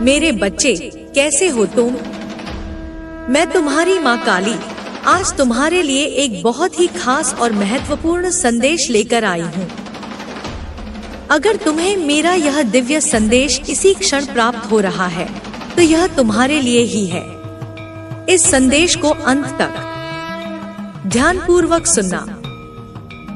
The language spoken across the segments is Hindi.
मेरे बच्चे, कैसे हो तुम? मैं तुम्हारी माँ काली आज तुम्हारे लिए एक बहुत ही खास और महत्वपूर्ण संदेश लेकर आई हूँ। अगर तुम्हें मेरा यह दिव्य संदेश इसी क्षण प्राप्त हो रहा है तो यह तुम्हारे लिए ही है। इस संदेश को अंत तक ध्यानपूर्वक सुनना।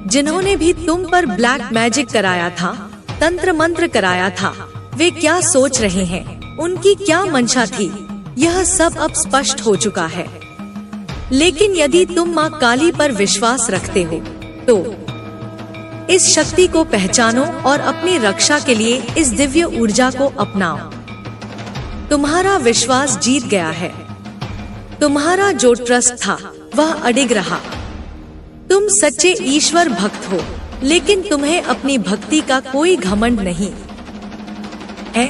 जिन्होंने भी तुम पर ब्लैक मैजिक कराया था, तंत्र मंत्र कराया था, वे क्या सोच रहे हैं, उनकी क्या मंशा थी, यह सब अब स्पष्ट हो चुका है। लेकिन यदि तुम माँ काली पर विश्वास रखते हो तो इस शक्ति को पहचानो और अपनी रक्षा के लिए इस दिव्य ऊर्जा को अपनाओ। तुम्हारा विश्वास जीत गया है। तुम्हारा जो ट्रस्ट था वह अडिग रहा। तुम सच्चे ईश्वर भक्त हो, लेकिन तुम्हें अपनी भक्ति का कोई घमंड नहीं है।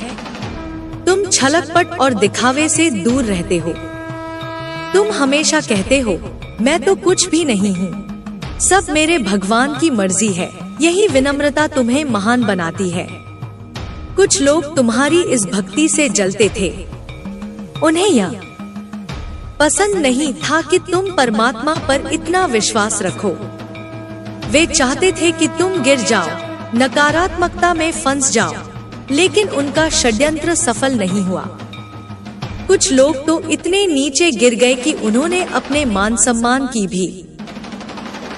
तुम छलकपट और दिखावे से दूर रहते हो। तुम हमेशा कहते हो, मैं तो कुछ भी नहीं हूँ, सब मेरे भगवान की मर्जी है। यही विनम्रता तुम्हें महान बनाती है। कुछ लोग तुम्हारी इस भक्ति से जलते थे। उन्हें यह पसंद नहीं था कि तुम परमात्मा पर इतना विश्वास रखो। वे चाहते थे कि तुम गिर जाओ, नकारात्मकता में फंस जाओ, लेकिन उनका षड्यंत्र सफल नहीं हुआ। कुछ लोग तो इतने नीचे गिर गए कि उन्होंने अपने मान सम्मान की भी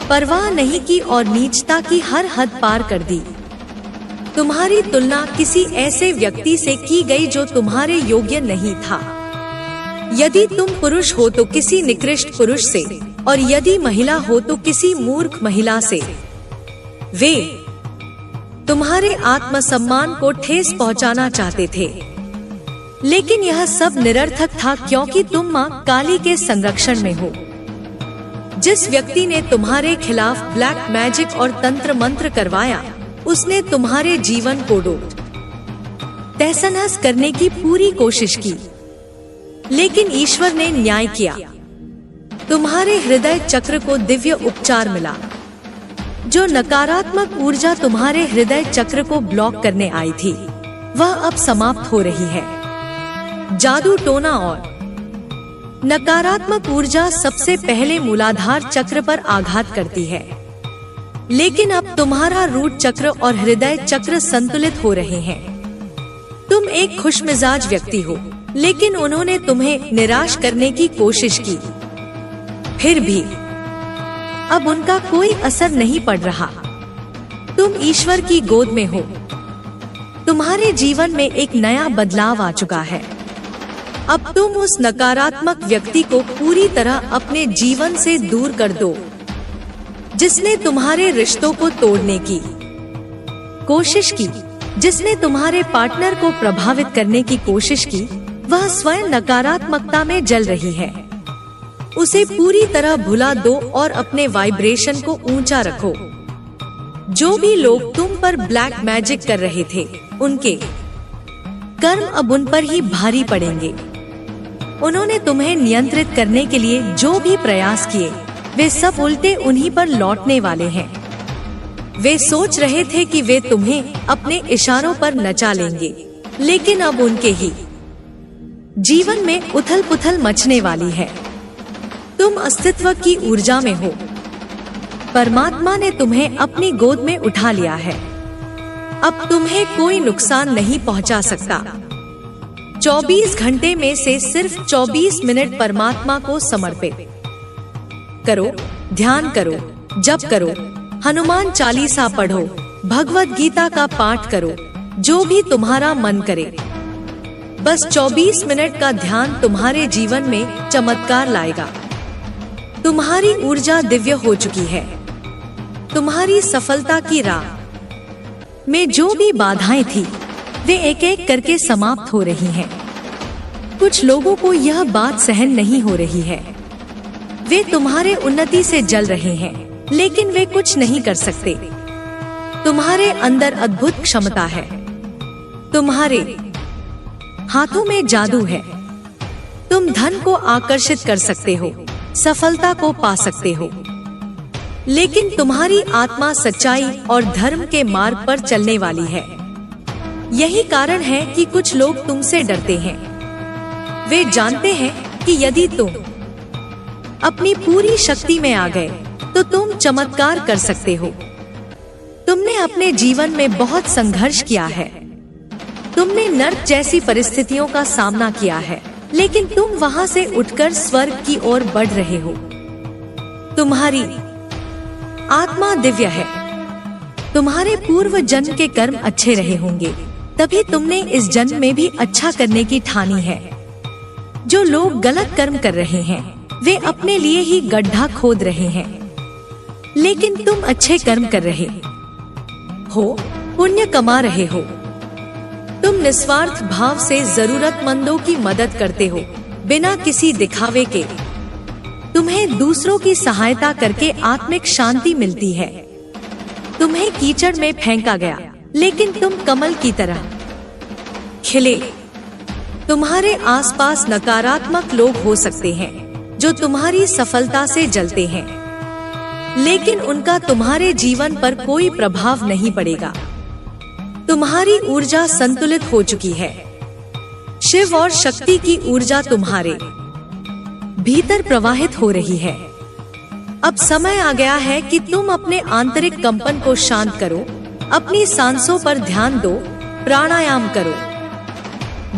परवाह नहीं की और नीचता की हर हद पार कर दी। तुम्हारी तुलना किसी ऐसे व्यक्ति से की गई जो तुम्हारे योग्य नहीं था। यदि तुम पुरुष हो तो किसी निकृष्ट पुरुष से, और यदि महिला हो तो किसी मूर्ख महिला से। वे तुम्हारे आत्मसम्मान को ठेस पहुंचाना चाहते थे, लेकिन यह सब निरर्थक था क्योंकि तुम माँ काली के संरक्षण में हो। जिस व्यक्ति ने तुम्हारे खिलाफ ब्लैक मैजिक और तंत्र मंत्र करवाया, उसने तुम्हारे जीवन को तहस-नहस करने की पूरी कोशिश की, लेकिन ईश्वर ने न्याय किया। तुम्हारे हृदय चक्र को दिव्य उपचार मिला। जो नकारात्मक ऊर्जा तुम्हारे हृदय चक्र को ब्लॉक करने आई थी, वह अब समाप्त हो रही है। जादू टोना और नकारात्मक ऊर्जा सबसे पहले मूलाधार चक्र पर आघात करती है, लेकिन अब तुम्हारा रूट चक्र और हृदय चक्र संतुलित हो रहे हैं। तुम एक खुशमिजाज व्यक्ति हो, लेकिन उन्होंने तुम्हें निराश करने की कोशिश की। फिर भी अब उनका कोई असर नहीं पड़ रहा। तुम ईश्वर की गोद में हो। तुम्हारे जीवन में एक नया बदलाव आ चुका है। अब तुम उस नकारात्मक व्यक्ति को पूरी तरह अपने जीवन से दूर कर दो, जिसने तुम्हारे रिश्तों को तोड़ने की कोशिश की, जिसने तुम्हारे पार्टनर को प्रभावित करने की कोशिश की। वह स्वयं नकारात्मकता में जल रही है। उसे पूरी तरह भुला दो और अपने वाइब्रेशन को ऊंचा रखो। जो भी लोग तुम पर ब्लैक मैजिक कर रहे थे, उनके कर्म अब उन पर ही भारी पड़ेंगे। उन्होंने तुम्हें नियंत्रित करने के लिए जो भी प्रयास किए, वे सब उल्टे उन्हीं पर लौटने वाले हैं। वे सोच रहे थे कि वे तुम्हें अपने इशारों पर नचा लेंगे, लेकिन अब उनके ही जीवन में उथल पुथल मचने वाली है। तुम अस्तित्व की ऊर्जा में हो। परमात्मा ने तुम्हें अपनी गोद में उठा लिया है। अब तुम्हें कोई नुकसान नहीं पहुंचा सकता। 24 घंटे में से सिर्फ 24 मिनट परमात्मा को समर्पित करो, ध्यान करो, जप करो, हनुमान चालीसा पढ़ो, भगवत गीता का पाठ करो, जो भी तुम्हारा मन करे। बस 24 मिनट का ध्यान तुम्हारे जीवन में चमत्कार लाएगा। तुम्हारी ऊर्जा दिव्य हो चुकी है। तुम्हारी सफलता की राह में जो भी बाधाएं थी, वे एक एक करके समाप्त हो रही हैं। कुछ लोगों को यह बात सहन नहीं हो रही है। वे तुम्हारे उन्नति से जल रहे हैं, लेकिन वे कुछ नहीं कर सकते। तुम्हारे अंदर अद्भुत क्षमता है। तुम्हारे हाथों में जादू है। तुम धन को आकर्षित कर सकते हो, सफलता को पा सकते हो, लेकिन तुम्हारी आत्मा सच्चाई और धर्म के मार्ग पर चलने वाली है। यही कारण है कि कुछ लोग तुमसे डरते हैं। वे जानते हैं कि यदि तुम अपनी पूरी शक्ति में आ गए तो तुम चमत्कार कर सकते हो। तुमने अपने जीवन में बहुत संघर्ष किया है। तुमने नर्क जैसी परिस्थितियों का सामना किया है, लेकिन तुम वहां से उठकर स्वर्ग की ओर बढ़ रहे हो। तुम्हारी आत्मा दिव्य है। तुम्हारे पूर्व जन्म के कर्म अच्छे रहे होंगे, तभी तुमने इस जन्म में भी अच्छा करने की ठानी है। जो लोग गलत कर्म कर रहे हैं वे अपने लिए ही गड्ढा खोद रहे हैं, लेकिन तुम अच्छे कर्म कर रहे हो, पुण्य कमा रहे हो। तुम निस्वार्थ भाव से जरूरतमंदों की मदद करते हो, बिना किसी दिखावे के। तुम्हें दूसरों की सहायता करके आत्मिक शांति मिलती है। तुम्हें कीचड़ में फेंका गया, लेकिन तुम कमल की तरह खिले। तुम्हारे आसपास नकारात्मक लोग हो सकते हैं जो तुम्हारी सफलता से जलते हैं, लेकिन उनका तुम्हारे जीवन पर कोई प्रभाव नहीं पड़ेगा। तुम्हारी ऊर्जा संतुलित हो चुकी है। शिव और शक्ति की ऊर्जा तुम्हारे भीतर प्रवाहित हो रही है। अब समय आ गया है कि तुम अपने आंतरिक कंपन को शांत करो, अपनी सांसों पर ध्यान दो, प्राणायाम करो।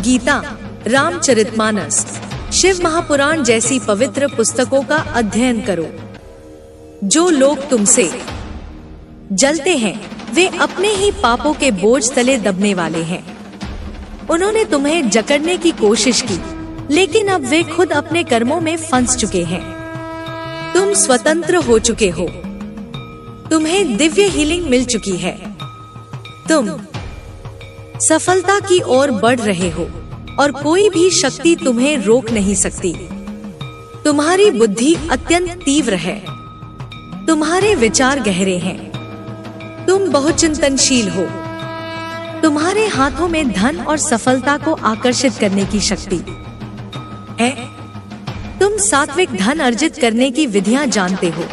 गीता, रामचरितमानस, शिव महापुराण जैसी पवित्र पुस्तकों का अध्ययन करो। जो लोग तुमसे जलते हैं वे अपने ही पापों के बोझ तले दबने वाले हैं। उन्होंने तुम्हें जकड़ने की कोशिश की, लेकिन अब वे खुद अपने कर्मों में फंस चुके हैं। तुम स्वतंत्र हो चुके हो। तुम्हें दिव्य हीलिंग मिल चुकी है। तुम सफलता की ओर बढ़ रहे हो और कोई भी शक्ति तुम्हें रोक नहीं सकती। तुम्हारी बुद्धि अत्यंत तीव्र है। तुम्हारे विचार गहरे हैं। तुम बहुत चिंतनशील हो। तुम्हारे हाथों में धन और सफलता को आकर्षित करने की शक्ति है। तुम सात्विक धन अर्जित करने की विधियां जानते हो।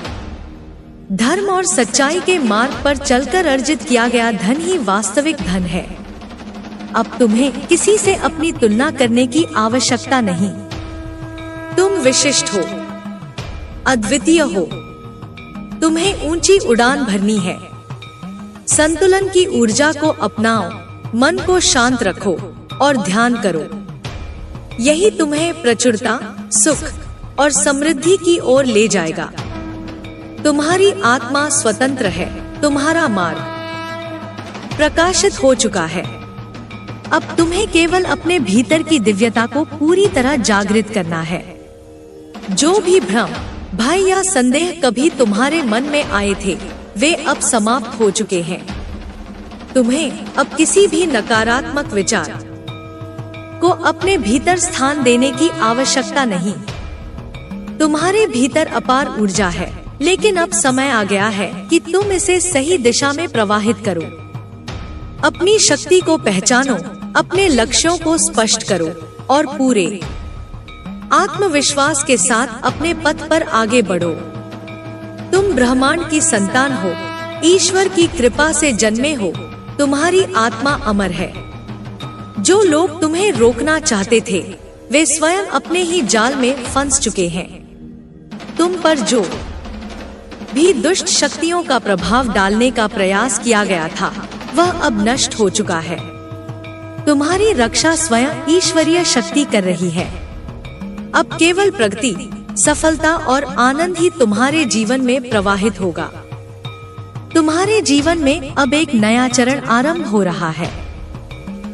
धर्म और सच्चाई के मार्ग पर चलकर अर्जित किया गया धन ही वास्तविक धन है। अब तुम्हें किसी से अपनी तुलना करने की आवश्यकता नहीं। तुम विशिष्ट हो, अद्वितीय हो। तुम्हें ऊंची उड़ान भरनी है। संतुलन की ऊर्जा को अपनाओ, मन को शांत रखो और ध्यान करो। यही तुम्हें प्रचुरता, सुख और समृद्धि की ओर ले जाएगा। तुम्हारी आत्मा स्वतंत्र है। तुम्हारा मार्ग प्रकाशित हो चुका है। अब तुम्हें केवल अपने भीतर की दिव्यता को पूरी तरह जागृत करना है। जो भी भ्रम, भय या संदेह कभी तुम्हारे मन में आए थे, वे अब समाप्त हो चुके हैं। तुम्हें अब किसी भी नकारात्मक विचार को अपने भीतर स्थान देने की आवश्यकता नहीं। तुम्हारे भीतर अपार ऊर्जा है, लेकिन अब समय आ गया है कि तुम इसे सही दिशा में प्रवाहित करो। अपनी शक्ति को पहचानो, अपने लक्ष्यों को स्पष्ट करो और पूरे आत्मविश्वास के साथ अपने पथ पर आगे बढ़ो। तुम ब्रह्मांड की संतान हो, ईश्वर की कृपा से जन्मे हो। तुम्हारी आत्मा अमर है। जो लोग तुम्हें रोकना चाहते थे, वे स्वयं अपने ही जाल में फंस चुके हैं। तुम पर जो भी दुष्ट शक्तियों का प्रभाव डालने का प्रयास किया गया था, वह अब नष्ट हो चुका है। तुम्हारी रक्षा स्वयं ईश्वरीय शक्ति कर रही है। अब केवल प्रगति, सफलता और आनंद ही तुम्हारे जीवन में प्रवाहित होगा। तुम्हारे जीवन में अब एक नया चरण आरंभ हो रहा है।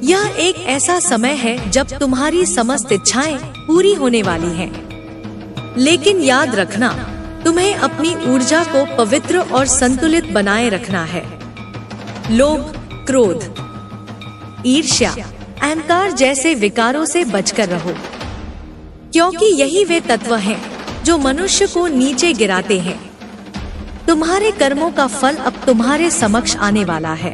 यह एक ऐसा समय है जब तुम्हारी समस्त इच्छाएं पूरी होने वाली हैं। लेकिन याद रखना, तुम्हें अपनी ऊर्जा को पवित्र और संतुलित बनाए रखना है। लोभ, क्रोध, ईर्ष्या, अहंकार जैसे विकारों से बचकर रहो, क्योंकि यही वे तत्व हैं जो मनुष्य को नीचे गिराते हैं। तुम्हारे कर्मों का फल अब तुम्हारे समक्ष आने वाला है।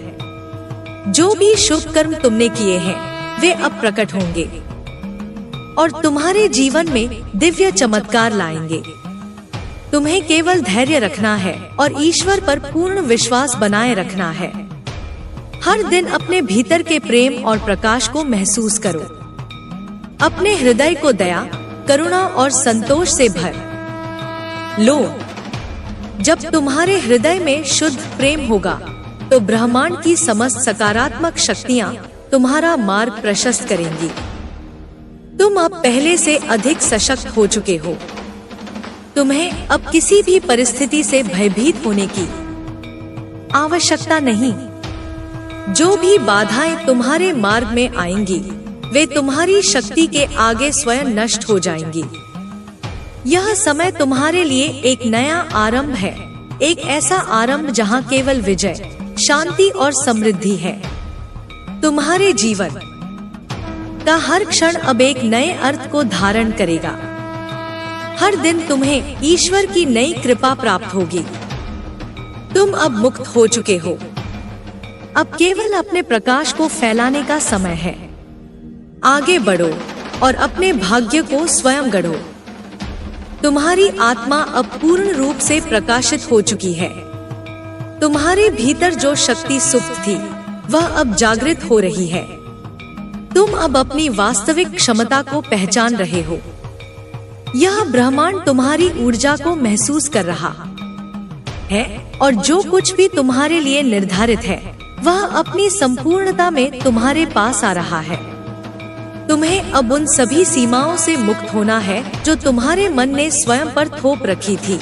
जो भी शुभ कर्म तुमने किए हैं, वे अब प्रकट होंगे और तुम्हारे जीवन में दिव्य चमत्कार लाएंगे। तुम्हें केवल धैर्य रखना है और ईश्वर पर पूर्ण विश्वास बनाए रखना है। हर दिन अपने भीतर के प्रेम और प्रकाश को महसूस करो। अपने हृदय को दया, करुणा और संतोष से भर लो। जब तुम्हारे हृदय में शुद्ध प्रेम होगा तो ब्रह्मांड की समस्त सकारात्मक शक्तियाँ तुम्हारा मार्ग प्रशस्त करेंगी। तुम अब पहले से अधिक सशक्त हो चुके हो। तुम्हें अब किसी भी परिस्थिति से भयभीत होने की आवश्यकता नहीं। जो भी बाधाएं तुम्हारे मार्ग में आएंगी, वे तुम्हारी शक्ति के आगे स्वयं नष्ट हो जाएंगी। यह समय तुम्हारे लिए एक नया आरंभ है, एक ऐसा आरंभ जहां केवल विजय, शांति और समृद्धि है। तुम्हारे जीवन का हर क्षण अब एक नए अर्थ को धारण करेगा। हर दिन तुम्हें ईश्वर की नई कृपा प्राप्त होगी। तुम अब मुक्त हो चुके हो। अब केवल अपने प्रकाश को फैलाने का समय है। आगे बढ़ो और अपने भाग्य को स्वयं गढ़ो। तुम्हारी आत्मा अब पूर्ण रूप से प्रकाशित हो चुकी है। तुम्हारे भीतर जो शक्ति सुप्त थी, वह अब जागृत हो रही है। तुम अब अपनी वास्तविक क्षमता को पहचान रहे हो। यह ब्रह्मांड तुम्हारी ऊर्जा को महसूस कर रहा है और जो कुछ भी तुम्हारे लिए निर्धारित है, वह अपनी संपूर्णता में तुम्हारे पास आ रहा है। तुम्हें अब उन सभी सीमाओं से मुक्त होना है जो तुम्हारे मन ने स्वयं पर थोप रखी थी।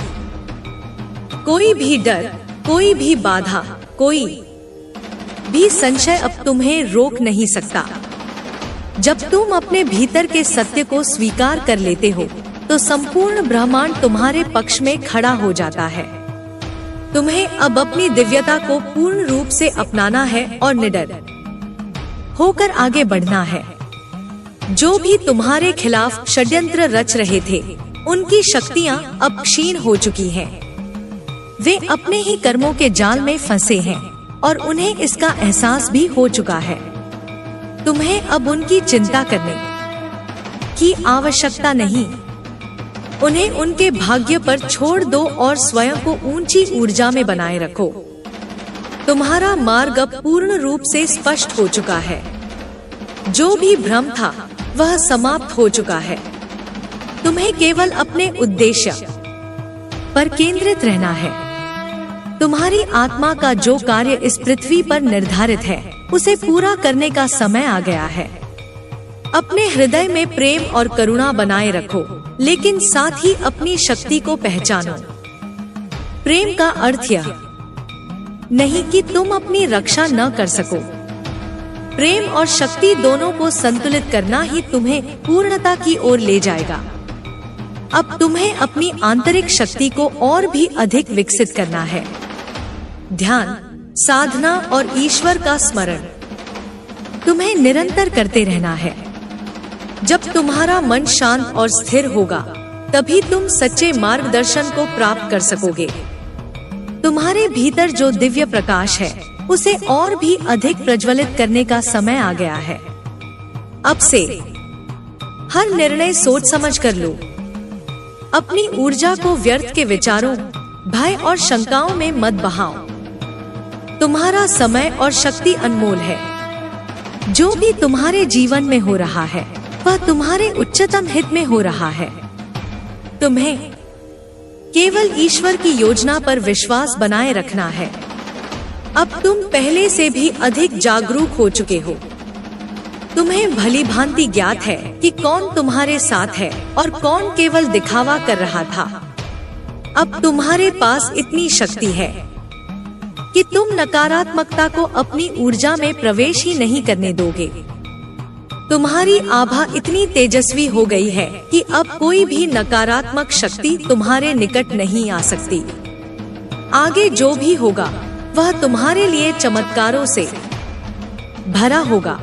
कोई भी डर, कोई भी बाधा, कोई भी संशय अब तुम्हें रोक नहीं सकता। जब तुम अपने भीतर के सत्य को स्वीकार कर लेते हो, तो संपूर्ण ब्रह्मांड तुम्हारे पक्ष में खड़ा हो जाता है। तुम्हें अब अपनी दिव्यता को पूर्ण रूप से अपनाना है और निडर होकर आगे बढ़ना है। जो भी तुम्हारे खिलाफ षड्यंत्र रच रहे थे, उनकी शक्तियां अब क्षीण हो चुकी हैं। वे अपने ही कर्मों के जाल में फंसे हैं और उन्हें इसका एहसास भी हो चुका है। तुम्हें अब उनकी चिंता करने की आवश्यकता नहीं। उन्हें उनके भाग्य पर छोड़ दो और स्वयं को ऊंची ऊर्जा में बनाए रखो। तुम्हारा मार्ग अब पूर्ण रूप से स्पष्ट हो चुका है। जो भी भ्रम था, वह समाप्त हो चुका है। तुम्हें केवल अपने उद्देश्य पर केंद्रित रहना है। तुम्हारी आत्मा का जो कार्य इस पृथ्वी पर निर्धारित है, उसे पूरा करने का समय आ गया है। अपने हृदय में प्रेम और करुणा बनाए रखो, लेकिन साथ ही अपनी शक्ति को पहचानो। प्रेम का अर्थ यह नहीं कि तुम अपनी रक्षा न कर सको। प्रेम और शक्ति दोनों को संतुलित करना ही तुम्हें पूर्णता की ओर ले जाएगा। अब तुम्हें अपनी आंतरिक शक्ति को और भी अधिक विकसित करना है। ध्यान, साधना और ईश्वर का स्मरण तुम्हें निरंतर करते रहना है। जब तुम्हारा मन शांत और स्थिर होगा, तभी तुम सच्चे मार्गदर्शन को प्राप्त कर सकोगे। तुम्हारे भीतर जो दिव्य प्रकाश है, उसे और भी अधिक प्रज्वलित करने का समय आ गया है। अब से हर निर्णय सोच समझ कर लो। अपनी ऊर्जा को व्यर्थ के विचारों, भय और शंकाओं में मत बहाओ। तुम्हारा समय और शक्ति अनमोल है। जो भी तुम्हारे जीवन में हो रहा है, वह तुम्हारे उच्चतम हित में हो रहा है। तुम्हें केवल ईश्वर की योजना पर विश्वास बनाए रखना है। अब तुम पहले से भी अधिक जागरूक हो चुके हो। तुम्हें भली भांति ज्ञात है कि कौन तुम्हारे साथ है और कौन केवल दिखावा कर रहा था। अब तुम्हारे पास इतनी शक्ति है कि तुम नकारात्मकता को अपनी ऊर्जा में प्रवेश ही नहीं करने दोगे। तुम्हारी आभा इतनी तेजस्वी हो गई है कि अब कोई भी नकारात्मक शक्ति तुम्हारे निकट नहीं आ सकती। आगे जो भी होगा, वह तुम्हारे लिए चमत्कारों से भरा होगा।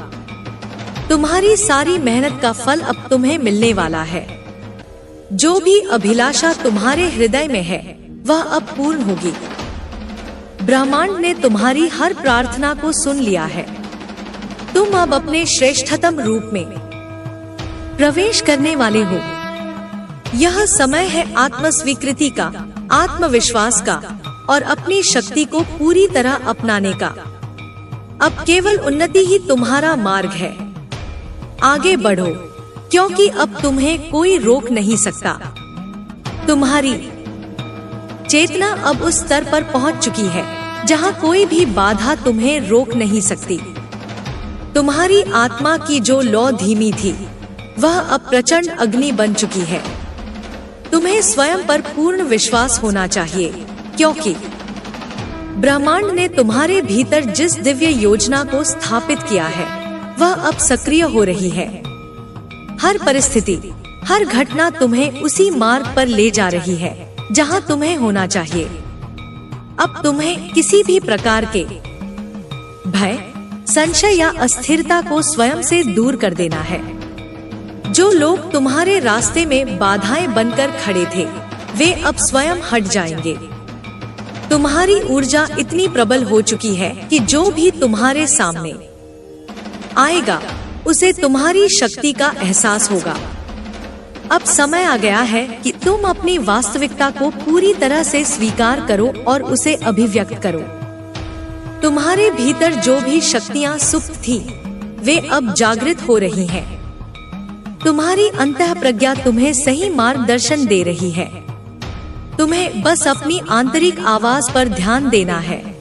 तुम्हारी सारी मेहनत का फल अब तुम्हें मिलने वाला है। जो भी अभिलाषा तुम्हारे हृदय में है, वह अब पूर्ण होगी। ब्रह्मांड ने तुम्हारी हर प्रार्थना को सुन लिया है। तुम अब अपने श्रेष्ठतम रूप में प्रवेश करने वाले हो। यह समय है आत्मस्वीकृति का, आत्मविश्वास का और अपनी शक्ति को पूरी तरह अपनाने का। अब केवल उन्नति ही तुम्हारा मार्ग है। आगे बढ़ो, क्योंकि अब तुम्हें कोई रोक नहीं सकता। तुम्हारी चेतना अब उस स्तर पर पहुंच चुकी है जहां कोई भी बाधा तुम्हें रोक नहीं सकती। तुम्हारी आत्मा की जो लौ धीमी थी वह अब प्रचंड अग्नि बन चुकी है। तुम्हें स्वयं पर पूर्ण विश्वास होना चाहिए, क्योंकि ब्रह्मांड ने तुम्हारे भीतर जिस दिव्य योजना को स्थापित किया है वह अब सक्रिय हो रही है। हर परिस्थिति, हर घटना तुम्हें उसी मार्ग पर ले जा रही है जहां तुम्हें होना चाहिए। अब तुम्हें किसी भी प्रकार के भय, संशय या अस्थिरता को स्वयं से दूर कर देना है। जो लोग तुम्हारे रास्ते में बाधाएं बनकर खड़े थे वे अब स्वयं हट जाएंगे। तुम्हारी ऊर्जा इतनी प्रबल हो चुकी है कि जो भी तुम्हारे सामने आएगा उसे तुम्हारी शक्ति का एहसास होगा। अब समय आ गया है कि तुम अपनी वास्तविकता को पूरी तरह से स्वीकार करो और उसे अभिव्यक्त करो। तुम्हारे भीतर जो भी शक्तियां सुप्त थी वे अब जागृत हो रही हैं। तुम्हारी अंतःप्रज्ञा तुम्हें सही मार्गदर्शन दे रही है। तुम्हें बस अपनी आंतरिक आवाज पर ध्यान देना है।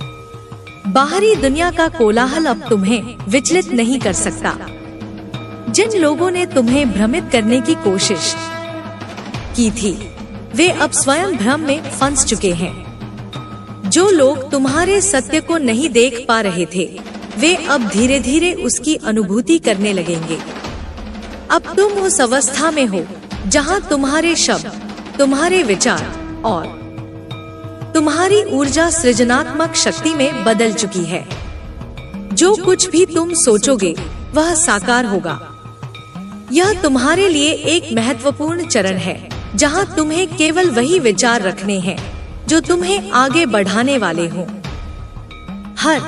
बाहरी दुनिया का कोलाहल अब तुम्हें विचलित नहीं कर सकता। जिन लोगों ने तुम्हें भ्रमित करने की कोशिश की थी वे अब स्वयं भ्रम में फंस चुके हैं। जो लोग तुम्हारे सत्य को नहीं देख पा रहे थे वे अब धीरे धीरे उसकी अनुभूति करने लगेंगे। अब तुम उस अवस्था में हो जहां तुम्हारे शब्द, तुम्हारे विचार और तुम्हारी ऊर्जा सृजनात्मक शक्ति में बदल चुकी है। जो कुछ भी तुम सोचोगे वह साकार होगा। यह तुम्हारे लिए एक महत्वपूर्ण चरण है जहां तुम्हें केवल वही विचार रखने हैं जो तुम्हें आगे बढ़ाने वाले हों। हर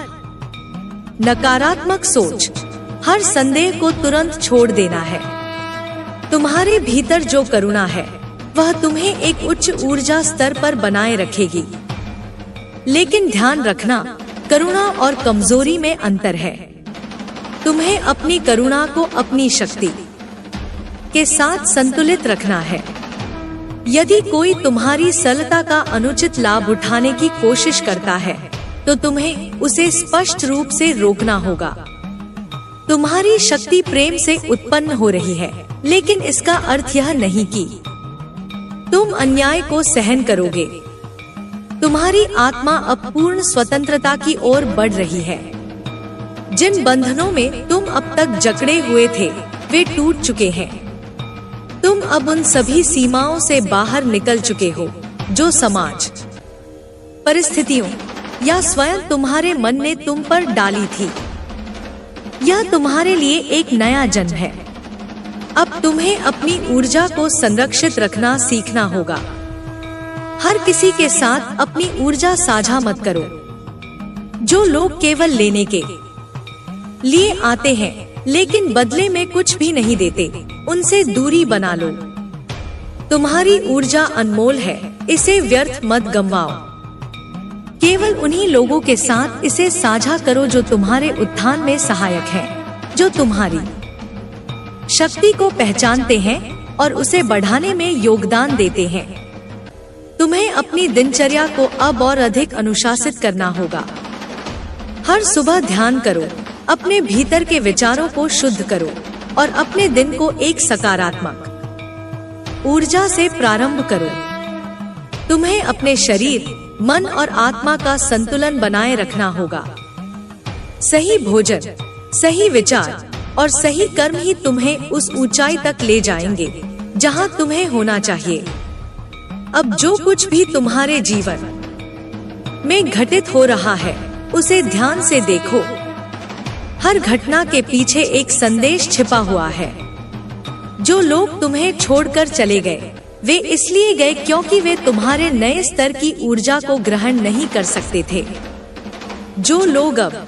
नकारात्मक सोच, हर संदेह को तुरंत छोड़ देना है। तुम्हारे भीतर जो करुणा है वह तुम्हें एक उच्च ऊर्जा स्तर पर बनाए रखेगी। लेकिन ध्यान रखना, करुणा और कमजोरी में अंतर है। तुम्हें अपनी करुणा को अपनी शक्ति के साथ संतुलित रखना है। यदि कोई तुम्हारी सरलता का अनुचित लाभ उठाने की कोशिश करता है तो तुम्हें उसे स्पष्ट रूप से रोकना होगा। तुम्हारी शक्ति प्रेम से उत्पन्न हो रही है, लेकिन इसका अर्थ यह नहीं कि तुम अन्याय को सहन करोगे। तुम्हारी आत्मा अब पूर्ण स्वतंत्रता की ओर बढ़ रही है। जिन बंधनों में तुम अब तक जकड़े हुए थे वे टूट चुके हैं। तुम अब उन सभी सीमाओं से बाहर निकल चुके हो जो समाज, परिस्थितियों या स्वयं तुम्हारे मन ने तुम पर डाली थी। यह तुम्हारे लिए एक नया जन्म है। अब तुम्हें अपनी ऊर्जा को संरक्षित रखना सीखना होगा। हर किसी के साथ अपनी ऊर्जा साझा मत करो। जो लोग केवल लेने के लिए आते हैं लेकिन बदले में कुछ भी नहीं देते, उनसे दूरी बना लो। तुम्हारी ऊर्जा अनमोल है, इसे व्यर्थ मत गंवाओ। केवल उन्हीं लोगों के साथ इसे साझा करो जो तुम्हारे उत्थान में सहायक हैं, जो तुम्हारी शक्ति को पहचानते हैं और उसे बढ़ाने में योगदान देते हैं। तुम्हें अपनी दिनचर्या को अब और अधिक अनुशासित करना होगा। हर सुबह ध्यान करो, अपने भीतर के विचारों को शुद्ध करो और अपने दिन को एक सकारात्मक ऊर्जा से प्रारंभ करो। तुम्हें अपने शरीर, मन और आत्मा का संतुलन बनाए रखना होगा। सही भोजन, सही विचार और सही कर्म ही तुम्हें उस ऊंचाई तक ले जाएंगे जहां तुम्हें होना चाहिए। अब जो कुछ भी तुम्हारे जीवन में घटित हो रहा है उसे ध्यान से देखो। हर घटना के पीछे एक संदेश छिपा हुआ है। जो लोग तुम्हें छोड़कर चले गए वे इसलिए गए क्योंकि वे तुम्हारे नए स्तर की ऊर्जा को ग्रहण नहीं कर सकते थे। जो लोग अब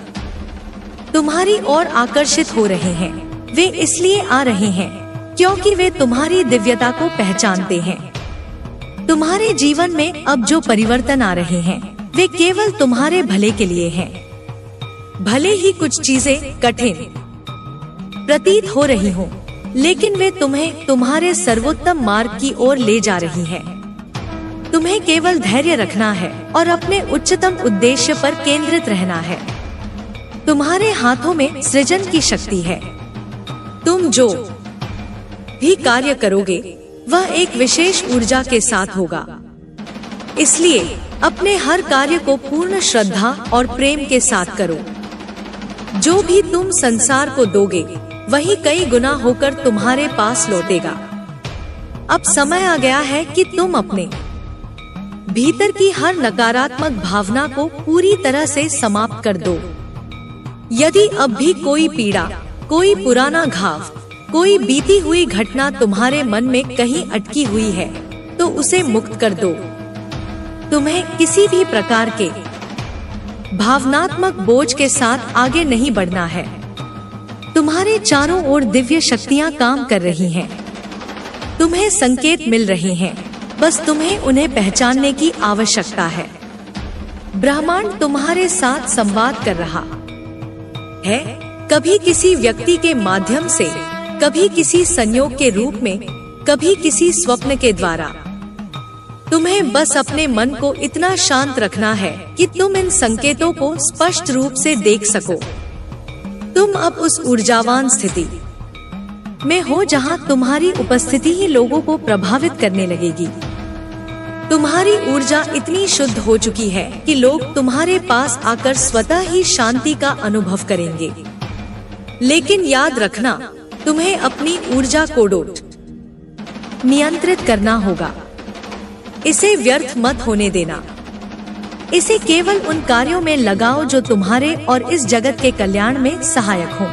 तुम्हारी ओर आकर्षित हो रहे हैं वे इसलिए आ रहे हैं क्योंकि वे तुम्हारी दिव्यता को पहचानते हैं। तुम्हारे जीवन में अब जो परिवर्तन आ रहे हैं वे केवल तुम्हारे भले के लिए हैं। भले ही कुछ चीजें कठिन प्रतीत हो रही हों, लेकिन वे तुम्हें तुम्हारे सर्वोत्तम मार्ग की ओर ले जा रही हैं। तुम्हें केवल धैर्य रखना है और अपने उच्चतम उद्देश्य पर केंद्रित रहना है। तुम्हारे हाथों में सृजन की शक्ति है। तुम जो भी कार्य करोगे वह एक विशेष ऊर्जा के साथ होगा। इसलिए अपने हर कार्य को पूर्ण श्रद्धा और प्रेम के साथ करो। जो भी तुम संसार को दोगे वही कई गुना होकर तुम्हारे पास लौटेगा। अब समय आ गया है कि तुम अपने भीतर की हर नकारात्मक भावना को पूरी तरह से समाप्त कर दो। यदि अब भी कोई पीड़ा, कोई पुराना घाव, कोई बीती हुई घटना तुम्हारे मन में कहीं अटकी हुई है तो उसे मुक्त कर दो। तुम्हें किसी भी प्रकार के भावनात्मक बोझ के साथ आगे नहीं बढ़ना है। तुम्हारे चारों ओर दिव्य शक्तियां काम कर रही हैं। तुम्हें संकेत मिल रहे हैं, बस तुम्हें उन्हें पहचानने की आवश्यकता है। ब्रह्मांड तुम्हारे साथ संवाद कर रहा है, कभी किसी व्यक्ति के माध्यम से, कभी किसी संयोग के रूप में, कभी किसी स्वप्न के द्वारा। तुम्हें बस अपने मन को इतना शांत रखना है कि तुम इन संकेतों को स्पष्ट रूप से देख सको। तुम अब उस ऊर्जावान स्थिति में हो जहां तुम्हारी उपस्थिति ही लोगों को प्रभावित करने लगेगी। तुम्हारी ऊर्जा इतनी शुद्ध हो चुकी है कि लोग तुम्हारे पास आकर स्वतः ही शांति का अनुभव करेंगे। लेकिन याद रखना, तुम्हें अपनी ऊर्जा को नियंत्रित करना होगा। इसे व्यर्थ मत होने देना। इसे केवल उन कार्यों में लगाओ जो तुम्हारे और इस जगत के कल्याण में सहायक हों।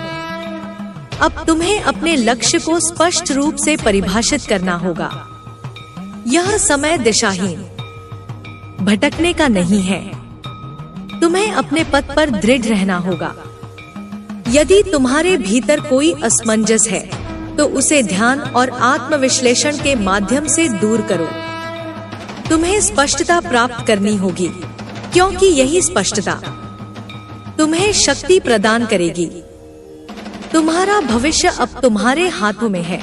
अब तुम्हें अपने लक्ष्य को स्पष्ट रूप से परिभाषित करना होगा। यह समय दिशाहीन भटकने का नहीं है। तुम्हें अपने पथ पर दृढ़ रहना होगा। यदि तुम्हारे भीतर कोई असमंजस है तो उसे ध्यान और आत्मविश्लेषण के माध्यम से दूर करो। तुम्हें स्पष्टता प्राप्त करनी होगी, क्योंकि यही स्पष्टता तुम्हें शक्ति प्रदान करेगी। तुम्हारा भविष्य अब तुम्हारे हाथों में है।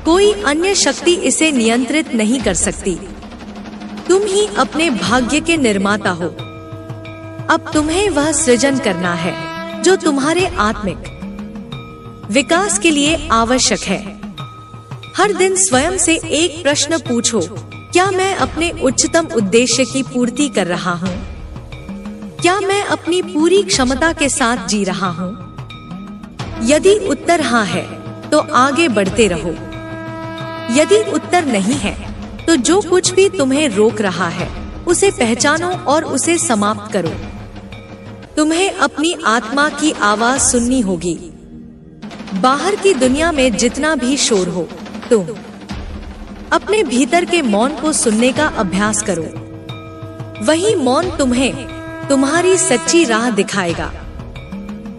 कोई अन्य शक्ति इसे नियंत्रित नहीं कर सकती। तुम ही अपने भाग्य के निर्माता हो। अब तुम्हें वह सृजन करना है जो तुम्हारे आत्मिक विकास के लिए आवश्यक है। हर दिन स्वयं से एक प्रश्न पूछो, क्या मैं अपने उच्चतम उद्देश्य की पूर्ति कर रहा हूँ? क्या मैं अपनी पूरी क्षमता के साथ जी रहा हूँ? यदि उत्तर हाँ है तो आगे बढ़ते रहो। यदि उत्तर नहीं है तो जो कुछ भी तुम्हें रोक रहा है उसे पहचानो और उसे समाप्त करो। तुम्हें अपनी आत्मा की आवाज सुननी होगी। बाहर की दुनिया में जितना भी शोर हो, तुम अपने भीतर के मौन को सुनने का अभ्यास करो। वही मौन तुम्हें तुम्हारी सच्ची राह दिखाएगा।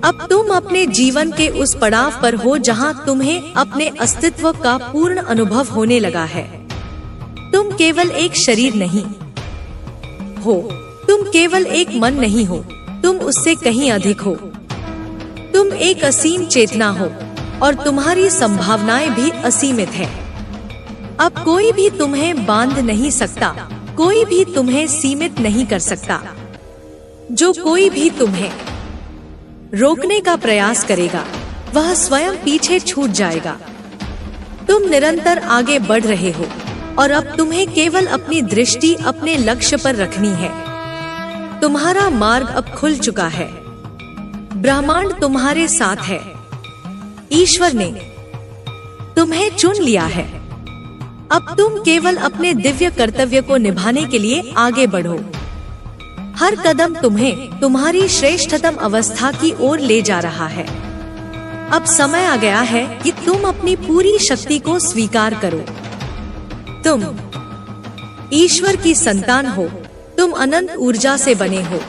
अब तुम अपने जीवन के उस पड़ाव पर हो जहां तुम्हें अपने अस्तित्व का पूर्ण अनुभव होने लगा है। तुम केवल एक शरीर नहीं हो, तुम केवल एक मन नहीं हो, तुम उससे कहीं अधिक हो। तुम एक असीम चेतना हो और तुम्हारी संभावनाएं भी असीमित है। अब कोई भी तुम्हें बांध नहीं सकता, कोई भी तुम्हें सीमित नहीं कर सकता। जो कोई भी तुम्हें रोकने का प्रयास करेगा वह स्वयं पीछे छूट जाएगा। तुम निरंतर आगे बढ़ रहे हो और अब तुम्हें केवल अपनी दृष्टि अपने लक्ष्य पर रखनी है। तुम्हारा मार्ग अब खुल चुका है। ब्रह्मांड तुम्हारे साथ है। ईश्वर ने तुम्हें चुन लिया है। अब तुम केवल अपने दिव्य कर्तव्य को निभाने के लिए आगे बढ़ो। हर कदम तुम्हें तुम्हारी श्रेष्ठतम अवस्था की ओर ले जा रहा है। अब समय आ गया है कि तुम अपनी पूरी शक्ति को स्वीकार करो। तुम ईश्वर की संतान हो। तुम अनंत ऊर्जा से बने हो।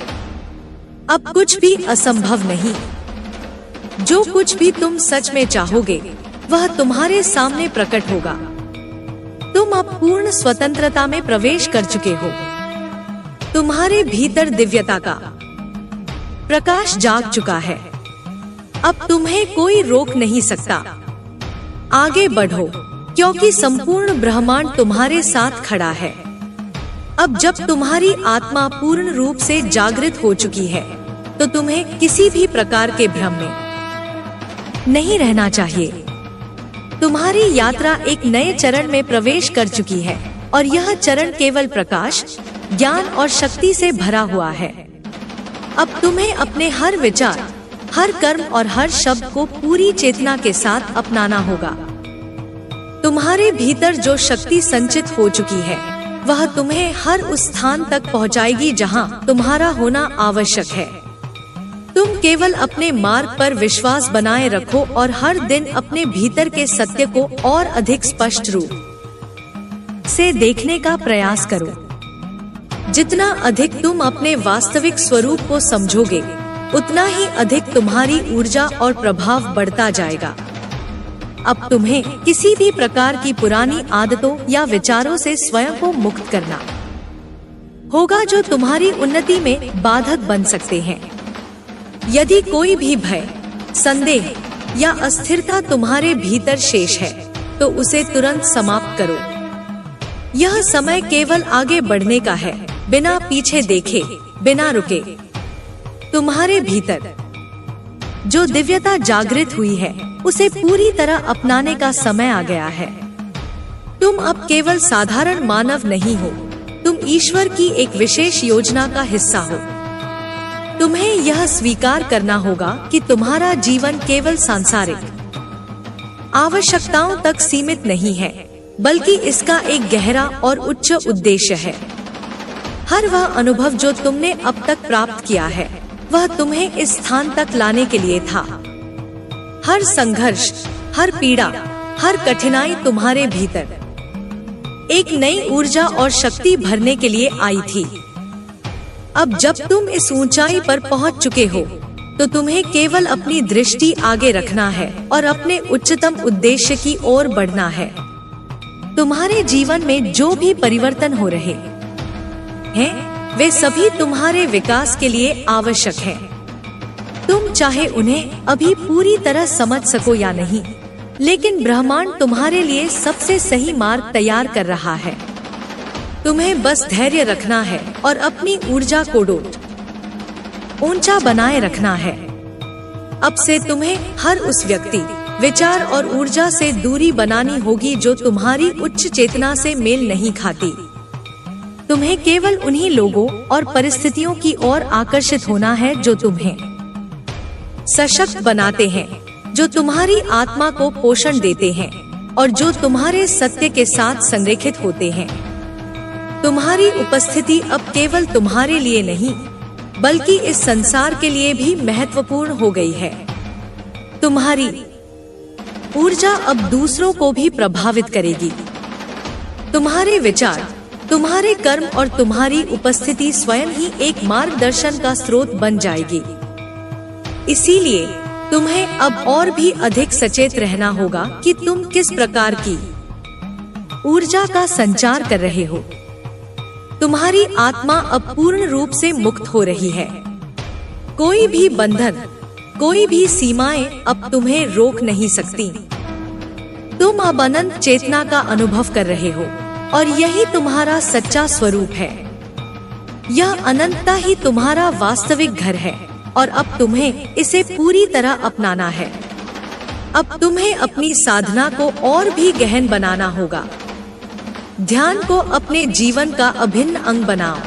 अब कुछ भी असंभव नहीं। जो कुछ भी तुम सच में चाहोगे वह तुम्हारे सामने प्रकट होगा। तुम अब पूर्ण स्वतंत्रता में प्रवेश कर चुके हो। तुम्हारे भीतर दिव्यता का प्रकाश जाग चुका है। अब तुम्हें कोई रोक नहीं सकता। आगे बढ़ो, क्योंकि संपूर्ण ब्रह्मांड तुम्हारे साथ खड़ा है। अब जब तुम्हारी आत्मा पूर्ण रूप से जागृत हो चुकी है, तो तुम्हें किसी भी प्रकार के भ्रम में नहीं रहना चाहिए। तुम्हारी यात्रा एक नए चरण में प्रवेश कर चुकी है, और यह चरण केवल प्रकाश, ज्ञान और शक्ति से भरा हुआ है। अब तुम्हें अपने हर विचार, हर कर्म और हर शब्द को पूरी चेतना के साथ अपनाना होगा। तुम्हारे भीतर जो शक्ति संचित हो चुकी है, वह तुम्हें हर उस स्थान तक पहुंचाएगी जहां तुम्हारा होना आवश्यक है। तुम केवल अपने मार्ग पर विश्वास बनाए रखो और हर दिन अपने भीतर के सत्य को और अधिक स्पष्ट रूप से देखने का प्रयास करो। जितना अधिक तुम अपने वास्तविक स्वरूप को समझोगे, उतना ही अधिक तुम्हारी ऊर्जा और प्रभाव बढ़ता जाएगा। अब तुम्हें किसी भी प्रकार की पुरानी आदतों या विचारों से स्वयं को मुक्त करना होगा, जो तुम्हारी उन्नति में बाधक बन सकते हैं। यदि कोई भी भय, संदेह या अस्थिरता तुम्हारे भीतर शेष है, तो उसे तुरंत समाप्त करो। यह समय केवल आगे बढ़ने का है, बिना पीछे देखे, बिना रुके। तुम्हारे भीतर जो दिव्यता जागृत हुई है, उसे पूरी तरह अपनाने का समय आ गया है। तुम अब केवल साधारण मानव नहीं हो, तुम ईश्वर की एक विशेष योजना का हिस्सा हो। तुम्हें यह स्वीकार करना होगा कि तुम्हारा जीवन केवल सांसारिक आवश्यकताओं तक सीमित नहीं है, बल्कि इसका एक गहरा और उच्च उद्देश्य है। हर वह अनुभव जो तुमने अब तक प्राप्त किया है, वह तुम्हें इस स्थान तक लाने के लिए था। हर संघर्ष, हर पीड़ा, हर कठिनाई तुम्हारे भीतर एक नई ऊर्जा और शक्ति भरने के लिए आई थी। अब जब तुम इस ऊंचाई पर पहुंच चुके हो, तो तुम्हें केवल अपनी दृष्टि आगे रखना है और अपने उच्चतम उद्देश्य की ओर बढ़ना है। तुम्हारे जीवन में जो भी परिवर्तन हो रहे हैं, वे सभी तुम्हारे विकास के लिए आवश्यक हैं। तुम चाहे उन्हें अभी पूरी तरह समझ सको या नहीं, लेकिन ब्रह्मांड तुम्हारे लिए सबसे सही मार्ग तैयार कर रहा है। तुम्हें बस धैर्य रखना है और अपनी ऊर्जा को ऊंचा बनाए रखना है। अब से तुम्हें हर उस व्यक्ति, विचार और ऊर्जा से दूरी बनानी होगी जो तुम्हारी उच्च चेतना से मेल नहीं खाती। तुम्हें केवल उन्हीं लोगों और परिस्थितियों की ओर आकर्षित होना है जो तुम्हें सशक्त बनाते हैं, जो तुम्हारी आत्मा को पोषण देते हैं और जो तुम्हारे सत्य के साथ संरेखित होते हैं। तुम्हारी उपस्थिति अब केवल तुम्हारे लिए नहीं, बल्कि इस संसार के लिए भी महत्वपूर्ण हो गई है। तुम्हारी ऊर्जा अब दूसरों को भी प्रभावित करेगी। तुम्हारे विचार, तुम्हारे कर्म और तुम्हारी उपस्थिति स्वयं ही एक मार्गदर्शन का स्रोत बन जाएगी। इसीलिए तुम्हें अब और भी अधिक सचेत रहना होगा कि तुम किस प्रकार की ऊर्जा का संचार कर रहे हो। तुम्हारी आत्मा अब पूर्ण रूप से मुक्त हो रही है। कोई भी बंधन, कोई भी सीमाएं अब तुम्हें रोक नहीं सकती। तुम अब अनंत चेतना का अनुभव कर रहे हो, और यही तुम्हारा सच्चा स्वरूप है। यह अनंतता ही तुम्हारा वास्तविक घर है, और अब तुम्हें इसे पूरी तरह अपनाना है। अब तुम्हें अपनी साधना को और भी गहन बनाना होगा। ध्यान को अपने जीवन का अभिन्न अंग बनाओ।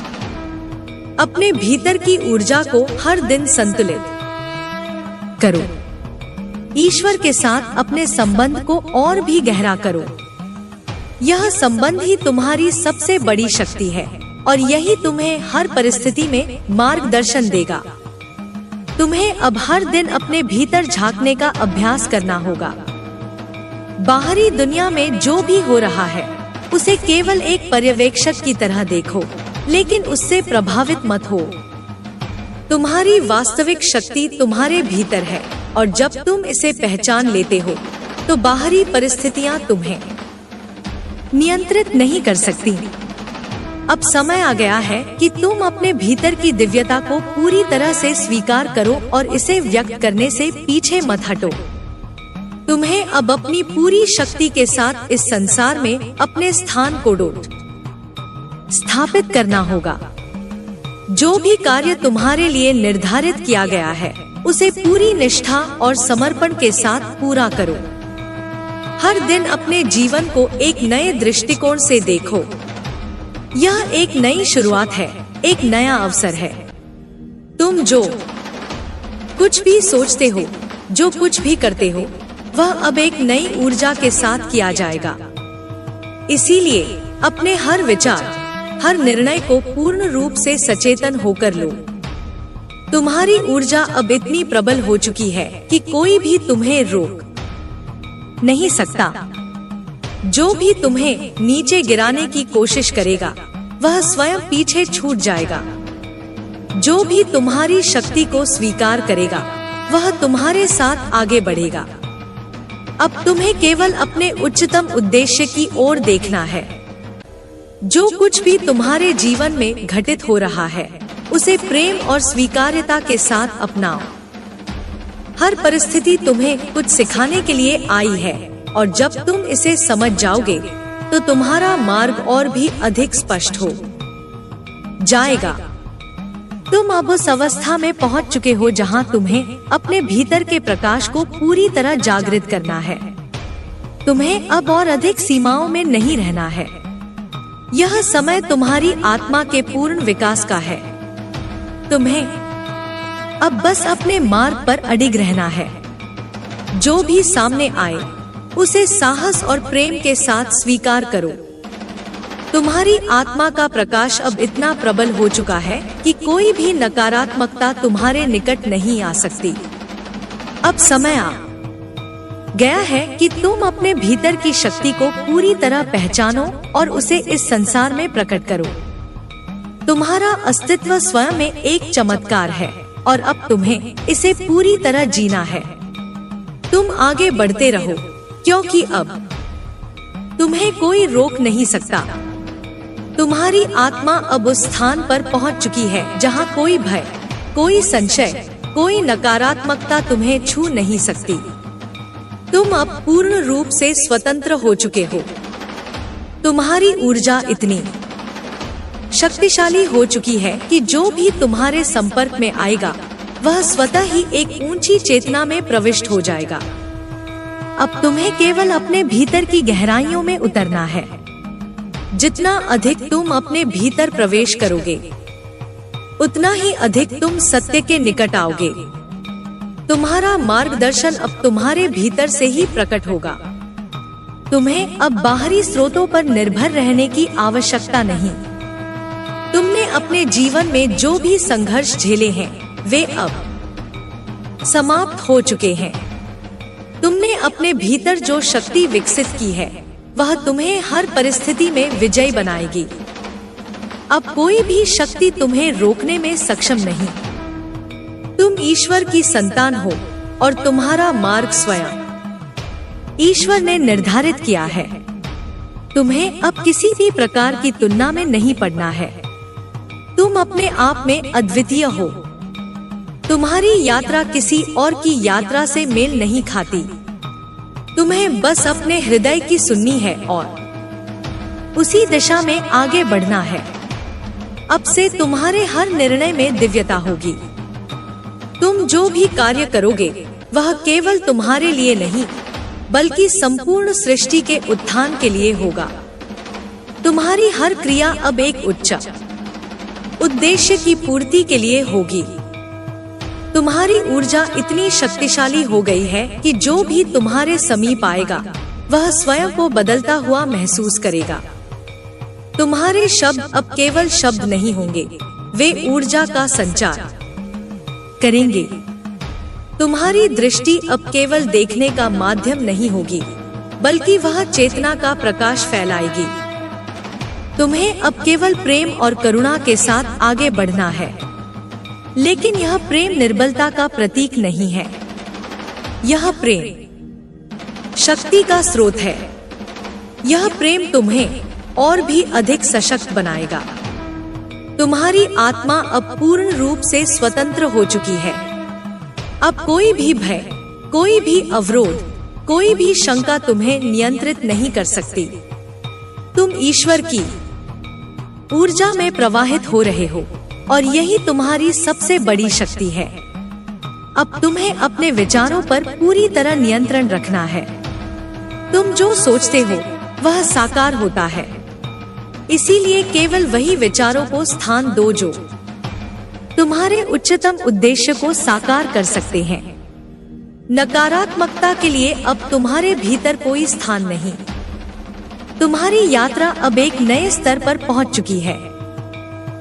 अपने भीतर की ऊर्जा को हर दिन संतुलित करो। ईश्वर के साथ अपने संबंध को और भी गहरा करो। यह संबंध ही तुम्हारी सबसे बड़ी शक्ति है, और यही तुम्हें हर परिस्थिति में मार्गदर्शन देगा। तुम्हें अब हर दिन अपने भीतर झांकने का अभ्यास करना होगा। बाहरी दुनिया में जो भी हो रहा है, उसे केवल एक पर्यवेक्षक की तरह देखो, लेकिन उससे प्रभावित मत हो। तुम्हारी वास्तविक शक्ति तुम्हारे भीतर है, और जब तुम इसे पहचान लेते हो, तो बाहरी परिस्थितियां तुम्हें नियंत्रित नहीं कर सकती। अब समय आ गया है कि तुम अपने भीतर की दिव्यता को पूरी तरह से स्वीकार करो और इसे व्यक्त करने से पीछे मत हटो। तुम्हें अब अपनी पूरी शक्ति के साथ इस संसार में अपने स्थान को स्थापित करना होगा। जो भी कार्य तुम्हारे लिए निर्धारित किया गया है उसे पूरी निष्ठा और समर्पण के साथ पूरा करो। हर दिन अपने जीवन को एक नए दृष्टिकोण से देखो। यह एक नई शुरुआत है, एक नया अवसर है। तुम जो कुछ भी सोचते हो, जो कुछ भी करते हो, वह अब एक नई ऊर्जा के साथ किया जाएगा। इसीलिए अपने हर विचार, हर निर्णय को पूर्ण रूप से सचेतन होकर लो। तुम्हारी ऊर्जा अब इतनी प्रबल हो चुकी है कि कोई भी तुम्हें रोक नहीं सकता। जो भी तुम्हें नीचे गिराने की कोशिश करेगा वह स्वयं पीछे छूट जाएगा। जो भी तुम्हारी शक्ति को स्वीकार करेगा वह तुम्हारे साथ आगे बढ़ेगा। अब तुम्हें केवल अपने उच्चतम उद्देश्य की ओर देखना है। जो कुछ भी तुम्हारे जीवन में घटित हो रहा है उसे प्रेम और स्वीकार्यता के साथ अपनाओ। हर परिस्थिति तुम्हें कुछ सिखाने के लिए आई है और जब तुम इसे समझ जाओगे तो तुम्हारा मार्ग और भी अधिक स्पष्ट हो जाएगा। तुम अब उस अवस्था में पहुंच चुके हो जहां तुम्हें अपने भीतर के प्रकाश को पूरी तरह जागृत करना है। तुम्हें अब और अधिक सीमाओं में नहीं रहना है। यह समय तुम्हारी आत्मा के पूर्ण विकास का है। तुम्हें अब बस अपने मार्ग पर अडिग रहना है। जो भी सामने आए उसे साहस और प्रेम के साथ स्वीकार करो। तुम्हारी आत्मा का प्रकाश अब इतना प्रबल हो चुका है कि कोई भी नकारात्मकता तुम्हारे निकट नहीं आ सकती। अब समय आ गया है कि तुम अपने भीतर की शक्ति को पूरी तरह पहचानो और उसे इस संसार में प्रकट करो। तुम्हारा अस्तित्व स्वयं में एक चमत्कार है और अब तुम्हें इसे पूरी तरह जीना है। तुम आगे बढ़ते रहो क्योंकि अब तुम्हें कोई रोक नहीं सकता। तुम्हारी आत्मा अब उस स्थान पर पहुंच चुकी है जहां कोई भय, कोई संशय, कोई नकारात्मकता तुम्हें छू नहीं सकती। तुम अब पूर्ण रूप से स्वतंत्र हो चुके हो। तुम्हारी ऊर्जा इतनी शक्तिशाली हो चुकी है कि जो भी तुम्हारे संपर्क में आएगा वह स्वतः ही एक ऊंची चेतना में प्रविष्ट हो जाएगा। अब तुम्हें केवल अपने भीतर की गहराइयों में उतरना है। जितना अधिक तुम अपने भीतर प्रवेश करोगे उतना ही अधिक तुम सत्य के निकट आओगे। तुम्हारा मार्गदर्शन अब तुम्हारे भीतर से ही प्रकट होगा। तुम्हें अब बाहरी स्रोतों पर निर्भर रहने की आवश्यकता नहीं। तुमने अपने जीवन में जो भी संघर्ष झेले हैं वे अब समाप्त हो चुके हैं। तुमने अपने भीतर जो शक्ति विकसित की है वह तुम्हें हर परिस्थिति में विजयी बनाएगी। अब कोई भी शक्ति तुम्हें रोकने में सक्षम नहीं। तुम ईश्वर की संतान हो और तुम्हारा मार्ग स्वयं ईश्वर ने निर्धारित किया है। तुम्हें अब किसी भी प्रकार की तुलना में नहीं पड़ना है। तुम अपने आप में अद्वितीय हो। तुम्हारी यात्रा किसी और की यात्रा से मेल नहीं खाती। तुम्हें बस अपने हृदय की सुननी है और उसी दिशा में आगे बढ़ना है। अब से तुम्हारे हर निर्णय में दिव्यता होगी। तुम जो भी कार्य करोगे वह केवल तुम्हारे लिए नहीं बल्कि संपूर्ण सृष्टि के उत्थान के लिए होगा। तुम्हारी हर क्रिया अब एक उच्च उद्देश्य की पूर्ति के लिए होगी। तुम्हारी ऊर्जा इतनी शक्तिशाली हो गई है कि जो भी तुम्हारे समीप आएगा वह स्वयं को बदलता हुआ महसूस करेगा। तुम्हारे शब्द अब केवल शब्द नहीं होंगे, वे ऊर्जा का संचार करेंगे। तुम्हारी दृष्टि अब केवल देखने का माध्यम नहीं होगी बल्कि वह चेतना का प्रकाश फैलाएगी। तुम्हें अब केवल प्रेम और करुणा के साथ आगे बढ़ना है। लेकिन यह प्रेम निर्बलता का प्रतीक नहीं है। यह प्रेम शक्ति का स्रोत है। यह प्रेम तुम्हें और भी अधिक सशक्त बनाएगा। तुम्हारी आत्मा अब पूर्ण रूप से स्वतंत्र हो चुकी है। अब कोई भी भय, कोई भी अवरोध, कोई भी शंका तुम्हें नियंत्रित नहीं कर सकती। तुम ईश्वर की ऊर्जा में प्रवाहित हो रहे हो और यही तुम्हारी सबसे बड़ी शक्ति है। अब तुम्हें अपने विचारों पर पूरी तरह नियंत्रण रखना है। तुम जो सोचते हो वह साकार होता है, इसीलिए केवल वही विचारों को स्थान दो जो तुम्हारे उच्चतम उद्देश्य को साकार कर सकते हैं। नकारात्मकता के लिए अब तुम्हारे भीतर कोई स्थान नहीं। तुम्हारी यात्रा अब एक नए स्तर पर पहुंच चुकी है।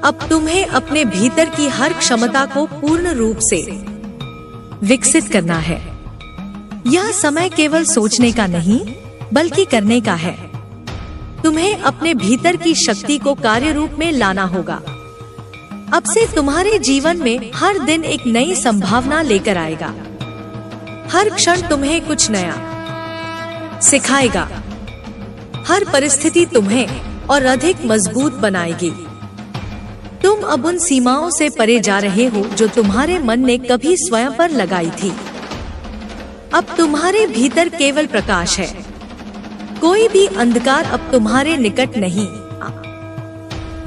अब तुम्हें अपने भीतर की हर क्षमता को पूर्ण रूप से विकसित करना है। यह समय केवल सोचने का नहीं बल्कि करने का है। तुम्हें अपने भीतर की शक्ति को कार्य रूप में लाना होगा। अब से तुम्हारे जीवन में हर दिन एक नई संभावना लेकर आएगा। हर क्षण तुम्हें कुछ नया सिखाएगा। हर परिस्थिति तुम्हें और अधिक मजबूत बनाएगी। तुम अब उन सीमाओं से परे जा रहे हो जो तुम्हारे मन ने कभी स्वयं पर लगाई थी। अब तुम्हारे भीतर केवल प्रकाश है। कोई भी अंधकार अब तुम्हारे निकट नहीं आ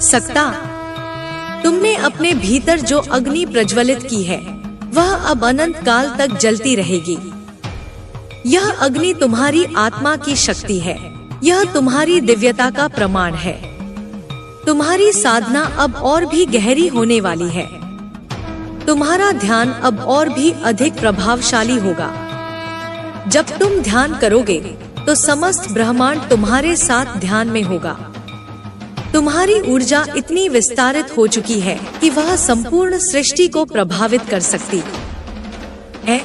सकता। तुमने अपने भीतर जो अग्नि प्रज्वलित की है वह अब अनंत काल तक जलती रहेगी। यह अग्नि तुम्हारी आत्मा की शक्ति है। यह तुम्हारी दिव्यता का प्रमाण है। तुम्हारी साधना अब और भी गहरी होने वाली है। तुम्हारा ध्यान अब और भी अधिक प्रभावशाली होगा। जब तुम ध्यान करोगे तो समस्त ब्रह्मांड तुम्हारे साथ ध्यान में होगा। तुम्हारी ऊर्जा इतनी विस्तारित हो चुकी है कि वह संपूर्ण सृष्टि को प्रभावित कर सकती है।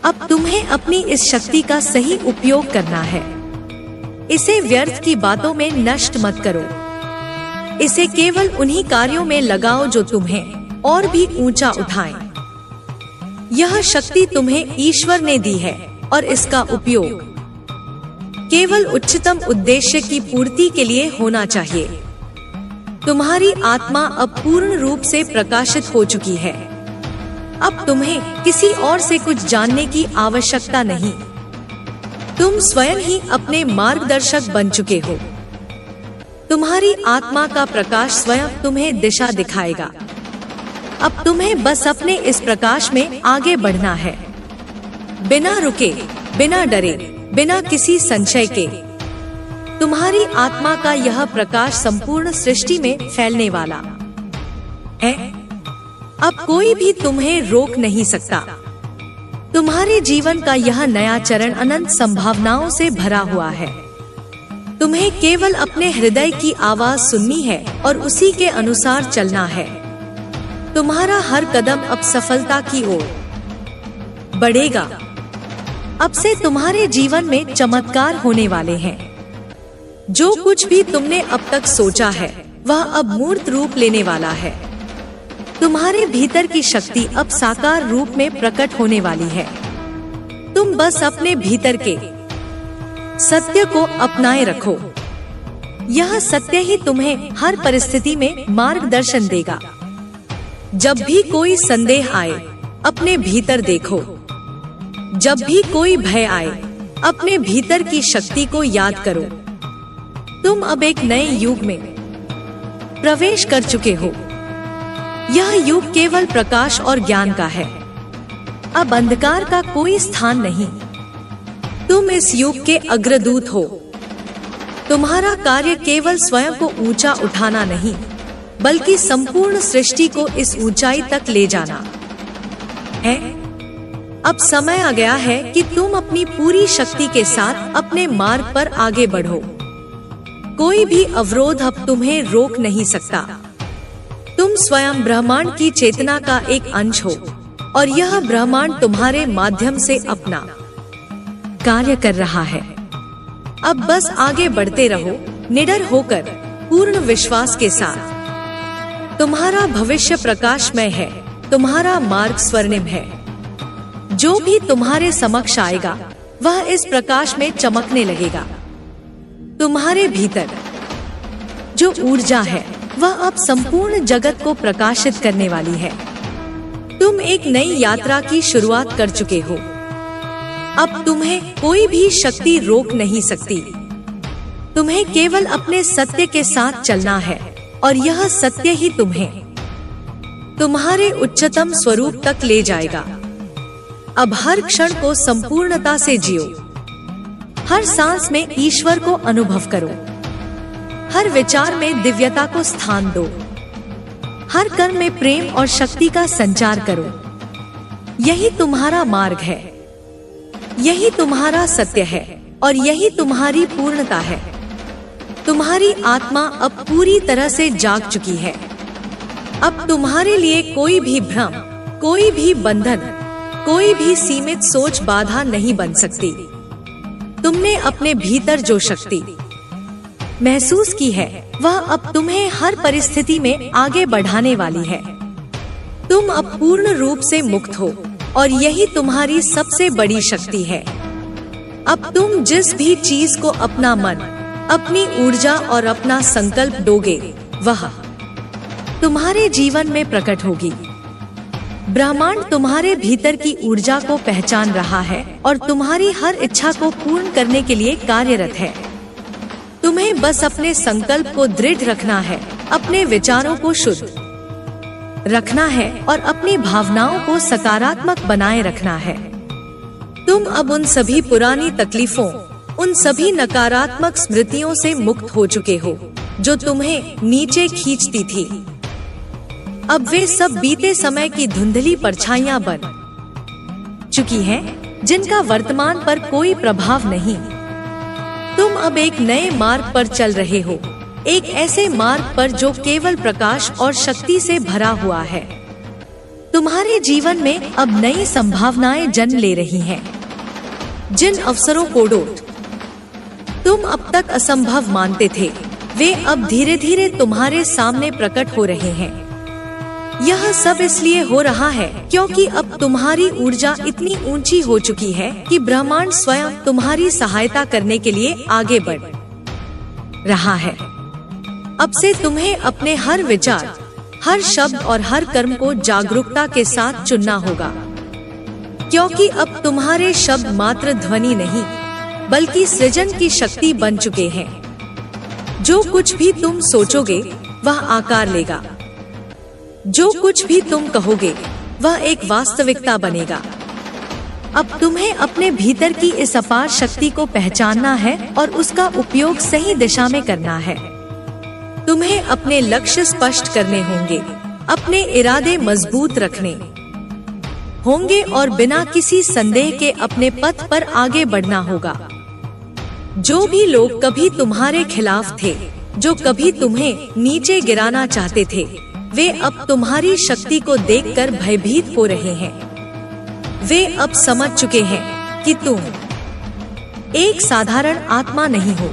अब तुम्हें अपनी इस शक्ति का सही उपयोग करना है। इसे व्यर्थ की बातों में नष्ट मत करो। इसे केवल उन्हीं कार्यों में लगाओ जो तुम्हें और भी ऊंचा उठाएं। यह शक्ति तुम्हें ईश्वर ने दी है और इसका उपयोग केवल उच्चतम उद्देश्य की पूर्ति के लिए होना चाहिए। तुम्हारी आत्मा अब पूर्ण रूप से प्रकाशित हो चुकी है। अब तुम्हें किसी और से कुछ जानने की आवश्यकता नहीं। तुम स्वयं ही अपने मार्गदर्शक बन चुके हो। तुम्हारी आत्मा का प्रकाश स्वयं तुम्हें दिशा दिखाएगा। अब तुम्हें बस अपने इस प्रकाश में आगे बढ़ना है, बिना रुके, बिना डरे, बिना किसी संशय के। तुम्हारी आत्मा का यह प्रकाश संपूर्ण सृष्टि में फैलने वाला है। अब कोई भी तुम्हें रोक नहीं सकता। तुम्हारे जीवन का यह नया चरण अनंत संभावनाओं से भरा हुआ है। तुम्हें केवल अपने हृदय की आवाज सुननी है और उसी के अनुसार चलना है। तुम्हारा हर कदम अब सफलता की ओर बढ़ेगा। अब से तुम्हारे जीवन में चमत्कार होने वाले हैं। जो कुछ भी तुमने अब तक सोचा है वह अब मूर्त रूप लेने वाला है। तुम्हारे भीतर की शक्ति अब साकार रूप में प्रकट होने वाली है। तुम बस अपने भीतर के सत्य को अपनाए रखो। यह सत्य ही तुम्हें हर परिस्थिति में मार्गदर्शन देगा। जब भी कोई संदेह आए, अपने भीतर देखो। जब भी कोई भय आए, अपने भीतर की शक्ति को याद करो। तुम अब एक नए युग में प्रवेश कर चुके हो। यह युग केवल प्रकाश और ज्ञान का है। अब अंधकार का कोई स्थान नहीं। तुम इस युग के अग्रदूत हो। तुम्हारा कार्य केवल स्वयं को ऊंचा उठाना नहीं, बल्कि संपूर्ण सृष्टि को इस ऊंचाई तक ले जाना है। अब समय आ गया है कि तुम अपनी पूरी शक्ति के साथ अपने मार्ग पर आगे बढ़ो। कोई भी अवरोध अब तुम्हें रोक नहीं सकता। तुम स्वयं ब्रह्मांड की चेतना का एक अंश हो और यह ब्रह्मांड तुम्हारे माध्यम से अपना कार्य कर रहा है। अब बस आगे बढ़ते रहो, निडर होकर, पूर्ण विश्वास के साथ। तुम्हारा भविष्य प्रकाशमय है। तुम्हारा मार्ग स्वर्णिम है। जो भी तुम्हारे समक्ष आएगा वह इस प्रकाश में चमकने लगेगा। तुम्हारे भीतर जो ऊर्जा है वह अब संपूर्ण जगत को प्रकाशित करने वाली है। तुम एक नई यात्रा की शुरुआत कर चुके हो। अब तुम्हें कोई भी शक्ति रोक नहीं सकती। तुम्हें केवल अपने सत्य के साथ चलना है और यह सत्य ही तुम्हें तुम्हारे उच्चतम स्वरूप तक ले जाएगा। अब हर क्षण को संपूर्णता से जियो। हर सांस में ईश्वर को अनुभव करो। हर विचार में दिव्यता को स्थान दो। हर कर्म में प्रेम और शक्ति का संचार करो। यही तुम्हारा मार्ग है, यही तुम्हारा सत्य है और यही तुम्हारी पूर्णता है। तुम्हारी आत्मा अब पूरी तरह से जाग चुकी है। अब तुम्हारे लिए कोई भी भ्रम, कोई भी बंधन, कोई भी सीमित सोच बाधा नहीं बन सकती। तुमने अपने भीतर जो शक्ति महसूस की है वह अब तुम्हें हर परिस्थिति में आगे बढ़ाने वाली है। तुम अब पूर्ण रूप से मुक्त हो और यही तुम्हारी सबसे बड़ी शक्ति है। अब तुम जिस भी चीज को अपना मन, अपनी ऊर्जा और अपना संकल्प दोगे वह तुम्हारे जीवन में प्रकट होगी। ब्रह्मांड तुम्हारे भीतर की ऊर्जा को पहचान रहा है और तुम्हारी हर इच्छा को पूर्ण करने के लिए कार्यरत है। तुम्हें बस अपने संकल्प को दृढ़ रखना है, अपने विचारों को शुद्ध रखना है और अपनी भावनाओं को सकारात्मक बनाए रखना है। तुम अब उन सभी पुरानी तकलीफों, उन सभी नकारात्मक स्मृतियों से मुक्त हो चुके हो जो तुम्हें नीचे खींचती थी। अब वे सब बीते समय की धुंधली परछाइयां बन चुकी हैं, जिनका वर्तमान पर कोई प्रभाव नहीं। तुम अब एक नए मार्ग पर चल रहे हो, एक ऐसे मार्ग पर जो केवल प्रकाश और शक्ति से भरा हुआ है। तुम्हारे जीवन में अब नई संभावनाएं जन्म ले रही हैं। जिन अवसरों को तुम अब तक असंभव मानते थे, वे अब धीरे धीरे तुम्हारे सामने प्रकट हो रहे हैं। यह सब इसलिए हो रहा है क्योंकि अब तुम्हारी ऊर्जा इतनी ऊंची हो चुकी है कि ब्रह्मांड स्वयं तुम्हारी सहायता करने के लिए आगे बढ़ रहा है। अब से तुम्हें अपने हर विचार, हर शब्द और हर कर्म को जागरूकता के साथ चुनना होगा, क्योंकि अब तुम्हारे शब्द मात्र ध्वनि नहीं बल्कि सृजन की शक्ति बन चुके हैं। जो कुछ भी तुम सोचोगे वह आकार लेगा। जो कुछ भी तुम कहोगे वह एक वास्तविकता बनेगा। अब तुम्हें अपने भीतर की इस अपार शक्ति को पहचानना है और उसका उपयोग सही दिशा में करना है। तुम्हें अपने लक्ष्य स्पष्ट करने होंगे, अपने इरादे मजबूत रखने होंगे और बिना किसी संदेह के अपने पथ पर आगे बढ़ना होगा। जो भी लोग कभी तुम्हारे खिलाफ थे, जो कभी तुम्हें नीचे गिराना चाहते थे, वे अब तुम्हारी शक्ति को देखकर भयभीत हो रहे हैं। वे अब समझ चुके हैं कि तुम एक साधारण आत्मा नहीं हो।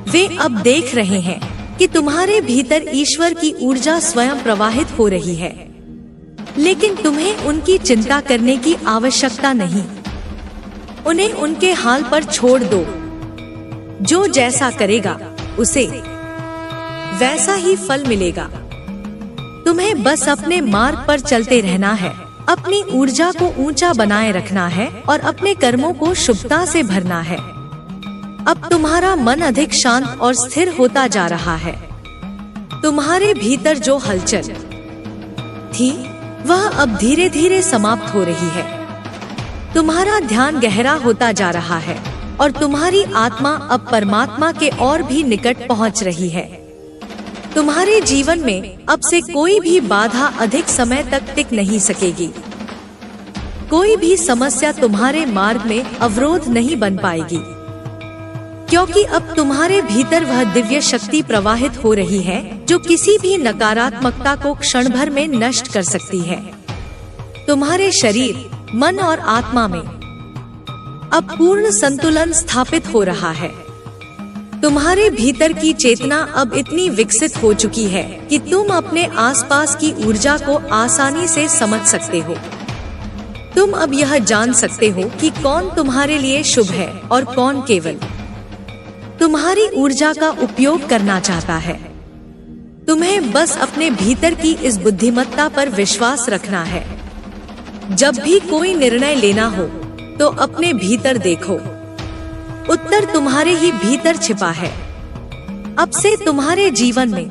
वे अब देख रहे हैं कि तुम्हारे भीतर ईश्वर की ऊर्जा स्वयं प्रवाहित हो रही है। लेकिन तुम्हें उनकी चिंता करने की आवश्यकता नहीं। उन्हें उनके हाल पर छोड़ दो। जो जैसा करेगा उसे वैसा ही फल मिलेगा। तुम्हें बस अपने मार्ग पर चलते रहना है, अपनी ऊर्जा को ऊंचा बनाए रखना है और अपने कर्मों को शुभता से भरना है। अब तुम्हारा मन अधिक शांत और स्थिर होता जा रहा है। तुम्हारे भीतर जो हलचल थी वह अब धीरे धीरे समाप्त हो रही है। तुम्हारा ध्यान गहरा होता जा रहा है और तुम्हारी आत्मा अब परमात्मा के और भी निकट पहुंच रही है। तुम्हारे जीवन में अब से कोई भी बाधा अधिक समय तक टिक नहीं सकेगी। कोई भी समस्या तुम्हारे मार्ग में अवरोध नहीं बन पाएगी, क्योंकि अब तुम्हारे भीतर वह दिव्य शक्ति प्रवाहित हो रही है जो किसी भी नकारात्मकता को क्षण भर में नष्ट कर सकती है। तुम्हारे शरीर, मन और आत्मा में अब पूर्ण संतुलन स्थापित हो रहा है। तुम्हारे भीतर की चेतना अब इतनी विकसित हो चुकी है कि तुम अपने आसपास की ऊर्जा को आसानी से समझ सकते हो। तुम अब यह जान सकते हो कि कौन तुम्हारे लिए शुभ है और कौन केवल तुम्हारी ऊर्जा का उपयोग करना चाहता है। तुम्हें बस अपने भीतर की इस बुद्धिमत्ता पर विश्वास रखना है। जब भी कोई निर्णय लेना हो तो अपने भीतर देखो, उत्तर तुम्हारे ही भीतर छिपा है। अब से तुम्हारे जीवन में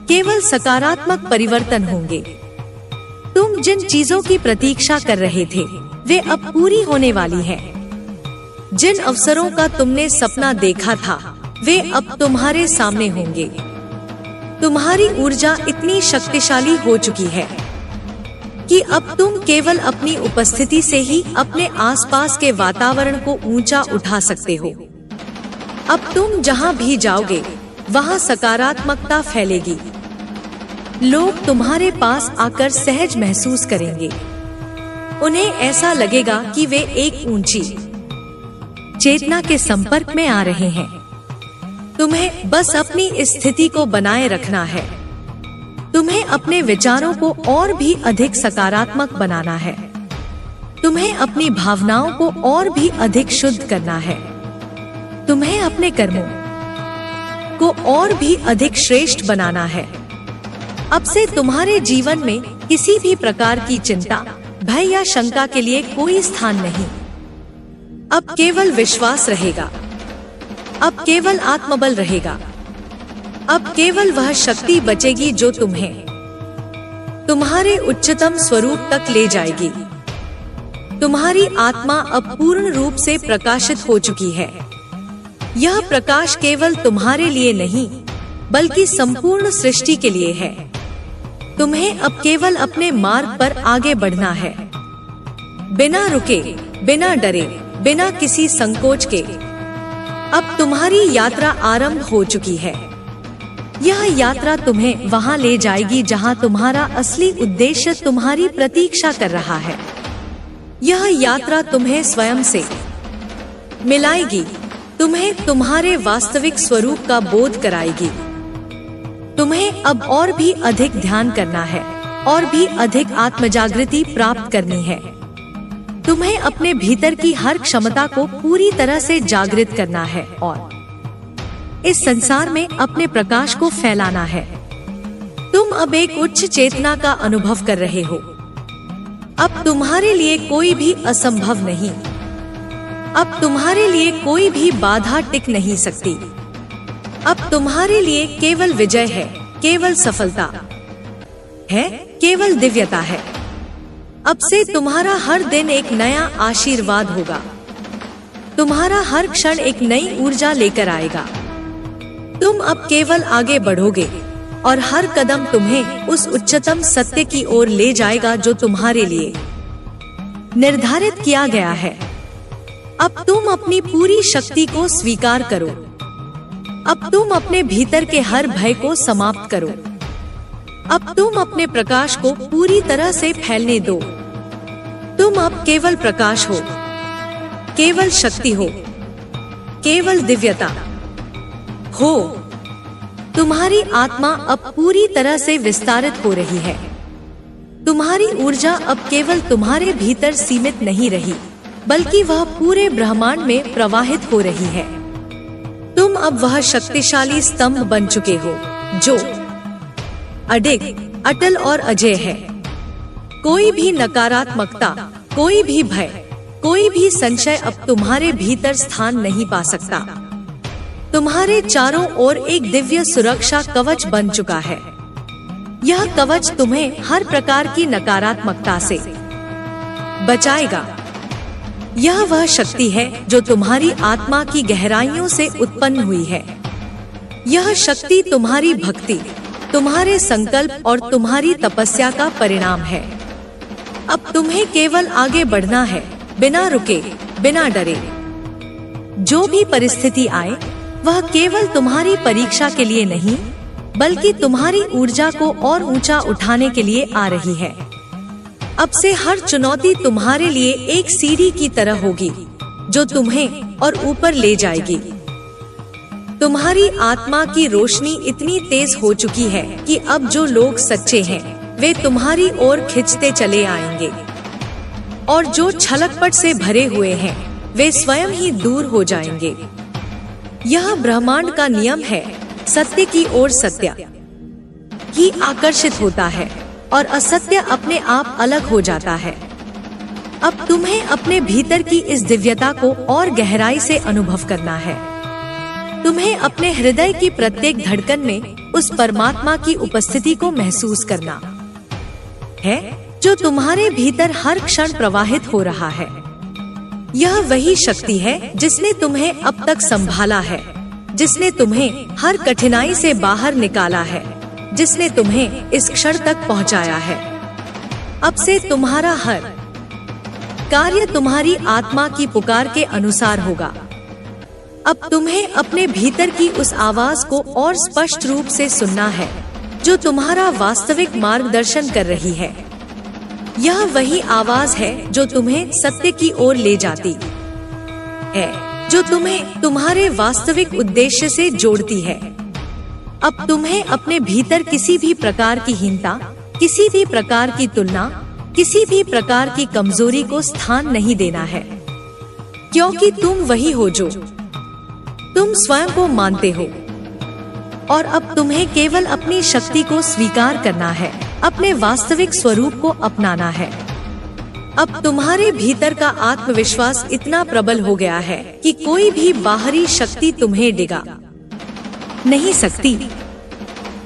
केवल सकारात्मक परिवर्तन होंगे। तुम जिन चीजों की प्रतीक्षा कर रहे थे वे अब पूरी होने वाली हैं। जिन अवसरों का तुमने सपना देखा था वे अब तुम्हारे सामने होंगे। तुम्हारी ऊर्जा इतनी शक्तिशाली हो चुकी है कि अब तुम केवल अपनी उपस्थिति से ही अपने आसपास के वातावरण को ऊंचा उठा सकते हो। अब तुम जहां भी जाओगे वहां सकारात्मकता फैलेगी। लोग तुम्हारे पास आकर सहज महसूस करेंगे। उन्हें ऐसा लगेगा कि वे एक ऊंची चेतना के संपर्क में आ रहे हैं। तुम्हें बस अपनी स्थिति को बनाए रखना है। तुम्हें अपने विचारों को और भी अधिक सकारात्मक बनाना है। तुम्हें अपनी भावनाओं को और भी अधिक शुद्ध करना है। तुम्हें अपने कर्मों को और भी अधिक श्रेष्ठ बनाना है। अब से तुम्हारे जीवन में किसी भी प्रकार की चिंता, भय या शंका के लिए कोई स्थान नहीं। अब केवल विश्वास रहेगा। अब केवल आत्मबल रहेगा। अब केवल वह शक्ति बचेगी जो तुम्हें तुम्हारे उच्चतम स्वरूप तक ले जाएगी। तुम्हारी आत्मा अब पूर्ण रूप से प्रकाशित हो चुकी है। यह प्रकाश केवल तुम्हारे लिए नहीं बल्कि संपूर्ण सृष्टि के लिए है। तुम्हें अब केवल अपने मार्ग पर आगे बढ़ना है, बिना रुके, बिना डरे, बिना किसी संकोच के। अब तुम्हारी यात्रा आरंभ हो चुकी है। यह यात्रा तुम्हें वहां ले जाएगी जहां तुम्हारा असली उद्देश्य तुम्हारी प्रतीक्षा कर रहा है। यह यात्रा तुम्हें स्वयं से मिलाएगी, तुम्हें तुम्हारे वास्तविक स्वरूप का बोध कराएगी। तुम्हें अब और भी अधिक ध्यान करना है और भी अधिक आत्मजागृति प्राप्त करनी है। तुम्हें अपने भीतर की हर क्षमता को पूरी तरह से जागृत करना है और इस संसार में अपने प्रकाश को फैलाना है। तुम अब एक उच्च चेतना का अनुभव कर रहे हो। अब तुम्हारे लिए कोई भी असंभव नहीं। अब तुम्हारे लिए कोई भी बाधा टिक नहीं सकती। अब तुम्हारे लिए केवल विजय है, केवल सफलता है, केवल दिव्यता है। अब से तुम्हारा हर दिन एक नया आशीर्वाद होगा। तुम्हारा हर क्षण एक नई ऊर्जा लेकर आएगा। तुम अब केवल आगे बढ़ोगे और हर कदम तुम्हें उस उच्चतम सत्य की ओर ले जाएगा जो तुम्हारे लिए निर्धारित किया गया है। अब तुम अपनी पूरी शक्ति को स्वीकार करो। अब तुम अपने भीतर के हर भय को समाप्त करो। अब तुम अपने प्रकाश को पूरी तरह से फैलने दो। तुम अब केवल प्रकाश हो, केवल शक्ति हो, केवल दिव्यता हो। तुम्हारी आत्मा अब पूरी तरह से विस्तारित हो रही है। तुम्हारी ऊर्जा अब केवल तुम्हारे भीतर सीमित नहीं रही बल्कि वह पूरे ब्रह्मांड में प्रवाहित हो रही है। तुम अब वह शक्तिशाली स्तंभ बन चुके हो जो अडिग, अटल और अजय है। कोई भी नकारात्मकता, कोई भी भय, कोई भी संशय अब तुम्हारे भीतर स्थान नहीं पा सकता। तुम्हारे चारों ओर एक दिव्य सुरक्षा कवच बन चुका है। यह कवच तुम्हें हर प्रकार की नकारात्मकता से बचाएगा। यह वह शक्ति है जो तुम्हारी आत्मा की गहराइयों से उत्पन्न हुई है। यह शक्ति तुम्हारी भक्ति, तुम्हारे संकल्प और तुम्हारी तपस्या का परिणाम है। अब तुम्हें केवल आगे बढ़ना है, बिना रुके, बिना डरे। जो भी परिस्थिति आए वह केवल तुम्हारी परीक्षा के लिए नहीं बल्कि तुम्हारी ऊर्जा को और ऊंचा उठाने के लिए आ रही है। अब से हर चुनौती तुम्हारे लिए एक सीढ़ी की तरह होगी जो तुम्हें और ऊपर ले जाएगी। तुम्हारी आत्मा की रोशनी इतनी तेज हो चुकी है कि अब जो लोग सच्चे हैं वे तुम्हारी ओर खिंचते चले आएंगे और जो छलकपट से भरे हुए हैं वे स्वयं ही दूर हो जाएंगे। यह ब्रह्मांड का नियम है, सत्य की ओर सत्य, ही आकर्षित होता है और असत्य अपने आप अलग हो जाता है। अब तुम्हें अपने भीतर की इस दिव्यता को और गहराई से अनुभव करना है। तुम्हें अपने हृदय की प्रत्येक धड़कन में उस परमात्मा की उपस्थिति को महसूस करना है जो तुम्हारे भीतर हर क्षण प्रवाहित हो रहा है। यह वही शक्ति है जिसने तुम्हें अब तक संभाला है, जिसने तुम्हें हर कठिनाई से बाहर निकाला है, जिसने तुम्हें इस क्षण तक पहुंचाया है। अब से तुम्हारा हर कार्य तुम्हारी आत्मा की पुकार के अनुसार होगा। अब तुम्हें अपने भीतर की उस आवाज को और स्पष्ट रूप से सुनना है जो तुम्हारा वास्तविक मार्गदर्शन कर रही है। यह वही आवाज है जो तुम्हें सत्य की ओर ले जाती है, जो तुम्हें तुम्हारे वास्तविक उद्देश्य से जोड़ती है। अब तुम्हें अपने भीतर किसी भी प्रकार की हीनता, किसी भी प्रकार की तुलना, किसी भी प्रकार की कमजोरी को स्थान नहीं देना है, क्योंकि तुम वही हो जो तुम स्वयं को मानते हो। और अब तुम्हें केवल अपनी शक्ति को स्वीकार करना है, अपने वास्तविक स्वरूप को अपनाना है। अब तुम्हारे भीतर का आत्मविश्वास इतना प्रबल हो गया है कि कोई भी बाहरी शक्ति तुम्हें डिगा नहीं सकती।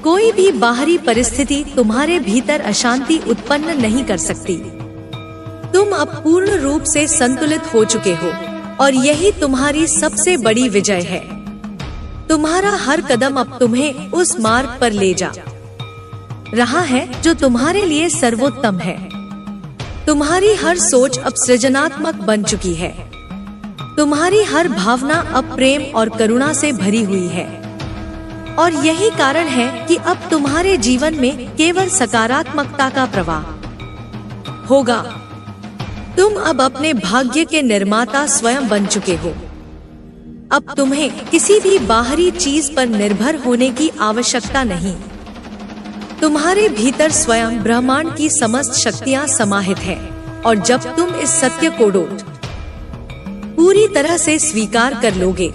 कोई भी बाहरी परिस्थिति तुम्हारे भीतर अशांति उत्पन्न नहीं कर सकती। तुम अब पूर्ण रूप से संतुलित हो चुके हो और यही तुम्हारी सबसे बड़ी विजय है। तुम्हारा हर कदम अब तुम्हें उस मार्ग पर ले जा रहा है जो तुम्हारे लिए सर्वोत्तम है। तुम्हारी हर सोच अब सृजनात्मक बन चुकी है। तुम्हारी हर भावना अब प्रेम और करुणा से भरी हुई है। और यही कारण है कि अब तुम्हारे जीवन में केवल सकारात्मकता का प्रवाह होगा। तुम अब अपने भाग्य के निर्माता स्वयं बन चुके हो। अब तुम्हें किसी भी बाहरी चीज पर निर्भर होने की आवश्यकता नहीं। तुम्हारे भीतर स्वयं ब्रह्मांड की समस्त शक्तियां समाहित हैं, और जब तुम इस सत्य को पूरी तरह से स्वीकार कर लोगे,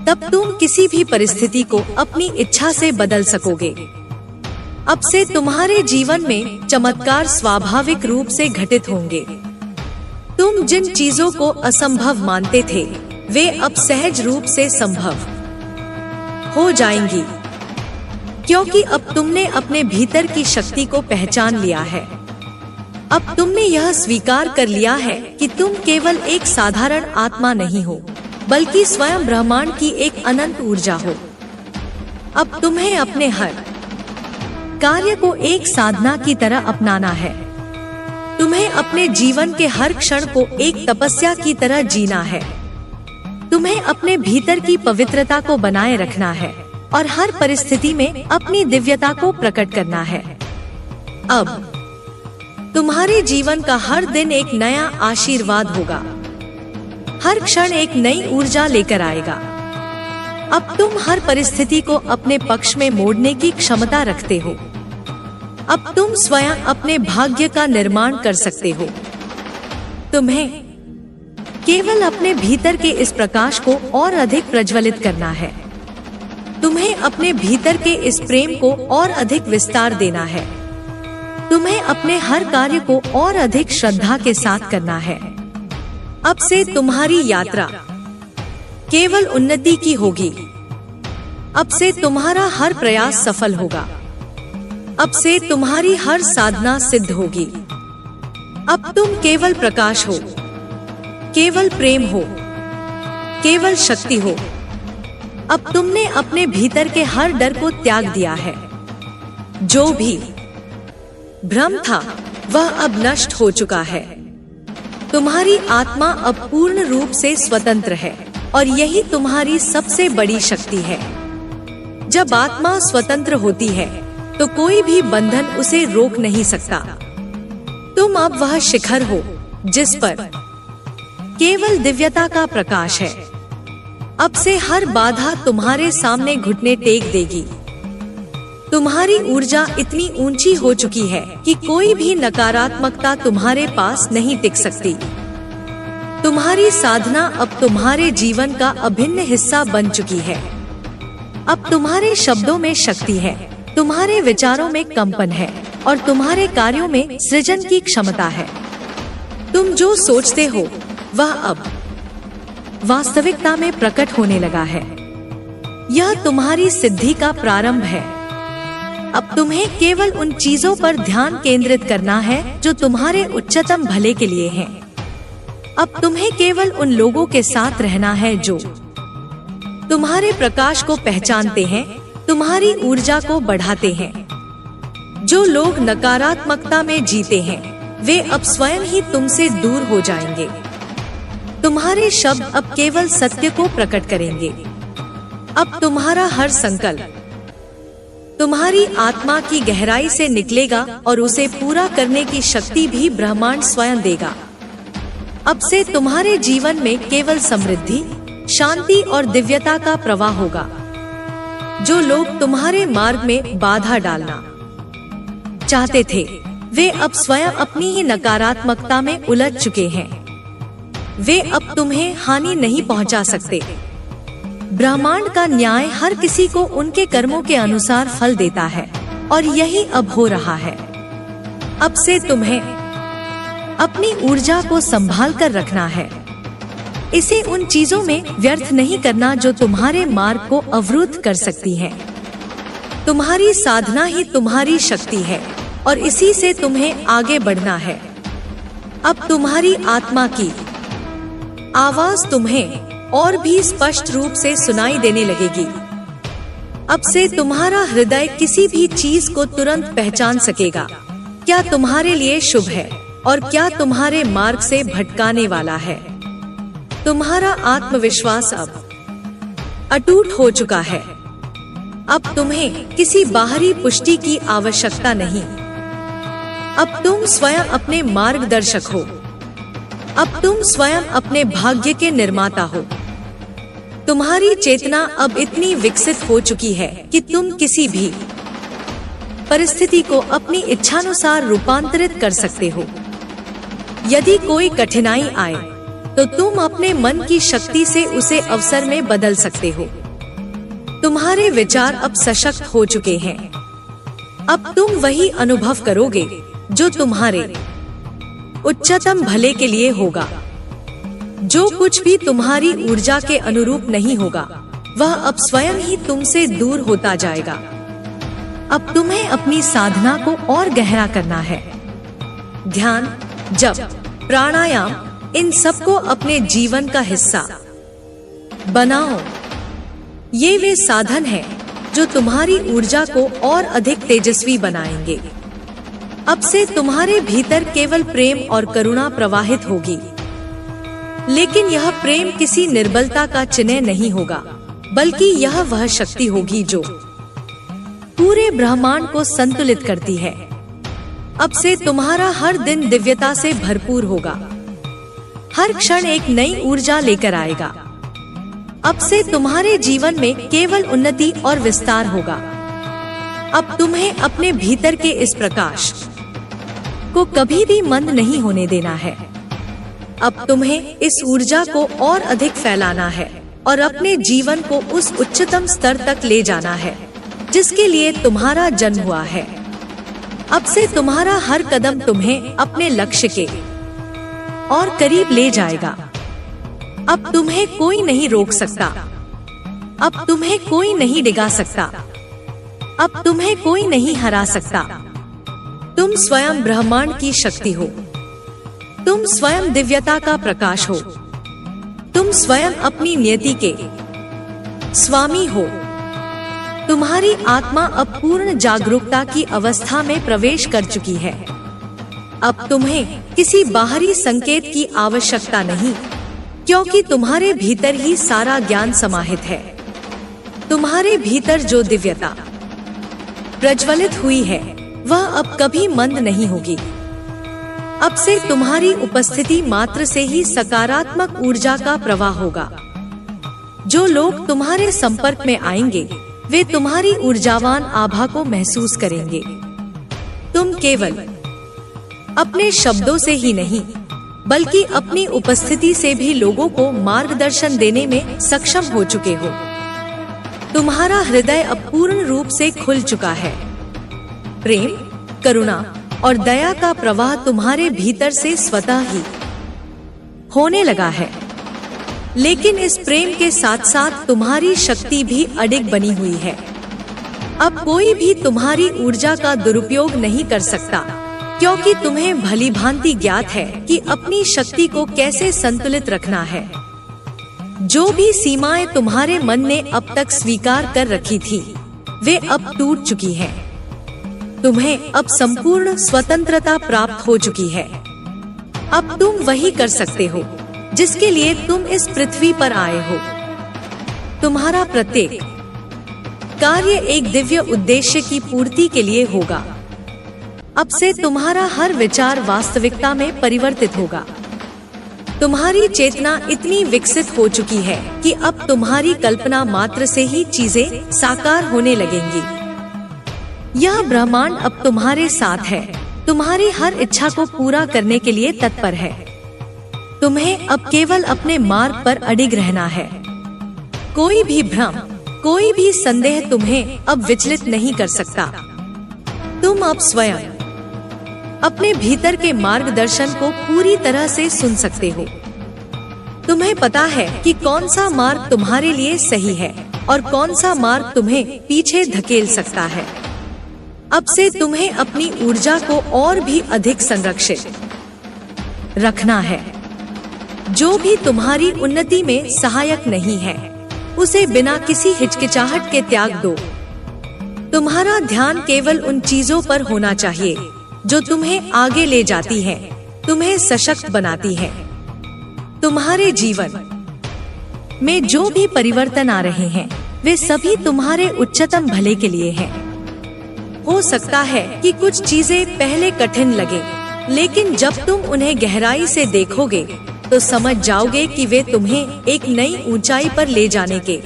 तब तुम किसी भी परिस्थिति को अपनी इच्छा से बदल सकोगे। अब से तुम्हारे जीवन में चमत्कार स्वाभाविक रूप से घटित होंगे। तुम जिन चीजों को असंभव मानते थे, वे अब सहज रूप से संभव हो जाएंगी, क्योंकि अब तुमने अपने भीतर की शक्ति को पहचान लिया है। अब तुमने यह स्वीकार कर लिया है कि तुम केवल एक साधारण आत्मा नहीं हो, बल्कि स्वयं ब्रह्मांड की एक अनंत ऊर्जा हो। अब तुम्हें अपने हर कार्य को एक साधना की तरह अपनाना है। तुम्हें अपने जीवन के हर क्षण को एक तपस्या की तरह जीना है। तुम्हें अपने भीतर की पवित्रता को बनाए रखना है और हर परिस्थिति में अपनी दिव्यता को प्रकट करना है। अब तुम्हारे जीवन का हर दिन एक नया आशीर्वाद होगा। हर क्षण एक नई ऊर्जा लेकर आएगा। अब तुम हर परिस्थिति को अपने पक्ष में मोड़ने की क्षमता रखते हो। अब तुम स्वयं अपने भाग्य का निर्माण कर सकते हो। तुम्हें केवल अपने भीतर के इस प्रकाश को और अधिक प्रज्वलित करना है। तुम्हें अपने भीतर के इस प्रेम को और अधिक विस्तार देना है। तुम्हें अपने हर कार्य को और अधिक श्रद्धा के साथ करना है। अब से तुम्हारी यात्रा केवल उन्नति की होगी। अब से तुम्हारा हर प्रयास सफल होगा। अब से तुम्हारी हर साधना सिद्ध होगी। अब तुम केवल प्रकाश हो, केवल प्रेम हो, केवल शक्ति हो। अब तुमने अपने भीतर के हर डर को त्याग दिया है। जो भी भ्रम था वह अब नष्ट हो चुका है। तुम्हारी आत्मा अब पूर्ण रूप से स्वतंत्र है और यही तुम्हारी सबसे बड़ी शक्ति है। जब आत्मा स्वतंत्र होती है तो कोई भी बंधन उसे रोक नहीं सकता। तुम अब वह शिखर हो जिस पर केवल दिव्यता का प्रकाश है। अब से हर बाधा तुम्हारे सामने घुटने टेक देगी। तुम्हारी ऊर्जा इतनी ऊंची हो चुकी है कि कोई भी नकारात्मकता तुम्हारे पास नहीं टिक सकती। तुम्हारी साधना अब तुम्हारे जीवन का अभिन्न हिस्सा बन चुकी है। अब तुम्हारे शब्दों में शक्ति है, तुम्हारे विचारों में कंपन है और तुम्हारे कार्यों में सृजन की क्षमता है। तुम जो सोचते हो वह अब वास्तविकता में प्रकट होने लगा है। यह तुम्हारी सिद्धि का प्रारंभ है। अब तुम्हें केवल उन चीजों पर ध्यान केंद्रित करना है जो तुम्हारे उच्चतम भले के लिए हैं। अब तुम्हें केवल उन लोगों के साथ रहना है जो तुम्हारे प्रकाश को पहचानते हैं, तुम्हारी ऊर्जा को बढ़ाते हैं। जो लोग नकारात्मकता में जीते हैं वे अब स्वयं ही तुमसे दूर हो जाएंगे। तुम्हारे शब्द अब केवल सत्य को प्रकट करेंगे। अब तुम्हारा हर संकल्प तुम्हारी आत्मा की गहराई से निकलेगा और उसे पूरा करने की शक्ति भी ब्रह्मांड स्वयं देगा। अब से तुम्हारे जीवन में केवल समृद्धि, शांति और दिव्यता का प्रवाह होगा। जो लोग तुम्हारे मार्ग में बाधा डालना चाहते थे वे अब स्वयं अपनी ही नकारात्मकता में उलझ चुके हैं। वे अब तुम्हें हानि नहीं पहुंचा सकते। ब्रह्मांड का न्याय हर किसी को उनके कर्मों के अनुसार फल देता है और यही अब हो रहा है। अब से तुम्हें अपनी ऊर्जा को संभाल कर रखना है। इसे उन चीजों में व्यर्थ नहीं करना जो तुम्हारे मार्ग को अवरुद्ध कर सकती हैं। तुम्हारी साधना ही तुम्हारी शक्ति है और इसी से तुम्हें आगे बढ़ना है। अब तुम्हारी आत्मा की आवाज तुम्हें और भी स्पष्ट रूप से सुनाई देने लगेगी। अब से तुम्हारा हृदय किसी भी चीज को तुरंत पहचान सकेगा, क्या तुम्हारे लिए शुभ है और क्या तुम्हारे मार्ग से भटकाने वाला है। तुम्हारा आत्मविश्वास अब अटूट हो चुका है। अब तुम्हें किसी बाहरी पुष्टि की आवश्यकता नहीं। अब तुम स्वयं अपने मार्गदर्शक हो। अब तुम स्वयं अपने भाग्य के निर्माता हो। तुम्हारी चेतना अब इतनी विकसित हो चुकी है कि तुम किसी भी परिस्थिति को अपनी इच्छानुसार रूपांतरित कर सकते हो। यदि कोई कठिनाई आए तो तुम अपने मन की शक्ति से उसे अवसर में बदल सकते हो। तुम्हारे विचार अब सशक्त हो चुके हैं। अब तुम वही अनुभव करोगे जो तुम्हारे उच्चतम भले के लिए होगा। जो कुछ भी तुम्हारी ऊर्जा के अनुरूप नहीं होगा वह अब स्वयं ही तुमसे दूर होता जाएगा। अब तुम्हें अपनी साधना को और गहरा करना है। ध्यान, जप, प्राणायाम, इन सबको अपने जीवन का हिस्सा बनाओ। ये वे साधन हैं जो तुम्हारी ऊर्जा को और अधिक तेजस्वी बनाएंगे। अब से तुम्हारे भीतर केवल प्रेम और करुणा प्रवाहित होगी, लेकिन यह प्रेम किसी निर्बलता का चिन्ह नहीं होगा, बल्कि यह वह शक्ति होगी जो पूरे ब्रह्मांड को संतुलित करती है। अब से तुम्हारा हर दिन दिव्यता से भरपूर होगा। हर क्षण एक नई ऊर्जा लेकर आएगा। अब से तुम्हारे जीवन में केवल उन्नति और विस्तार होगा। अब तुम्हें अपने भीतर के इस प्रकाश को कभी भी मंद नहीं होने देना है। अब तुम्हें इस ऊर्जा को और अधिक फैलाना है और अपने जीवन को उस उच्चतम स्तर तक ले जाना है जिसके लिए तुम्हारा जन्म हुआ है। अब से तुम्हारा हर कदम तुम्हें अपने लक्ष्य के और करीब ले जाएगा। अब तुम्हें कोई नहीं रोक सकता। अब तुम्हें कोई नहीं डिगा सकता। अब तुम्हें कोई नहीं हरा सकता। तुम स्वयं ब्रह्मांड की शक्ति हो। तुम स्वयं दिव्यता का प्रकाश हो। तुम स्वयं अपनी नियति के स्वामी हो। तुम्हारी आत्मा अब पूर्ण जागरूकता की अवस्था में प्रवेश कर चुकी है। अब तुम्हें किसी बाहरी संकेत की आवश्यकता नहीं, क्योंकि तुम्हारे भीतर ही सारा ज्ञान समाहित है। तुम्हारे भीतर जो दिव्यता प्रज्वलित हुई है वह अब कभी मंद नहीं होगी। अब से तुम्हारी उपस्थिति मात्र से ही सकारात्मक ऊर्जा का प्रवाह होगा। जो लोग तुम्हारे संपर्क में आएंगे वे तुम्हारी ऊर्जावान आभा को महसूस करेंगे। तुम केवल अपने शब्दों से ही नहीं बल्कि अपनी उपस्थिति से भी लोगों को मार्गदर्शन देने में सक्षम हो चुके हो। तुम्हारा हृदय अब पूर्ण रूप से खुल चुका है। प्रेम, करुणा और दया का प्रवाह तुम्हारे भीतर से स्वतः ही होने लगा है। लेकिन इस प्रेम के साथ साथ तुम्हारी शक्ति भी अडिग बनी हुई है। अब कोई भी तुम्हारी ऊर्जा का दुरुपयोग नहीं कर सकता, क्योंकि तुम्हें भली भांति ज्ञात है कि अपनी शक्ति को कैसे संतुलित रखना है। जो भी सीमाएं तुम्हारे मन ने अब तक स्वीकार कर रखी थी, वे अब टूट चुकी हैं। तुम्हें अब संपूर्ण स्वतंत्रता प्राप्त हो चुकी है। अब तुम वही कर सकते हो जिसके लिए तुम इस पृथ्वी पर आए हो। तुम्हारा प्रत्येक कार्य एक दिव्य उद्देश्य की पूर्ति के लिए होगा। अब से तुम्हारा हर विचार वास्तविकता में परिवर्तित होगा। तुम्हारी चेतना इतनी विकसित हो चुकी है कि अब तुम्हारी कल्पना मात्र से ही चीजें साकार होने लगेंगी। यह ब्रह्मांड अब तुम्हारे साथ है, तुम्हारी हर इच्छा को पूरा करने के लिए तत्पर है। तुम्हें अब केवल अपने मार्ग पर अडिग रहना है। कोई भी भ्रम, कोई भी संदेह तुम्हें अब विचलित नहीं कर सकता। तुम अब स्वयं अपने भीतर के मार्गदर्शन को पूरी तरह से सुन सकते हो। तुम्हें पता है कि कौन सा मार्ग तुम्हारे लिए सही है और कौन सा मार्ग तुम्हें पीछे धकेल सकता है। अब से तुम्हें अपनी ऊर्जा को और भी अधिक संरक्षित रखना है। जो भी तुम्हारी उन्नति में सहायक नहीं है, उसे बिना किसी हिचकिचाहट के त्याग दो। तुम्हारा ध्यान केवल उन चीजों पर होना चाहिए जो तुम्हें आगे ले जाती हैं, तुम्हें सशक्त बनाती हैं। तुम्हारे जीवन में जो भी परिवर्तन आ रहे हैं, वे सभी तुम्हारे उच्चतम भले के लिए हैं। हो सकता है कि कुछ चीजें पहले कठिन लगे, लेकिन जब तुम उन्हें गहराई से देखोगे तो समझ जाओगे कि वे तुम्हें एक नई ऊंचाई पर ले जाने के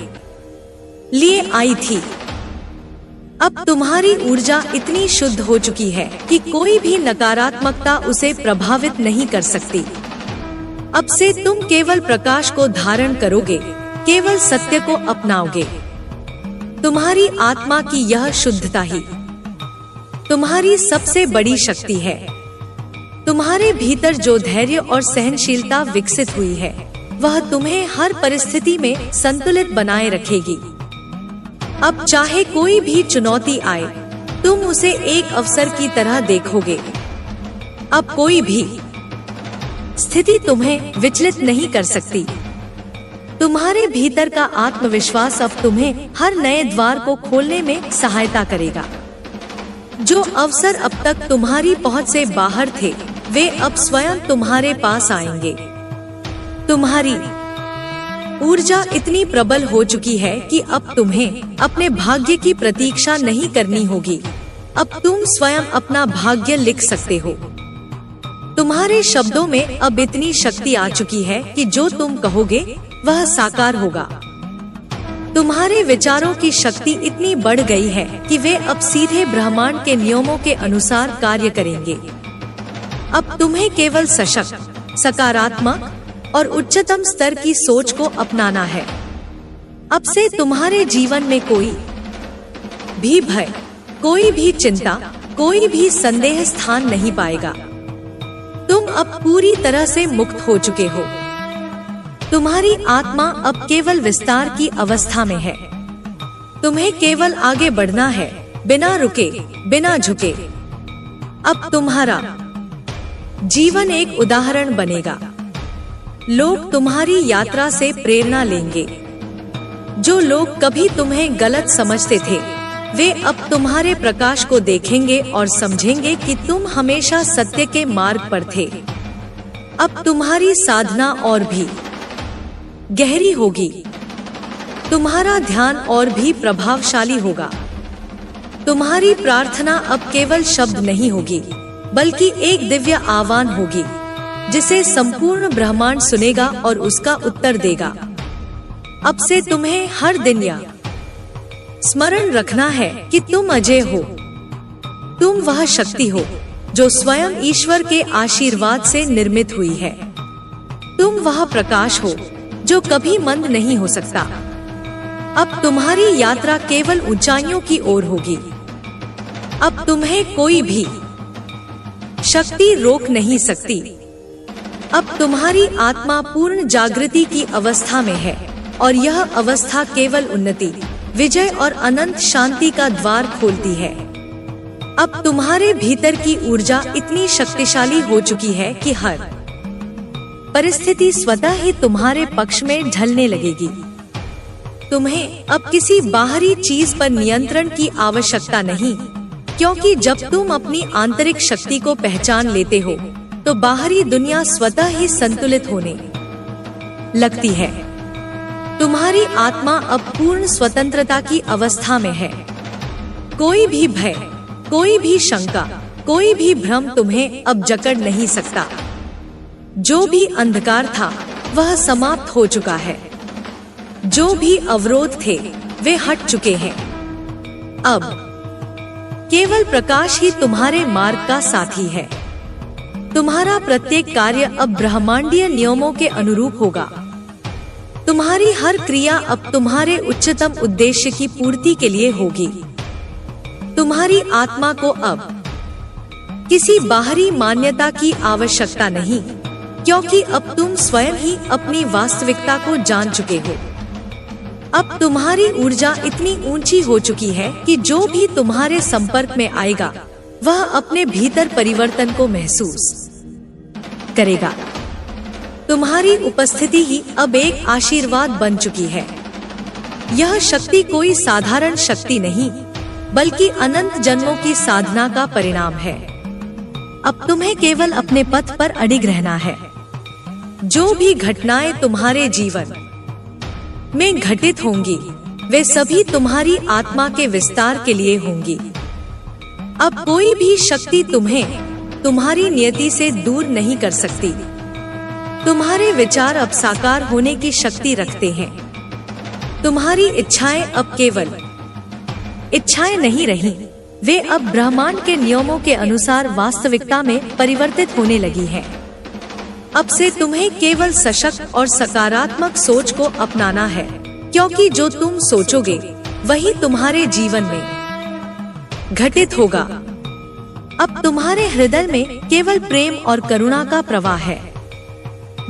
लिए आई थी। अब तुम्हारी ऊर्जा इतनी शुद्ध हो चुकी है कि कोई भी नकारात्मकता उसे प्रभावित नहीं कर सकती। अब से तुम केवल प्रकाश को धारण करोगे, केवल सत्य को अपनाओगे। तुम्हारी आत्मा की यह शुद्धता ही तुम्हारी सबसे बड़ी शक्ति है। तुम्हारे भीतर जो धैर्य और सहनशीलता विकसित हुई है, वह तुम्हें हर परिस्थिति में संतुलित बनाए रखेगी। अब चाहे कोई भी चुनौती आए, तुम उसे एक अवसर की तरह देखोगे। अब कोई भी स्थिति तुम्हें विचलित नहीं कर सकती। तुम्हारे भीतर का आत्मविश्वास अब तुम्हें हर नए द्वार को खोलने में सहायता करेगा। जो अवसर अब तक तुम्हारी पहुंच से बाहर थे, वे अब स्वयं तुम्हारे पास आएंगे। तुम्हारी ऊर्जा इतनी प्रबल हो चुकी है कि अब तुम्हें अपने भाग्य की प्रतीक्षा नहीं करनी होगी। अब तुम स्वयं अपना भाग्य लिख सकते हो। तुम्हारे शब्दों में अब इतनी शक्ति आ चुकी है कि जो तुम कहोगे वह साकार होगा। तुम्हारे विचारों की शक्ति इतनी बढ़ गई है कि वे अब सीधे ब्रह्मांड के नियमों के अनुसार कार्य करेंगे। अब तुम्हें केवल सशक्त, सकारात्मक और उच्चतम स्तर की सोच को अपनाना है। अब से तुम्हारे जीवन में कोई भी भय, कोई भी चिंता, कोई भी संदेह स्थान नहीं पाएगा। तुम अब पूरी तरह से मुक्त हो चुके हो। तुम्हारी आत्मा अब केवल विस्तार की अवस्था में है। तुम्हें केवल आगे बढ़ना है, बिना रुके, बिना झुके। अब तुम्हारा जीवन एक उदाहरण बनेगा। लोग तुम्हारी यात्रा से प्रेरणा लेंगे। जो लोग कभी तुम्हें गलत समझते थे, वे अब तुम्हारे प्रकाश को देखेंगे और समझेंगे कि तुम हमेशा सत्य के मार्ग पर थे। अब तुम्हारी साधना और भी गहरी होगी। तुम्हारा ध्यान और भी प्रभावशाली होगा। तुम्हारी प्रार्थना अब केवल शब्द नहीं होगी, बल्कि एक दिव्य आह्वान होगी, जिसे संपूर्ण ब्रह्मांड सुनेगा और उसका उत्तर देगा। अब से तुम्हें हर दिन यह स्मरण रखना है कि तुम अजय हो। तुम वह शक्ति हो जो स्वयं ईश्वर के आशीर्वाद से निर्मित हुई है। तुम वह प्रकाश हो जो कभी मंद नहीं हो सकता। अब तुम्हारी यात्रा केवल ऊंचाइयों की ओर होगी। अब तुम्हें कोई भी शक्ति रोक नहीं सकती। अब तुम्हारी आत्मा पूर्ण जागृति की अवस्था में है और यह अवस्था केवल उन्नति, विजय और अनंत शांति का द्वार खोलती है। अब तुम्हारे भीतर की ऊर्जा इतनी शक्तिशाली हो चुकी है कि हर परिस्थिति स्वतः ही तुम्हारे पक्ष में ढलने लगेगी। तुम्हें अब किसी बाहरी चीज पर नियंत्रण की आवश्यकता नहीं, क्योंकि जब तुम अपनी आंतरिक शक्ति को पहचान लेते हो तो बाहरी दुनिया स्वतः ही संतुलित होने लगती है। तुम्हारी आत्मा अब पूर्ण स्वतंत्रता की अवस्था में है। कोई भी भय, कोई भी शंका, कोई भी भ्रम तुम्हें अब जकड़ नहीं सकता। जो भी अंधकार था वह समाप्त हो चुका है। जो भी अवरोध थे वे हट चुके हैं। अब केवल प्रकाश ही तुम्हारे मार्ग का साथी है। तुम्हारा प्रत्येक कार्य अब ब्रह्मांडीय नियमों के अनुरूप होगा। तुम्हारी हर क्रिया अब तुम्हारे उच्चतम उद्देश्य की पूर्ति के लिए होगी। तुम्हारी आत्मा को अब किसी बाहरी मान्यता की आवश्यकता नहीं, क्योंकि अब तुम स्वयं ही अपनी वास्तविकता को जान चुके हो। अब तुम्हारी ऊर्जा इतनी ऊंची हो चुकी है कि जो भी तुम्हारे संपर्क में आएगा वह अपने भीतर परिवर्तन को महसूस करेगा। तुम्हारी उपस्थिति ही अब एक आशीर्वाद बन चुकी है। यह शक्ति कोई साधारण शक्ति नहीं, बल्कि अनंत जन्मों की साधना का परिणाम है। अब तुम्हें केवल अपने पथ पर अडिग रहना है। जो भी घटनाएं तुम्हारे जीवन में घटित होंगी वे सभी तुम्हारी आत्मा के विस्तार के लिए होंगी। अब कोई भी शक्ति तुम्हें तुम्हारी नियति से दूर नहीं कर सकती। तुम्हारे विचार अब साकार होने की शक्ति रखते हैं। तुम्हारी इच्छाएं अब केवल इच्छाएं नहीं रही, वे अब ब्रह्मांड के नियमों के अनुसार वास्तविकता में परिवर्तित होने लगी हैं। अब से तुम्हें केवल सशक्त और सकारात्मक सोच को अपनाना है, क्योंकि जो तुम सोचोगे वही तुम्हारे जीवन में घटित होगा। अब तुम्हारे हृदय में केवल प्रेम और करुणा का प्रवाह है।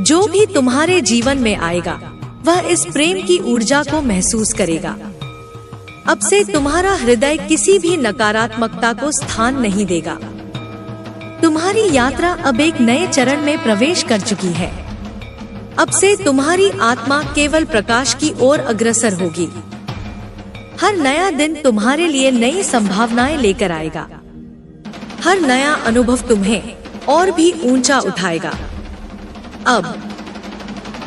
जो भी तुम्हारे जीवन में आएगा वह इस प्रेम की ऊर्जा को महसूस करेगा। अब से तुम्हारा हृदय किसी भी नकारात्मकता को स्थान नहीं देगा। तुम्हारी यात्रा अब एक नए चरण में प्रवेश कर चुकी है। अब से तुम्हारी आत्मा केवल प्रकाश की ओर अग्रसर होगी। हर नया दिन तुम्हारे लिए नई संभावनाएं लेकर आएगा। हर नया अनुभव तुम्हें और भी ऊंचा उठाएगा। अब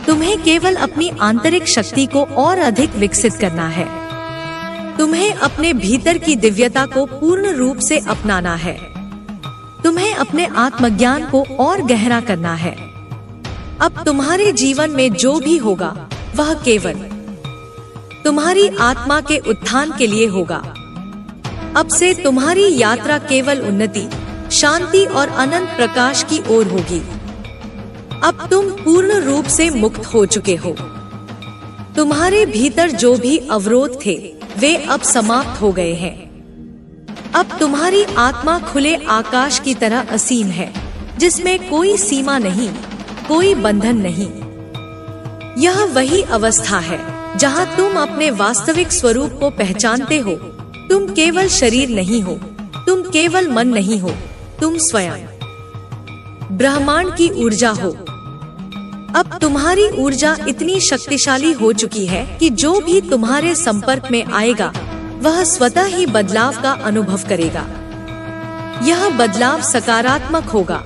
तुम्हें केवल अपनी आंतरिक शक्ति को और अधिक विकसित करना है। तुम्हें अपने भीतर की दिव्यता को पूर्ण रूप से अपनाना है। तुम्हें अपने आत्मज्ञान को और गहरा करना है। अब तुम्हारे जीवन में जो भी होगा वह केवल तुम्हारी आत्मा के उत्थान के लिए होगा। अब से तुम्हारी यात्रा केवल उन्नति, शांति और अनंत प्रकाश की ओर होगी। अब तुम पूर्ण रूप से मुक्त हो चुके हो। तुम्हारे भीतर जो भी अवरोध थे वे अब समाप्त हो गए हैं। अब तुम्हारी आत्मा खुले आकाश की तरह असीम है, जिसमें कोई सीमा नहीं, कोई बंधन नहीं। यह वही अवस्था है जहां तुम अपने वास्तविक स्वरूप को पहचानते हो। तुम केवल शरीर नहीं हो, तुम केवल मन नहीं हो, तुम स्वयं ब्रह्मांड की ऊर्जा हो। अब तुम्हारी ऊर्जा इतनी शक्तिशाली हो चुकी है कि जो भी तुम्हारे संपर्क में आएगा वह स्वतः ही बदलाव का अनुभव करेगा। यह बदलाव सकारात्मक होगा,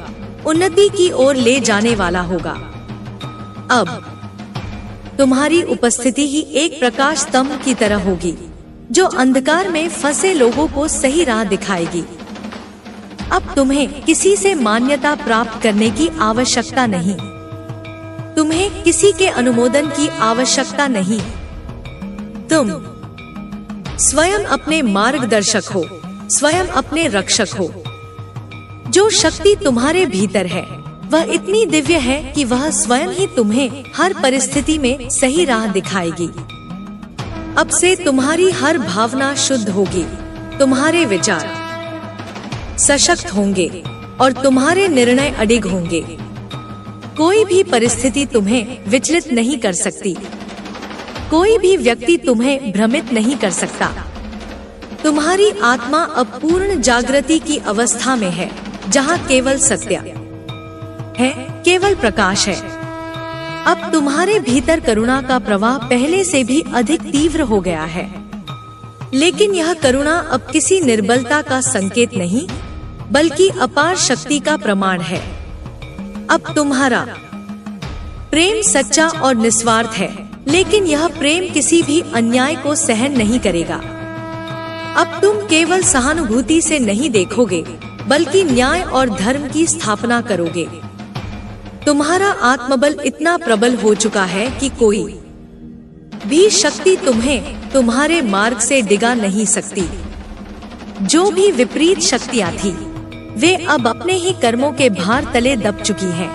उन्नति की ओर ले जाने वाला होगा। अब तुम्हारी उपस्थिति ही एक प्रकाश स्तंभ की तरह होगी, जो अंधकार में फंसे लोगों को सही राह दिखाएगी। अब तुम्हें किसी से मान्यता प्राप्त करने की आवश्यकता नहीं। तुम्हें किसी के अनुमोदन की आवश्यकता नहीं। तुम स्वयं अपने मार्गदर्शक हो, स्वयं अपने रक्षक हो। जो शक्ति तुम्हारे भीतर है वह इतनी दिव्य है कि वह स्वयं ही तुम्हें हर परिस्थिति में सही राह दिखाएगी। अब से तुम्हारी हर भावना शुद्ध होगी, तुम्हारे विचार सशक्त होंगे और तुम्हारे निर्णय अडिग होंगे। कोई भी परिस्थिति तुम्हें विचलित नहीं कर सकती, कोई भी व्यक्ति तुम्हें भ्रमित नहीं कर सकता। तुम्हारी आत्मा अब पूर्ण जागृति की अवस्था में है, जहाँ केवल सत्य है, केवल प्रकाश है। अब तुम्हारे भीतर करुणा का प्रवाह पहले से भी अधिक तीव्र हो गया है, लेकिन यह करुणा अब किसी निर्बलता का संकेत नहीं, बल्कि अपार शक्ति का प्रमाण है। अब तुम्हारा प्रेम सच्चा और निस्वार्थ है, लेकिन यह प्रेम किसी भी अन्याय को सहन नहीं करेगा। अब तुम केवल सहानुभूति से नहीं देखोगे, बल्कि न्याय और धर्म की स्थापना करोगे। तुम्हारा आत्मबल इतना प्रबल हो चुका है कि कोई भी शक्ति तुम्हें तुम्हारे मार्ग से डिगा नहीं सकती। जो भी विपरीत शक्तियां थी, वे अब अपने ही कर्मों के भार तले दब चुकी हैं।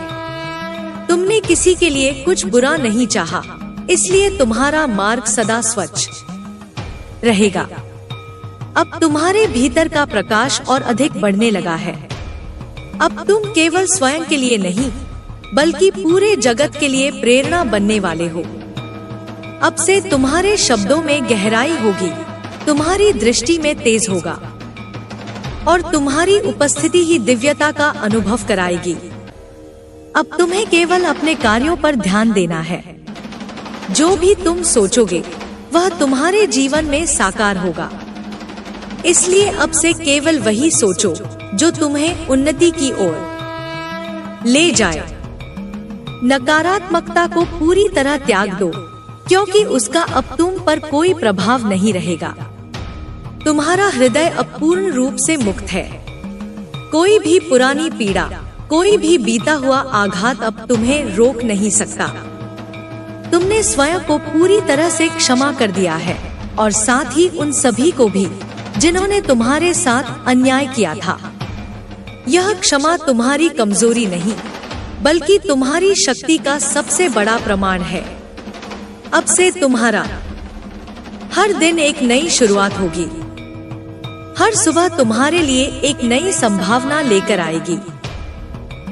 तुमने किसी के लिए कुछ बुरा नहीं चाहा, इसलिए तुम्हारा मार्ग सदा स्वच्छ रहेगा। अब तुम्हारे भीतर का प्रकाश और अधिक बढ़ने लगा है। अब तुम केवल स्वयं के लिए नहीं, बल्कि पूरे जगत के लिए प्रेरणा बनने वाले हो। अब से तुम्हारे शब्दों में गहराई होगी, तुम्हारी दृष्टि में तेज होगा और तुम्हारी उपस्थिति ही दिव्यता का अनुभव कराएगी। अब तुम्हें केवल अपने कार्यों पर ध्यान देना है। जो भी तुम सोचोगे, वह तुम्हारे जीवन में साकार होगा। इसलिए अब से केवल वही सोचो जो तुम्हें उन्नति की ओर ले जाए। नकारात्मकता को पूरी तरह त्याग दो, क्योंकि उसका अब तुम पर कोई प्रभाव नहीं रहेगा। तुम्हारा हृदय अब पूर्ण रूप से मुक्त है। कोई भी पुरानी पीड़ा, कोई भी बीता हुआ आघात अब तुम्हें रोक नहीं सकता। तुमने स्वयं को पूरी तरह से क्षमा कर दिया है, और साथ ही उन सभी को भी जिन्होंने तुम्हारे साथ अन्याय किया था। यह क्षमा तुम्हारी कमजोरी नहीं, बल्कि तुम्हारी शक्ति का सबसे बड़ा प्रमाण है। अब से तुम्हारा हर दिन एक नई शुरुआत होगी। हर सुबह तुम्हारे लिए एक नई संभावना लेकर आएगी।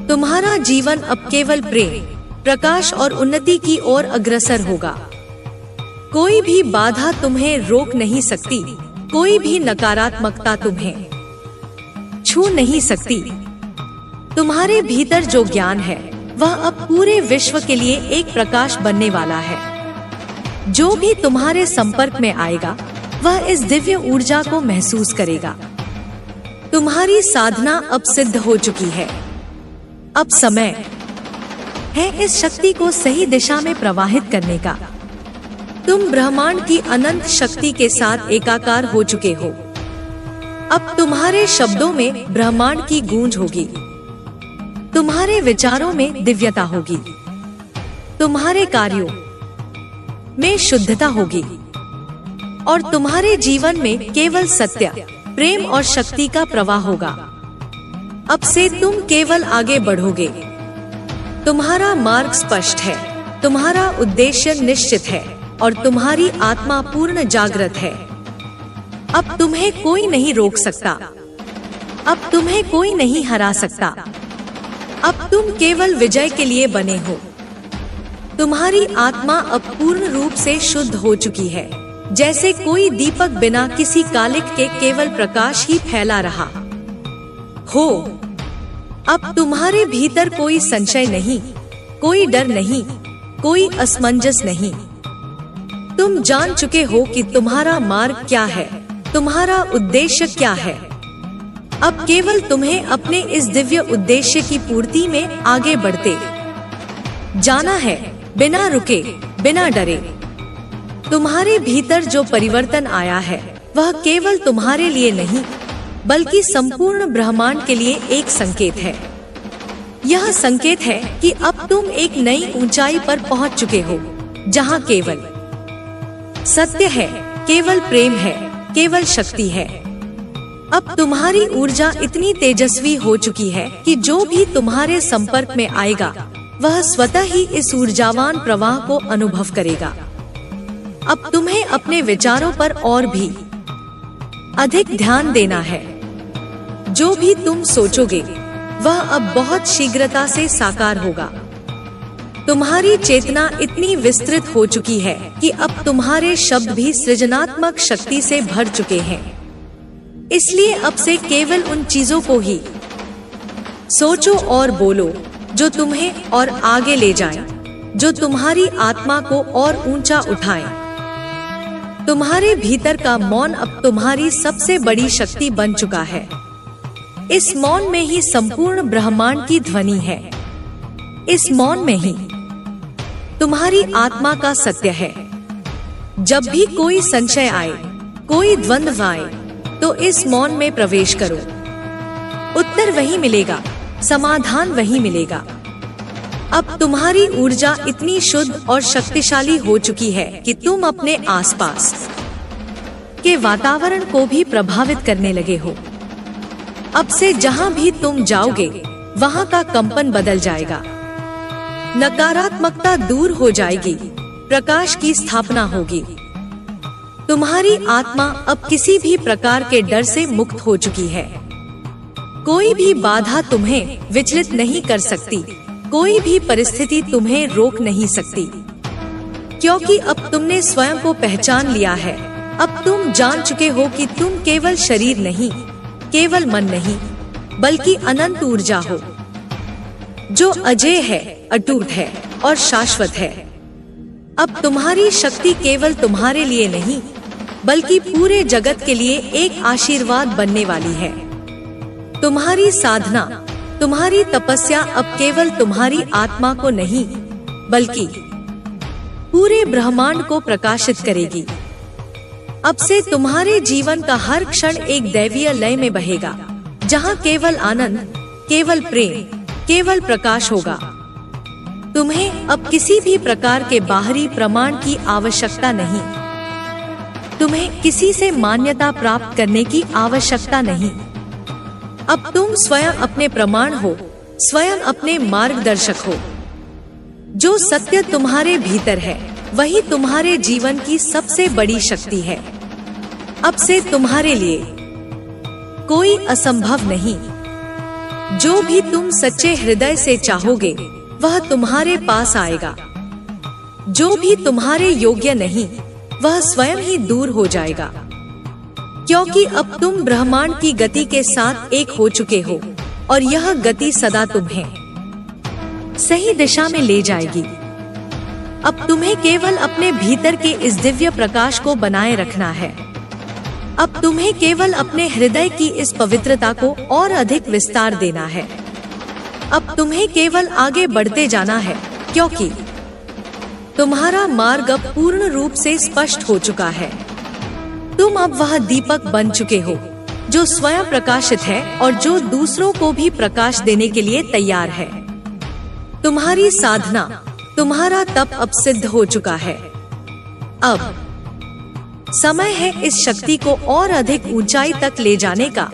तुम्हारा जीवन अब केवल प्रेम, प्रकाश और उन्नति की ओर अग्रसर होगा। कोई भी बाधा तुम्हें रोक नहीं सकती, कोई भी नकारात्मकता तुम्हें छू नहीं सकती। तुम्हारे भीतर जो ज्ञान है, वह अब पूरे विश्व के लिए एक प्रकाश बनने वाला है। जो भी तुम्हारे संपर्क में आएगा, वह इस दिव्य ऊर्जा को महसूस करेगा। तुम्हारी साधना अब सिद्ध हो चुकी है। अब समय है इस शक्ति को सही दिशा में प्रवाहित करने का। तुम ब्रह्मांड की अनंत शक्ति के साथ एकाकार हो चुके हो। अब तुम्हारे शब्दों में ब्रह्मांड की गूंज होगी, तुम्हारे विचारों में दिव्यता होगी, तुम्हारे कार्यों में शुद्धता होगी, और तुम्हारे जीवन में केवल सत्य, प्रेम और शक्ति का प्रवाह होगा। अब से तुम केवल आगे बढ़ोगे। तुम्हारा मार्ग स्पष्ट है, तुम्हारा उद्देश्य निश्चित है, और तुम्हारी आत्मा पूर्ण जागृत है। अब तुम्हें कोई नहीं रोक सकता, अब तुम्हें कोई नहीं हरा सकता। अब तुम केवल विजय के लिए बने हो। तुम्हारी आत्मा अब पूर्ण रूप से शुद्ध हो चुकी है, जैसे कोई दीपक बिना किसी कालिक के केवल प्रकाश ही फैला रहा हो। अब तुम्हारे भीतर कोई संशय नहीं, कोई डर नहीं, कोई असमंजस नहीं। तुम जान चुके हो कि तुम्हारा मार्ग क्या है, तुम्हारा उद्देश्य क्या है। अब केवल तुम्हें अपने इस दिव्य उद्देश्य की पूर्ति में आगे बढ़ते जाना है, बिना रुके, बिना डरे। तुम्हारे भीतर जो परिवर्तन आया है, वह केवल तुम्हारे लिए नहीं, बल्कि संपूर्ण ब्रह्मांड के लिए एक संकेत है। यह संकेत है कि अब तुम एक नई ऊंचाई पर पहुंच चुके हो, जहां केवल सत्य है, केवल प्रेम है, केवल शक्ति है। अब तुम्हारी ऊर्जा इतनी तेजस्वी हो चुकी है कि जो भी तुम्हारे संपर्क में आएगा, वह स्वतः ही इस ऊर्जावान प्रवाह को अनुभव करेगा। अब तुम्हें अपने विचारों पर और भी अधिक ध्यान देना है। जो भी तुम सोचोगे वह अब बहुत शीघ्रता से साकार होगा। तुम्हारी चेतना इतनी विस्तृत हो चुकी है कि अब तुम्हारे शब्द भी सृजनात्मक शक्ति से भर चुके हैं। इसलिए अब से केवल उन चीजों को ही सोचो और बोलो जो तुम्हें और आगे ले जाएं, जो तुम्हारी आत्मा को और ऊंचा उठाएं। तुम्हारे भीतर का मौन अब तुम्हारी सबसे बड़ी शक्ति बन चुका है। इस मौन में ही संपूर्ण ब्रह्मांड की ध्वनि है। इस मौन में ही तुम्हारी आत्मा का सत्य है। जब भी कोई संशय आए, कोई द्वंद्व आए, तो इस मौन में प्रवेश करो। उत्तर वही मिलेगा, समाधान वही मिलेगा। अब तुम्हारी ऊर्जा इतनी शुद्ध और शक्तिशाली हो चुकी है कि तुम अपने आसपास के वातावरण को भी प्रभावित करने लगे हो। अब से जहां भी तुम जाओगे वहां का कंपन बदल जाएगा। नकारात्मकता दूर हो जाएगी, प्रकाश की स्थापना होगी। तुम्हारी आत्मा अब किसी भी प्रकार के डर से मुक्त हो चुकी है। कोई भी बाधा तुम्हें विचलित नहीं कर सकती, कोई भी परिस्थिति तुम्हें रोक नहीं सकती, क्योंकि अब तुमने स्वयं को पहचान लिया है। अब तुम जान चुके हो कि तुम केवल शरीर नहीं, केवल मन नहीं, बल्कि अनंत ऊर्जा हो, जो अजेय है, अटूट है और शाश्वत है। अब तुम्हारी शक्ति केवल तुम्हारे लिए नहीं, बल्कि पूरे जगत के लिए एक आशीर्वाद बनने वाली है। तुम्हारी साधना, तुम्हारी तपस्या अब केवल तुम्हारी आत्मा को नहीं, बल्कि पूरे ब्रह्मांड को प्रकाशित करेगी। अब से तुम्हारे जीवन का हर क्षण एक दैवीय लय में बहेगा, जहाँ केवल आनंद, केवल प्रेम, केवल प्रकाश होगा। तुम्हें अब किसी भी प्रकार के बाहरी प्रमाण की आवश्यकता नहीं। तुम्हें किसी से मान्यता प्राप्त करने की आवश्यकता नहीं। अब तुम स्वयं अपने प्रमाण हो, स्वयं अपने मार्गदर्शक हो। जो सत्य तुम्हारे भीतर है वही तुम्हारे जीवन की सबसे बड़ी शक्ति है। अब से तुम्हारे लिए कोई असंभव नहीं। जो भी तुम सच्चे हृदय से चाहोगे वह तुम्हारे पास आएगा। जो भी तुम्हारे योग्य नहीं वह स्वयं ही दूर हो जाएगा, क्योंकि अब तुम ब्रह्मांड की गति के साथ एक हो चुके हो और यह गति सदा तुम्हें सही दिशा में ले जाएगी। अब तुम्हें केवल अपने भीतर के इस दिव्य प्रकाश को बनाए रखना है। अब तुम्हें केवल अपने हृदय की इस पवित्रता को और अधिक विस्तार देना है। अब तुम्हें केवल आगे बढ़ते जाना है, क्योंकि तुम्हारा मार्ग अब पूर्ण रूप से स्पष्ट हो चुका है। तुम अब वह दीपक बन चुके हो जो स्वयं प्रकाशित है और जो दूसरों को भी प्रकाश देने के लिए तैयार है। तुम्हारी साधना, तुम्हारा तप अब सिद्ध हो चुका है। अब समय है इस शक्ति को और अधिक ऊंचाई तक ले जाने का,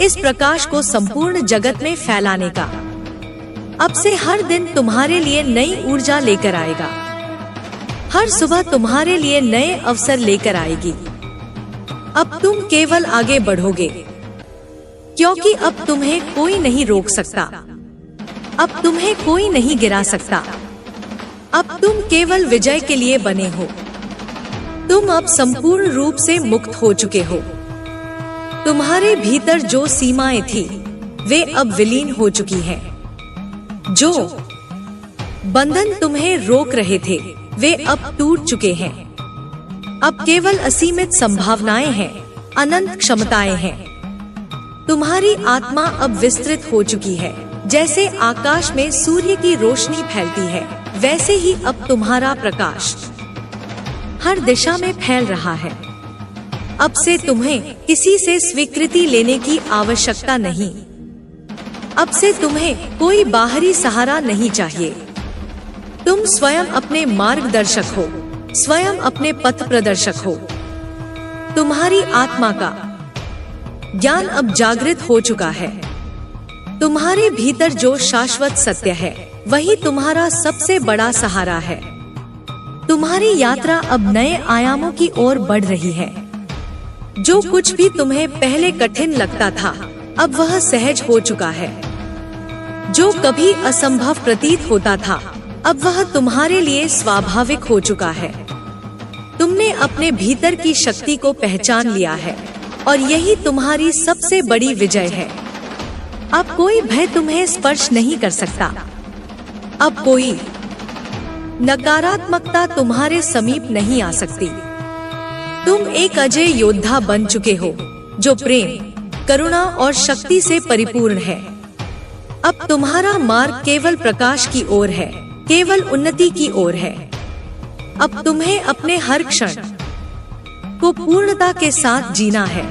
इस प्रकाश को संपूर्ण जगत में फैलाने का। अब से हर दिन तुम्हारे लिए नई ऊर्जा लेकर आएगा। हर सुबह तुम्हारे लिए नए अवसर लेकर आएगी। अब तुम केवल आगे बढ़ोगे, क्योंकि अब तुम्हें कोई नहीं रोक सकता। अब तुम्हें कोई नहीं गिरा सकता। अब तुम केवल विजय के लिए बने हो। तुम अब संपूर्ण रूप से मुक्त हो चुके हो। तुम्हारे भीतर जो सीमाएं थी वे अब विलीन हो चुकी हैं। जो बंधन तुम्हें रोक रहे थे वे अब टूट चुके हैं। अब केवल असीमित संभावनाएं हैं, अनंत क्षमताएं हैं। तुम्हारी आत्मा अब विस्तृत हो चुकी है। जैसे आकाश में सूर्य की रोशनी फैलती है, वैसे ही अब तुम्हारा प्रकाश हर दिशा में फैल रहा है। अब से तुम्हें किसी से स्वीकृति लेने की आवश्यकता नहीं। अब से तुम्हें कोई बाहरी सहारा नहीं चाहिए। तुम स्वयं अपने मार्गदर्शक हो, स्वयं अपने पथ प्रदर्शक हो। तुम्हारी आत्मा का ज्ञान अब जागृत हो चुका है। तुम्हारे भीतर जो शाश्वत सत्य है वही तुम्हारा सबसे बड़ा सहारा है। तुम्हारी यात्रा अब नए आयामों की ओर बढ़ रही है। जो कुछ भी तुम्हें पहले कठिन लगता था, अब वह सहज हो चुका है। जो कभी असंभव प्रतीत होता था, अब वह तुम्हारे लिए स्वाभाविक हो चुका है। तुमने अपने भीतर की शक्ति को पहचान लिया है और यही तुम्हारी सबसे बड़ी विजय है। अब कोई भय तुम्हें स्पर्श नहीं कर सकता। अब कोई नकारात्मकता तुम्हारे समीप नहीं आ सकती। तुम एक अजय योद्धा बन चुके हो, जो प्रेम, करुणा और शक्ति से परिपूर्ण है। अब तुम्हारा मार्ग केवल प्रकाश की ओर है, केवल उन्नति की ओर है। अब तुम्हें अपने हर क्षण को पूर्णता के साथ जीना है।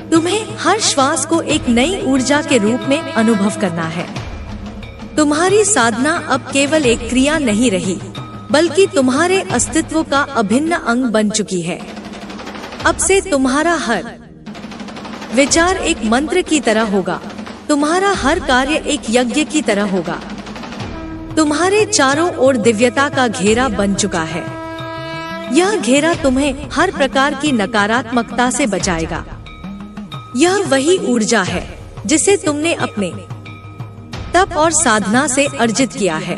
तुम्हें हर श्वास को एक नई ऊर्जा के रूप में अनुभव करना है। तुम्हारी साधना अब केवल एक क्रिया नहीं रही, बल्कि तुम्हारे अस्तित्व का अभिन्न अंग बन चुकी है। अब से तुम्हारा हर विचार एक मंत्र की तरह होगा। तुम्हारा हर कार्य एक यज्ञ की तरह होगा। तुम्हारे चारों ओर दिव्यता का घेरा बन चुका है। यह घेरा तुम्हें हर प्रकार की नकारात्मकता से बचाएगा। यह वही ऊर्जा है जिसे तुमने अपने तप और साधना से अर्जित किया है।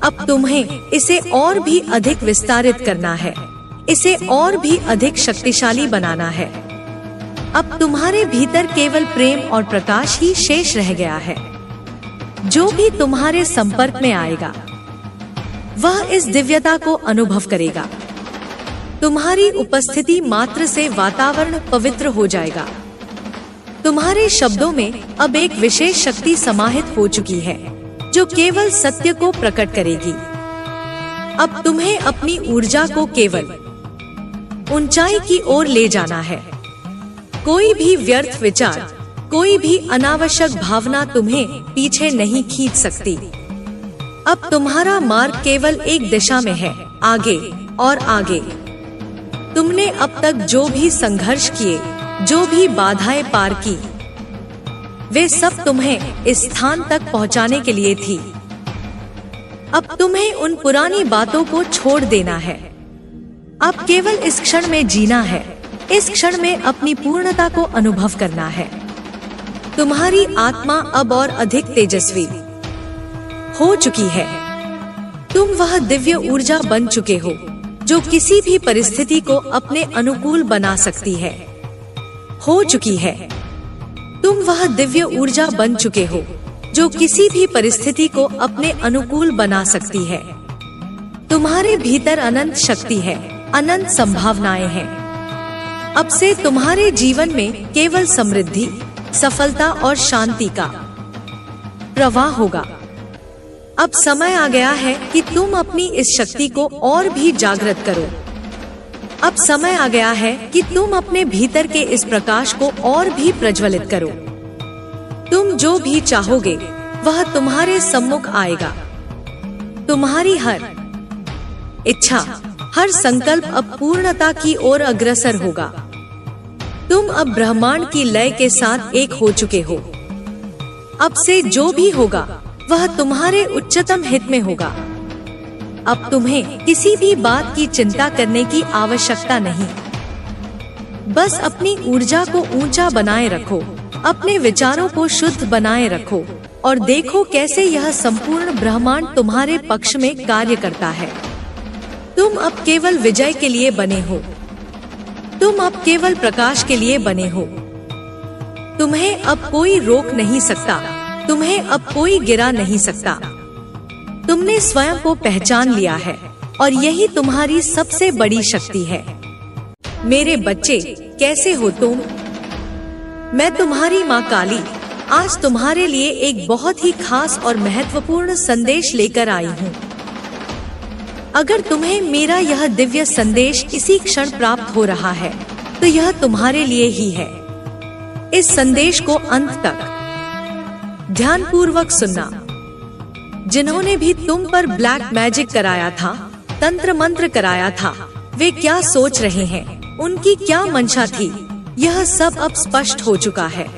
अब तुम्हें इसे और भी अधिक विस्तारित करना है, इसे और भी अधिक शक्तिशाली बनाना है। अब तुम्हारे भीतर केवल प्रेम और प्रकाश ही शेष रह गया है। जो भी तुम्हारे संपर्क में आएगा, वह इस दिव्यता को अनुभव करेगा। तुम्हारी उपस्थिति मात्र से वातावरण पवित्र हो जाएगा। तुम्हारे शब्दों में अब एक विशेष शक्ति समाहित हो चुकी है, जो केवल सत्य को प्रकट करेगी। अब तुम्हें अपनी ऊर्जा को केवल ऊंचाई की ओर ले जाना है। कोई भी व्यर्थ विचार, कोई भी अनावश्यक भावना तुम्हें पीछे नहीं खींच सकती। अब तुम्हारा मार्ग केवल एक दिशा में है, आगे और आगे। तुमने अब तक जो भी संघर्ष किए, जो भी बाधाएं पार की, वे सब तुम्हें इस स्थान तक पहुंचाने के लिए थी। अब तुम्हें उन पुरानी बातों को छोड़ देना है। अब केवल इस क्षण में जीना है। इस क्षण में अपनी पूर्णता को अनुभव करना है। तुम्हारी आत्मा अब और अधिक तेजस्वी हो चुकी है। तुम वह दिव्य ऊर्जा बन चुके हो, जो किसी भी परिस्थिति को अपने अनुकूल बना सकती है। हो चुकी है। तुम वह दिव्य ऊर्जा बन चुके हो, जो किसी भी परिस्थिति को अपने अनुकूल बना सकती है। तुम्हारे भीतर अनंत शक्ति है, अनंत संभावनाएं हैं। अब से तुम्हारे जीवन में केवल समृद्धि, सफलता और शांति का प्रवाह होगा। अब समय आ गया है कि तुम अपनी इस शक्ति को और भी जागृत करो। अब समय आ गया है कि तुम अपने भीतर के इस प्रकाश को और भी प्रज्वलित करो। तुम जो भी चाहोगे, वह तुम्हारे सम्मुख आएगा। तुम्हारी हर इच्छा, हर संकल्प अब पूर्णता की ओर अग्रसर होगा। तुम अब ब्रह्मांड की लय के साथ एक हो चुके हो। अब से जो भी होगा, वह तुम्हारे उच्चतम हित में होगा। अब तुम्हें किसी भी बात की चिंता करने की आवश्यकता नहीं। बस अपनी ऊर्जा को ऊंचा बनाए रखो, अपने विचारों को शुद्ध बनाए रखो और देखो कैसे यह संपूर्ण ब्रह्मांड तुम्हारे पक्ष में कार्य करता है। तुम अब केवल विजय के लिए बने हो। तुम अब केवल प्रकाश के लिए बने हो। तुम्हें अब कोई रोक नहीं सकता, तुम्हें अब कोई गिरा नहीं सकता। तुमने स्वयं को पहचान लिया है और यही तुम्हारी सबसे बड़ी शक्ति है। मेरे बच्चे, कैसे हो तुम? मैं तुम्हारी माँ काली आज तुम्हारे लिए एक बहुत ही खास और महत्वपूर्ण संदेश लेकर आई हूँ। अगर तुम्हें मेरा यह दिव्य संदेश इसी क्षण प्राप्त हो रहा है, तो यह तुम्हारे लिए ही है। इस संदेश को अंत तक ध्यानपूर्वक सुनना। जिन्होंने भी तुम पर ब्लैक मैजिक कराया था, तंत्र मंत्र कराया था, वे क्या सोच रहे हैं, उनकी क्या मंशा थी, यह सब अब स्पष्ट हो चुका है।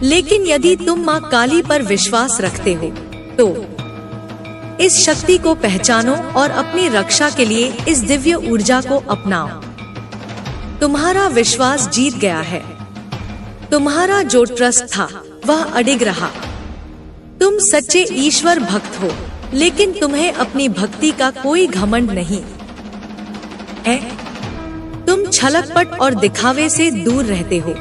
लेकिन यदि तुम माँ काली पर विश्वास रखते हो, तो इस शक्ति को पहचानो और अपनी रक्षा के लिए इस दिव्य ऊर्जा को अपनाओ। तुम्हारा विश्वास जीत गया है। तुम्हारा जो ट्रस्ट था वह अडिग रहा। तुम सच्चे ईश्वर भक्त हो, लेकिन तुम्हें अपनी भक्ति का कोई घमंड नहीं है। तुम छलकपट और दिखावे से दूर रहते हो।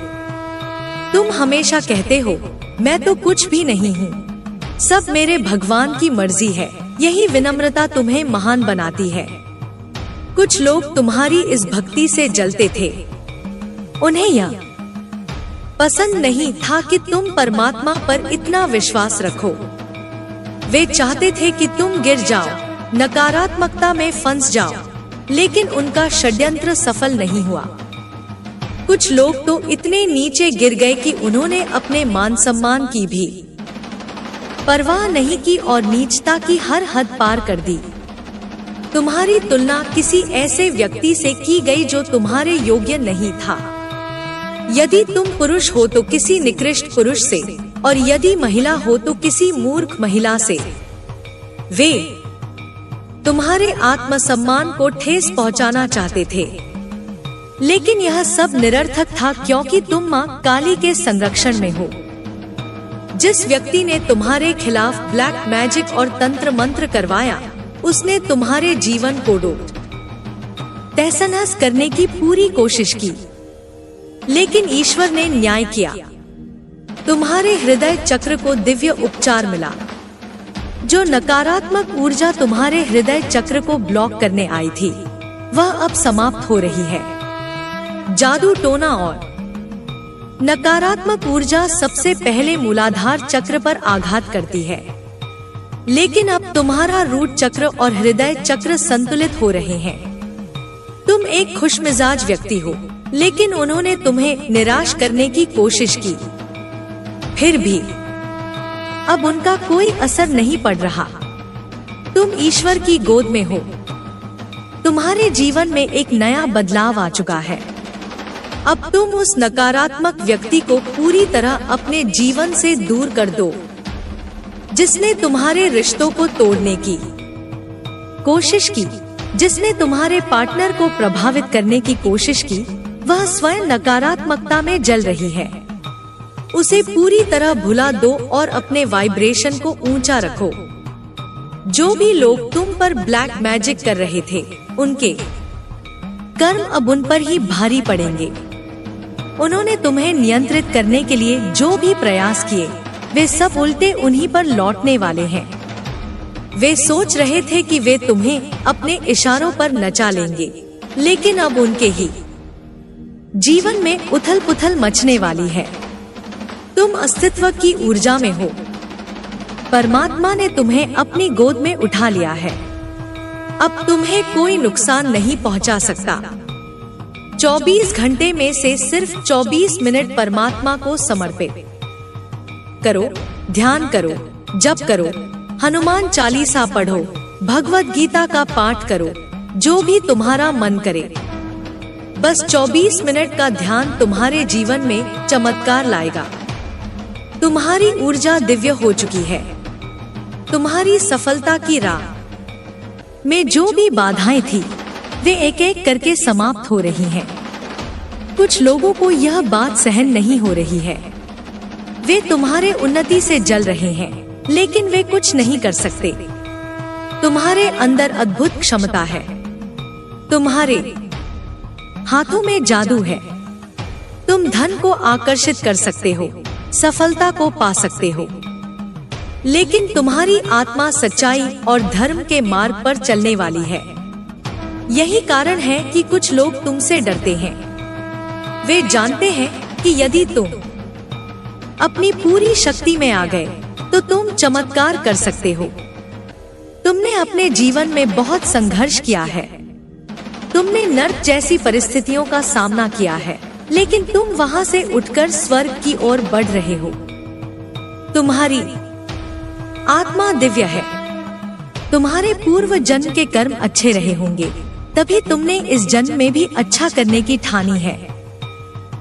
तुम हमेशा कहते हो, मैं तो कुछ भी नहीं हूँ, सब मेरे भगवान की मर्जी है। यही विनम्रता तुम्हें महान बनाती है। कुछ लोग तुम्हारी इस भक्ति से जलते थे। उन्हें यह पसंद नहीं था कि तुम परमात्मा पर इतना विश्वास रखो। वे चाहते थे कि तुम गिर जाओ, नकारात्मकता में फंस जाओ, लेकिन उनका षड्यंत्र सफल नहीं हुआ। कुछ लोग तो इतने नीचे गिर गए कि उन्होंने अपने मान सम्मान की भी परवाह नहीं की और नीचता की हर हद पार कर दी। तुम्हारी तुलना किसी ऐसे व्यक्ति से की गई जो तुम्हारे योग्य नहीं था। यदि तुम पुरुष हो तो किसी निकृष्ट पुरुष से, और यदि महिला हो तो किसी मूर्ख महिला से। वे तुम्हारे आत्मसम्मान को ठेस पहुंचाना चाहते थे, लेकिन यह सब निरर्थक था, क्योंकि तुम मां काली के संरक्षण में हो। जिस व्यक्ति ने तुम्हारे खिलाफ ब्लैक मैजिक और तंत्र मंत्र करवाया, उसने तुम्हारे जीवन को तहस-नहस करने की पूरी कोशिश की, लेकिन ईश्वर ने न्याय किया। तुम्हारे हृदय चक्र को दिव्य उपचार मिला। जो नकारात्मक ऊर्जा तुम्हारे हृदय चक्र को ब्लॉक करने आई थी, वह अब समाप्त हो रही है। जादू टोना और नकारात्मक ऊर्जा सबसे पहले मूलाधार चक्र पर आघात करती है, लेकिन अब तुम्हारा रूट चक्र और हृदय चक्र संतुलित हो रहे हैं। तुम एक खुशमिजाज व्यक्ति हो, लेकिन उन्होंने तुम्हें निराश करने की कोशिश की, फिर भी अब उनका कोई असर नहीं पड़ रहा। तुम ईश्वर की गोद में हो। तुम्हारे जीवन में एक नया बदलाव आ चुका है। अब तुम उस नकारात्मक व्यक्ति को पूरी तरह अपने जीवन से दूर कर दो, जिसने तुम्हारे रिश्तों को तोड़ने की कोशिश की, जिसने तुम्हारे पार्टनर को प्रभावित करने की कोशिश की। वह स्वयं नकारात्मकता में जल रही है। उसे पूरी तरह भुला दो और अपने वाइब्रेशन को ऊंचा रखो। जो भी लोग तुम पर ब्लैक मैजिक कर रहे थे, उनके कर्म अब उन पर ही भारी पड़ेंगे। उन्होंने तुम्हें नियंत्रित करने के लिए जो भी प्रयास किए, वे सब उल्टे उन्हीं पर लौटने वाले हैं। वे सोच रहे थे कि वे तुम्हें अपने इशारों पर नचा लेंगे, लेकिन अब उनके ही जीवन में उथल पुथल मचने वाली है। तुम अस्तित्व की ऊर्जा में हो। परमात्मा ने तुम्हें अपनी गोद में उठा लिया है। अब तुम्हें कोई नुकसान नहीं पहुंचा सकता। 24 घंटे में से सिर्फ 24 मिनट परमात्मा को समर्पित करो। ध्यान करो, जप करो, हनुमान चालीसा पढ़ो, भगवत गीता का पाठ करो, जो भी तुम्हारा मन करे। बस 24 मिनट का ध्यान तुम्हारे जीवन में चमत्कार लाएगा। तुम्हारी ऊर्जा दिव्य हो चुकी है। तुम्हारी सफलता की राह में जो भी बाधाएं थी, वे एक एक करके समाप्त हो रही हैं। कुछ लोगों को यह बात सहन नहीं हो रही है। वे तुम्हारे उन्नति से जल रहे हैं, लेकिन वे कुछ नहीं कर सकते। तुम्हारे अंदर अद्भुत क्षमता है। तुम्हारे हाथों में जादू है। तुम धन को आकर्षित कर सकते हो, सफलता को पा सकते हो, लेकिन तुम्हारी आत्मा सच्चाई और धर्म के मार्ग पर चलने वाली है। यही कारण है कि कुछ लोग तुमसे डरते हैं। वे जानते हैं कि यदि तुम अपनी पूरी शक्ति में आ गए तो तुम चमत्कार कर सकते हो। तुमने अपने जीवन में बहुत संघर्ष किया है। तुमने नर्क जैसी परिस्थितियों का सामना किया है, लेकिन तुम वहां से उठकर स्वर्ग की ओर बढ़ रहे हो। तुम्हारी आत्मा दिव्य है। तुम्हारे पूर्व जन्म के कर्म अच्छे रहे होंगे, तभी तुमने इस जन्म में भी अच्छा करने की ठानी है।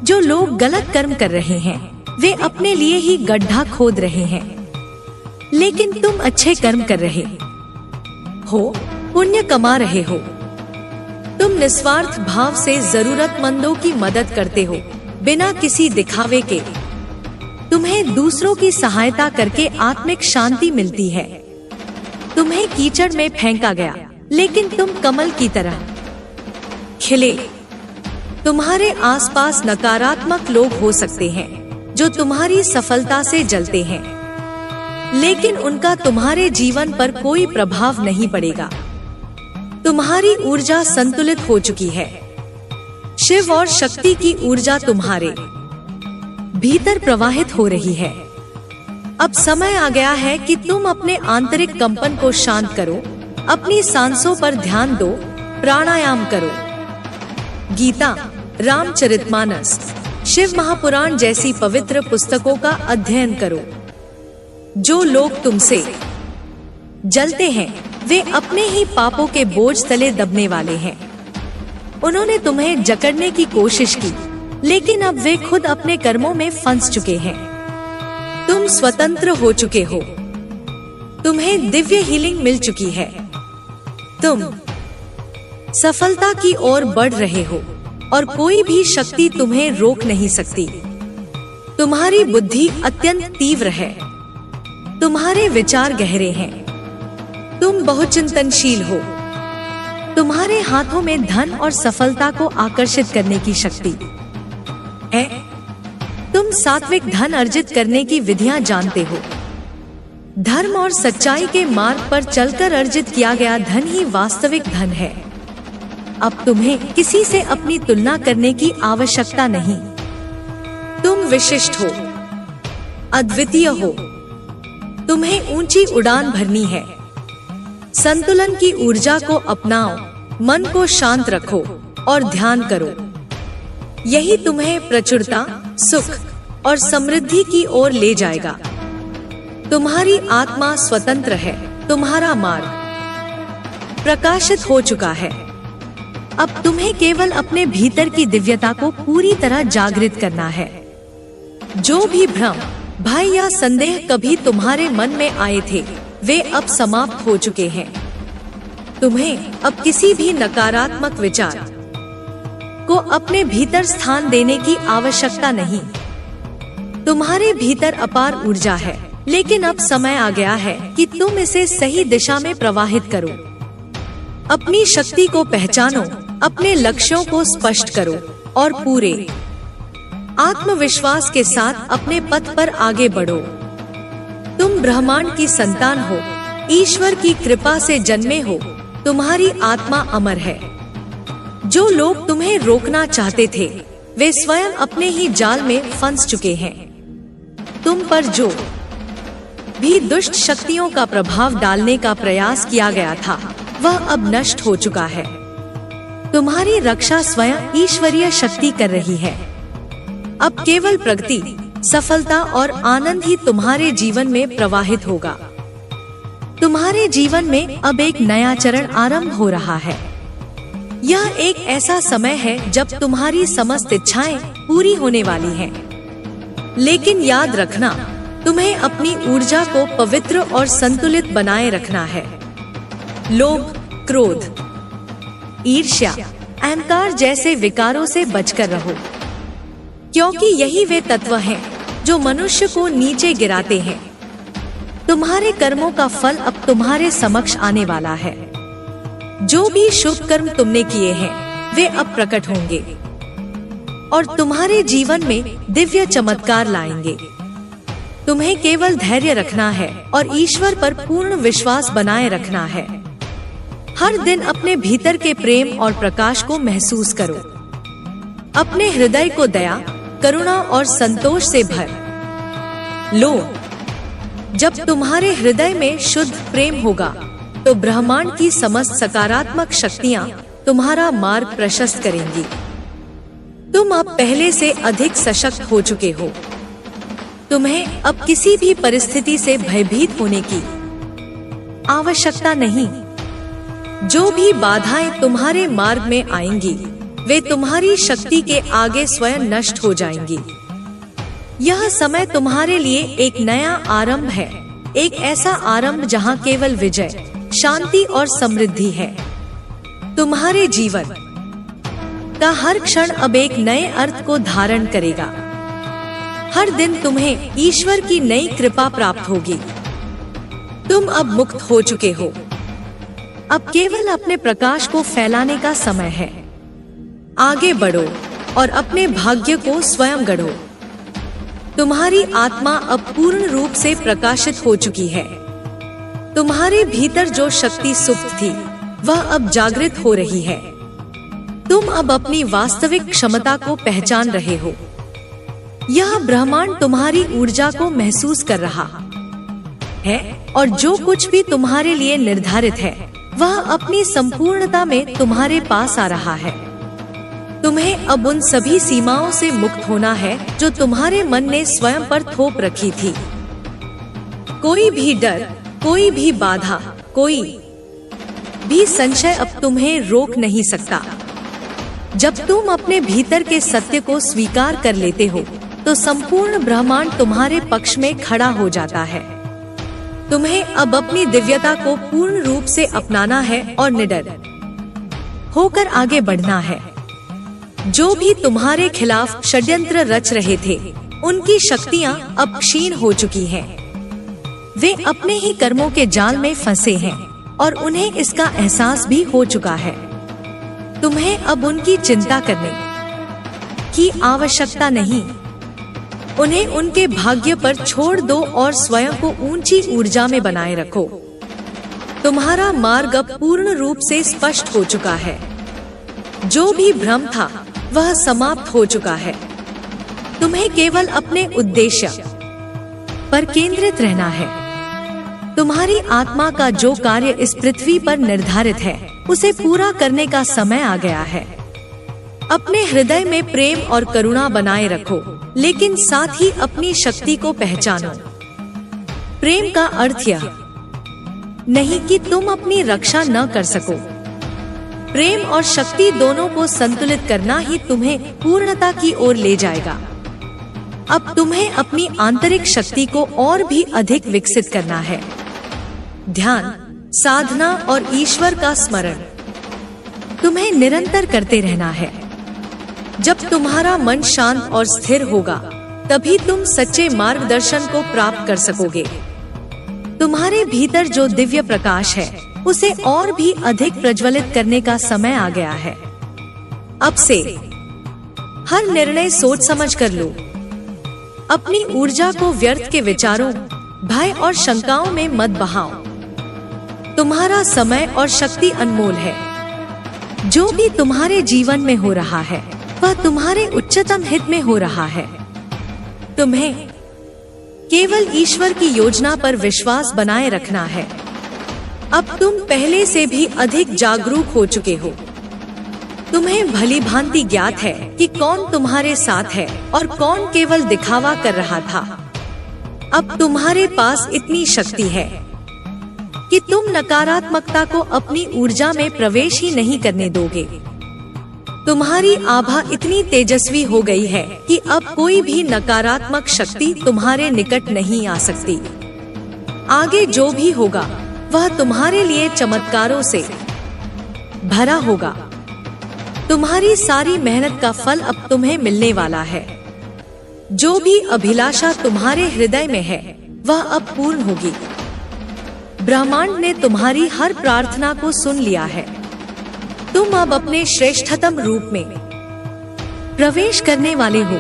जो लोग गलत कर्म कर रहे हैं, वे अपने लिए ही गड्ढा खोद रहे हैं, लेकिन तुम अच्छे कर्म कर रहे हो, पुण्य कमा रहे हो। तुम निस्वार्थ भाव से जरूरतमंदों की मदद करते हो, बिना किसी दिखावे के। तुम्हें दूसरों की सहायता करके आत्मिक शांति मिलती है। तुम्हें कीचड़ में फेंका गया, लेकिन तुम कमल की तरह खिले। तुम्हारे आसपास नकारात्मक लोग हो सकते हैं जो तुम्हारी सफलता से जलते हैं, लेकिन उनका तुम्हारे जीवन पर कोई प्रभाव नहीं पड़ेगा। तुम्हारी ऊर्जा संतुलित हो चुकी है। शिव और शक्ति की ऊर्जा तुम्हारे भीतर प्रवाहित हो रही है। अब समय आ गया है कि तुम अपने आंतरिक कंपन को शांत करो, अपनी सांसों पर ध्यान दो, प्राणायाम करो। गीता, रामचरितमानस, शिव महापुराण जैसी पवित्र पुस्तकों का अध्ययन करो। जो लोग तुमसे जलते हैं वे अपने ही पापों के बोझ तले दबने वाले हैं। उन्होंने तुम्हें जकड़ने की कोशिश की, लेकिन अब वे खुद अपने कर्मों में फंस चुके हैं। तुम स्वतंत्र हो चुके हो। तुम्हें दिव्य हीलिंग मिल चुकी है। तुम सफलता की ओर बढ़ रहे हो और कोई भी शक्ति तुम्हें रोक नहीं सकती। तुम्हारी बुद्धि अत्यंत तीव्र है। तुम्हारे विचार गहरे हैं। तुम बहुत चिंतनशील हो। तुम्हारे हाथों में धन और सफलता को आकर्षित करने की शक्ति है। तुम सात्विक धन अर्जित करने की विधियां जानते हो। धर्म और सच्चाई के मार्ग पर चलकर अर्जित किया गया धन ही वास्तविक धन है। अब तुम्हें किसी से अपनी तुलना करने की आवश्यकता नहीं। तुम विशिष्ट हो, अद्वितीय हो। तुम्हें ऊंची उड़ान भरनी है। संतुलन की ऊर्जा को अपनाओ, मन को शांत रखो और ध्यान करो। यही तुम्हें प्रचुरता, सुख और समृद्धि की ओर ले जाएगा। तुम्हारी आत्मा स्वतंत्र है। तुम्हारा मार्ग प्रकाशित हो चुका है। अब तुम्हें केवल अपने भीतर की दिव्यता को पूरी तरह जागृत करना है। जो भी भ्रम, भय या संदेह कभी तुम्हारे मन में आए थे, वे अब समाप्त हो चुके हैं। तुम्हें अब किसी भी नकारात्मक विचार को अपने भीतर स्थान देने की आवश्यकता नहीं। तुम्हारे भीतर अपार ऊर्जा है, लेकिन अब समय आ गया है कि तुम इसे सही दिशा में प्रवाहित करो। अपनी शक्ति को पहचानो, अपने लक्ष्यों को स्पष्ट करो और पूरे आत्मविश्वास के साथ अपने पथ पर आगे बढ़ो। तुम ब्रह्मांड की संतान हो, ईश्वर की कृपा से जन्मे हो। तुम्हारी आत्मा अमर है। जो लोग तुम्हें रोकना चाहते थे, वे स्वयं अपने ही जाल में फंस चुके हैं। तुम पर जो भी दुष्ट शक्तियों का प्रभाव डालने का प्रयास किया गया था, वह अब नष्ट हो चुका है। तुम्हारी रक्षा स्वयं ईश्वरीय शक्ति कर रही है। अब केवल प्रगति, सफलता और आनंद ही तुम्हारे जीवन में प्रवाहित होगा। तुम्हारे जीवन में अब एक नया चरण आरंभ हो रहा है। यह एक ऐसा समय है जब तुम्हारी समस्त इच्छाएं पूरी होने वाली हैं। लेकिन याद रखना, तुम्हें अपनी ऊर्जा को पवित्र और संतुलित बनाए रखना है। लोभ, क्रोध, ईर्ष्या, अहंकार जैसे विकारों से बचकर रहो, क्योंकि यही वे तत्व हैं जो मनुष्य को नीचे गिराते हैं। तुम्हारे कर्मों का फल अब तुम्हारे समक्ष आने वाला है। जो भी शुभ कर्म तुमने किए हैं, वे अब प्रकट होंगे और तुम्हारे जीवन में दिव्य चमत्कार लाएंगे। तुम्हें केवल धैर्य रखना है और ईश्वर पर पूर्ण विश्वास बनाए रखना है। हर दिन अपने भीतर के प्रेम और प्रकाश को महसूस करो। अपने हृदय को दया, करुणा और संतोष से भर लो। जब तुम्हारे हृदय में शुद्ध प्रेम होगा, तो ब्रह्मांड की समस्त सकारात्मक शक्तियाँ तुम्हारा मार्ग प्रशस्त करेंगी। तुम अब पहले से अधिक सशक्त हो चुके हो। तुम्हें अब किसी भी परिस्थिति से भयभीत होने की आवश्यकता नहीं। जो भी बाधाएं तुम्हारे मार्ग में आएंगी, वे तुम्हारी शक्ति के आगे स्वयं नष्ट हो जाएंगी। यह समय तुम्हारे लिए एक नया आरंभ है, एक ऐसा आरंभ जहां केवल विजय शांति और समृद्धि है। तुम्हारे जीवन का हर क्षण अब एक नए अर्थ को धारण करेगा। हर दिन तुम्हें ईश्वर की नई कृपा प्राप्त होगी। तुम अब मुक्त हो चुके हो। अब केवल अपने प्रकाश को फैलाने का समय है। आगे बढ़ो और अपने भाग्य को स्वयं गढ़ो। तुम्हारी आत्मा अब पूर्ण रूप से प्रकाशित हो चुकी है। तुम्हारे भीतर जो शक्ति सुप्त थी वह अब जागृत हो रही है। तुम अब अपनी वास्तविक क्षमता को पहचान रहे हो। यह ब्रह्मांड तुम्हारी ऊर्जा को महसूस कर रहा है और जो कुछ भी तुम्हारे लिए निर्धारित है वह अपनी संपूर्णता में तुम्हारे पास आ रहा है। तुम्हें अब उन सभी सीमाओं से मुक्त होना है जो तुम्हारे मन ने स्वयं पर थोप रखी थी। कोई भी डर, कोई भी बाधा, कोई भी संशय अब तुम्हें रोक नहीं सकता। जब तुम अपने भीतर के सत्य को स्वीकार कर लेते हो तो संपूर्ण ब्रह्मांड तुम्हारे पक्ष में खड़ा हो जाता है। तुम्हें अब अपनी दिव्यता को पूर्ण रूप से अपनाना है और निडर होकर आगे बढ़ना है। जो भी तुम्हारे खिलाफ षड्यंत्र रच रहे थे उनकी शक्तियां अब क्षीण हो चुकी हैं। वे अपने ही कर्मों के जाल में फंसे हैं और उन्हें इसका एहसास भी हो चुका है। तुम्हें अब उनकी चिंता करने की आवश्यकता नहीं। उन्हें उनके भाग्य पर छोड़ दो और स्वयं को ऊंची ऊर्जा में बनाए रखो। तुम्हारा मार्ग अब पूर्ण रूप से स्पष्ट हो चुका है। जो भी भ्रम था वह समाप्त हो चुका है। तुम्हें केवल अपने उद्देश्य पर केंद्रित रहना है। तुम्हारी आत्मा का जो कार्य इस पृथ्वी पर निर्धारित है उसे पूरा करने का समय आ गया है। अपने हृदय में प्रेम और करुणा बनाए रखो, लेकिन साथ ही अपनी शक्ति को पहचानो। प्रेम का अर्थ यह नहीं कि तुम अपनी रक्षा न कर सको। प्रेम और शक्ति दोनों को संतुलित करना ही तुम्हें पूर्णता की ओर ले जाएगा। अब तुम्हें अपनी आंतरिक शक्ति को और भी अधिक विकसित करना है। ध्यान, साधना और ईश्वर का स्मरण तुम्हें निरंतर करते रहना है। जब तुम्हारा मन शांत और स्थिर होगा तभी तुम सच्चे मार्गदर्शन को प्राप्त कर सकोगे। तुम्हारे भीतर जो दिव्य प्रकाश है उसे और भी अधिक प्रज्वलित करने का समय आ गया है। अब से हर निर्णय सोच समझ कर लो। अपनी ऊर्जा को व्यर्थ के विचारों, भय और शंकाओं में मत बहाओ। तुम्हारा समय और शक्ति अनमोल है। जो भी तुम्हारे जीवन में हो रहा है वह तुम्हारे उच्चतम हित में हो रहा है। तुम्हें केवल ईश्वर की योजना पर विश्वास बनाए रखना है। अब तुम पहले से भी अधिक जागरूक हो चुके हो। तुम्हें भली भांति ज्ञात है कि कौन तुम्हारे साथ है और कौन केवल दिखावा कर रहा था। अब तुम्हारे पास इतनी शक्ति है कि तुम नकारात्मकता को अपनी ऊर्जा में प्रवेश ही नहीं करने दोगे। तुम्हारी आभा इतनी तेजस्वी हो गई है कि अब कोई भी नकारात्मक शक्ति तुम्हारे निकट नहीं आ सकती। आगे जो भी होगा वह तुम्हारे लिए चमत्कारों से भरा होगा। तुम्हारी सारी मेहनत का फल अब तुम्हें मिलने वाला है। जो भी अभिलाषा तुम्हारे हृदय में है वह अब पूर्ण होगी। ब्रह्मांड ने तुम्हारी हर प्रार्थना को सुन लिया है। तुम अब अपने श्रेष्ठतम रूप में प्रवेश करने वाले हो।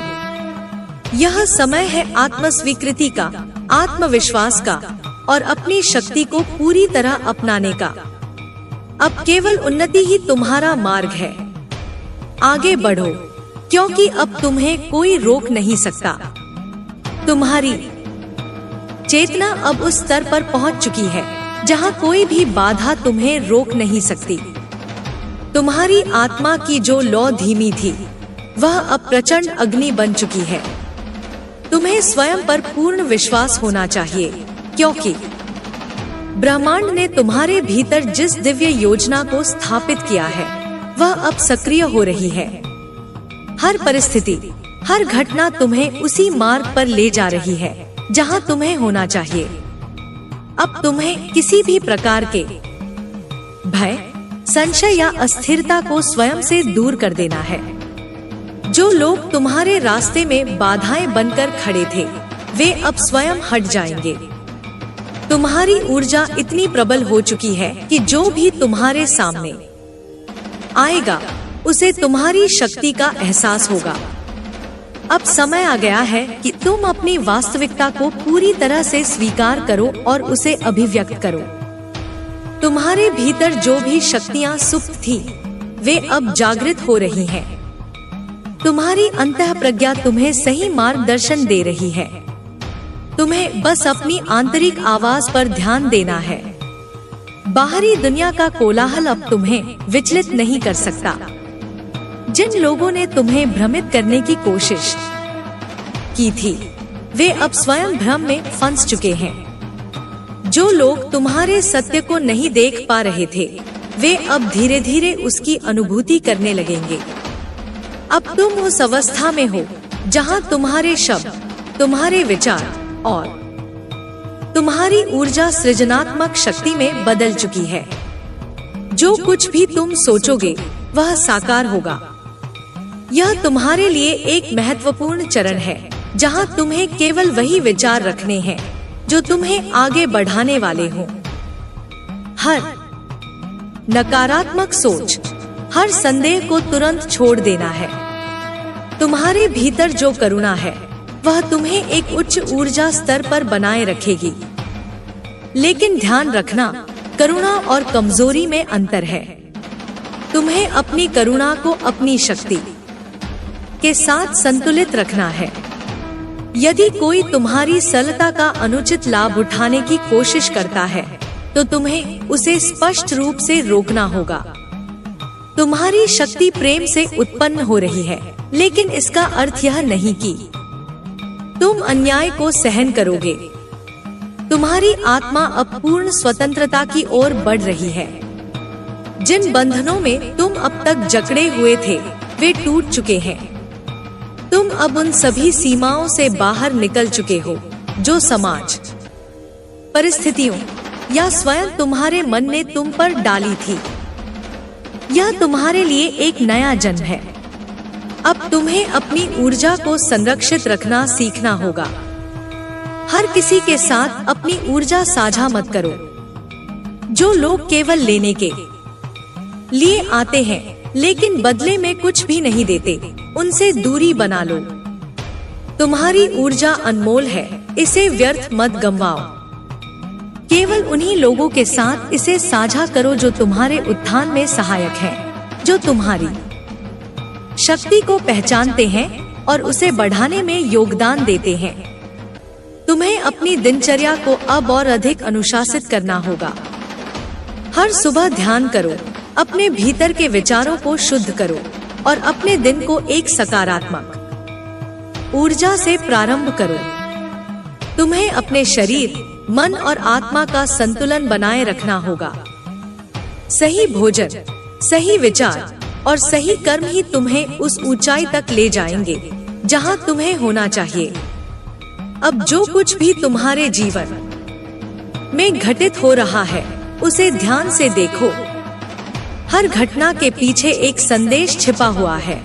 यह समय है आत्मस्वीकृति का, आत्मविश्वास का और अपनी शक्ति को पूरी तरह अपनाने का। अब केवल उन्नति ही तुम्हारा मार्ग है। आगे बढ़ो, क्योंकि अब तुम्हें कोई रोक नहीं सकता। तुम्हारी चेतना अब उस स्तर पर पहुंच चुकी है जहां कोई भी बाधा तुम्हें रोक नहीं सकती। तुम्हारी आत्मा की जो लौ धीमी थी वह अब प्रचंड अग्नि बन चुकी है। तुम्हें स्वयं पर पूर्ण विश्वास होना चाहिए, क्योंकि ब्रह्मांड ने तुम्हारे भीतर जिस दिव्य योजना को स्थापित किया है वह अब सक्रिय हो रही है। हर परिस्थिति, हर घटना तुम्हें उसी मार्ग पर ले जा रही है जहां तुम्हें होना चाहिए। अब तुम्हें किसी भी प्रकार के भय, संशय या अस्थिरता को स्वयं से दूर कर देना है। जो लोग तुम्हारे रास्ते में बाधाएं बनकर खड़े थे, वे अब स्वयं हट जाएंगे। तुम्हारी ऊर्जा इतनी प्रबल हो चुकी है कि जो भी तुम्हारे सामने आएगा उसे तुम्हारी शक्ति का एहसास होगा। अब समय आ गया है कि तुम अपनी वास्तविकता को पूरी तरह से स्वीकार करो और उसे अभिव्यक्त करो। तुम्हारे भीतर जो भी शक्तियां सुप्त थी, वे अब जागृत हो रही हैं। तुम्हारी अंतःप्रज्ञा तुम्हें सही मार्गदर्शन दे रही है। तुम्हें बस अपनी आंतरिक आवाज पर ध्यान देना है। बाहरी दुनिया का कोलाहल अब तुम्हें विचलित नहीं कर सकता। जिन लोगों ने तुम्हें भ्रमित करने की कोशिश की थी, वे अब स्वयं भ्रम में फंस चुके हैं। जो लोग तुम्हारे सत्य को नहीं देख पा रहे थे, वे अब धीरे धीरे उसकी अनुभूति करने लगेंगे। अब तुम उस अवस्था में हो जहां तुम्हारे शब्द, तुम्हारे विचार और तुम्हारी ऊर्जा सृजनात्मक शक्ति में बदल चुकी है। जो कुछ भी तुम सोचोगे वह साकार होगा। यह तुम्हारे लिए एक महत्वपूर्ण चरण है जहां तुम्हें केवल वही विचार रखने हैं जो तुम्हें आगे बढ़ाने वाले हों। हर नकारात्मक सोच, हर संदेह को तुरंत छोड़ देना है। तुम्हारे भीतर जो करुणा है वह तुम्हें एक उच्च ऊर्जा स्तर पर बनाए रखेगी। लेकिन ध्यान रखना, करुणा और कमजोरी में अंतर है। तुम्हें अपनी करुणा को अपनी शक्ति के साथ संतुलित रखना है। यदि कोई तुम्हारी सरलता का अनुचित लाभ उठाने की कोशिश करता है, तो तुम्हें उसे स्पष्ट रूप से रोकना होगा। तुम्हारी शक्ति प्रेम से उत्पन्न हो रही है, लेकिन इसका अर्थ यह नहीं कि तुम अन्याय को सहन करोगे। तुम्हारी आत्मा अब पूर्ण स्वतंत्रता की ओर बढ़ रही है। जिन बंधनों में तुम अब तक जकड़े हुए थे, वे टूट चुके हैं। तुम अब उन सभी सीमाओं से बाहर निकल चुके हो जो समाज, परिस्थितियों या स्वयं तुम्हारे मन ने तुम पर डाली थी। यह तुम्हारे लिए एक नया जन्म है। अब तुम्हें अपनी ऊर्जा को संरक्षित रखना सीखना होगा। हर किसी के साथ अपनी ऊर्जा साझा मत करो। जो लोग केवल लेने के लिए आते हैं लेकिन बदले में कुछ भी नहीं देते, उनसे दूरी बना लो। तुम्हारी ऊर्जा अनमोल है, इसे व्यर्थ मत गंवाओ। केवल उन्हीं लोगों के साथ इसे साझा करो जो तुम्हारे उत्थान में सहायक हैं, जो तुम्हारी शक्ति को पहचानते हैं और उसे बढ़ाने में योगदान देते हैं। तुम्हें अपनी दिनचर्या को अब और अधिक अनुशासित करना होगा। हर सुबह ध्यान करो, अपने भीतर के विचारों को शुद्ध करो और अपने दिन को एक सकारात्मक ऊर्जा से प्रारंभ करो। तुम्हें अपने शरीर, मन और आत्मा का संतुलन बनाए रखना होगा। सही भोजन, सही विचार और सही कर्म ही तुम्हें उस ऊंचाई तक ले जाएंगे जहां तुम्हें होना चाहिए। अब जो कुछ भी तुम्हारे जीवन में घटित हो रहा है, उसे ध्यान से देखो। हर घटना के पीछे एक संदेश छिपा हुआ है।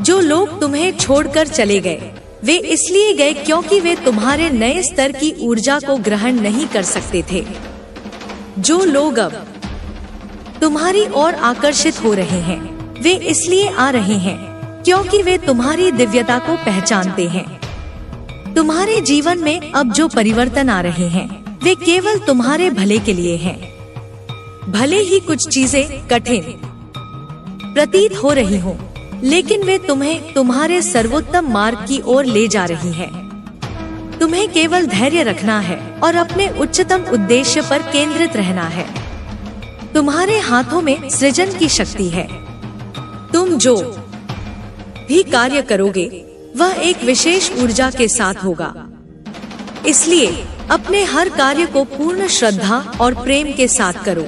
जो लोग तुम्हें छोड़कर चले गए, वे इसलिए गए क्योंकि वे तुम्हारे नए स्तर की ऊर्जा को ग्रहण नहीं कर सकते थे। जो लोग अब तुम्हारी ओर आकर्षित हो रहे हैं, वे इसलिए आ रहे हैं क्योंकि वे तुम्हारी दिव्यता को पहचानते हैं। तुम्हारे जीवन में अब जो परिवर्तन आ रहे हैं, वे केवल तुम्हारे भले के लिए हैं। भले ही कुछ चीजें कठिन प्रतीत हो रही हों, लेकिन वे तुम्हें तुम्हारे सर्वोत्तम मार्ग की ओर ले जा रही हैं। तुम्हें केवल धैर्य रखना है और अपने उच्चतम उद्देश्य पर केंद्रित रहना है। तुम्हारे हाथों में सृजन की शक्ति है। तुम जो भी कार्य करोगे, वह एक विशेष ऊर्जा के साथ होगा। इसलिए अपने हर कार्य को पूर्ण श्रद्धा और प्रेम के साथ करो।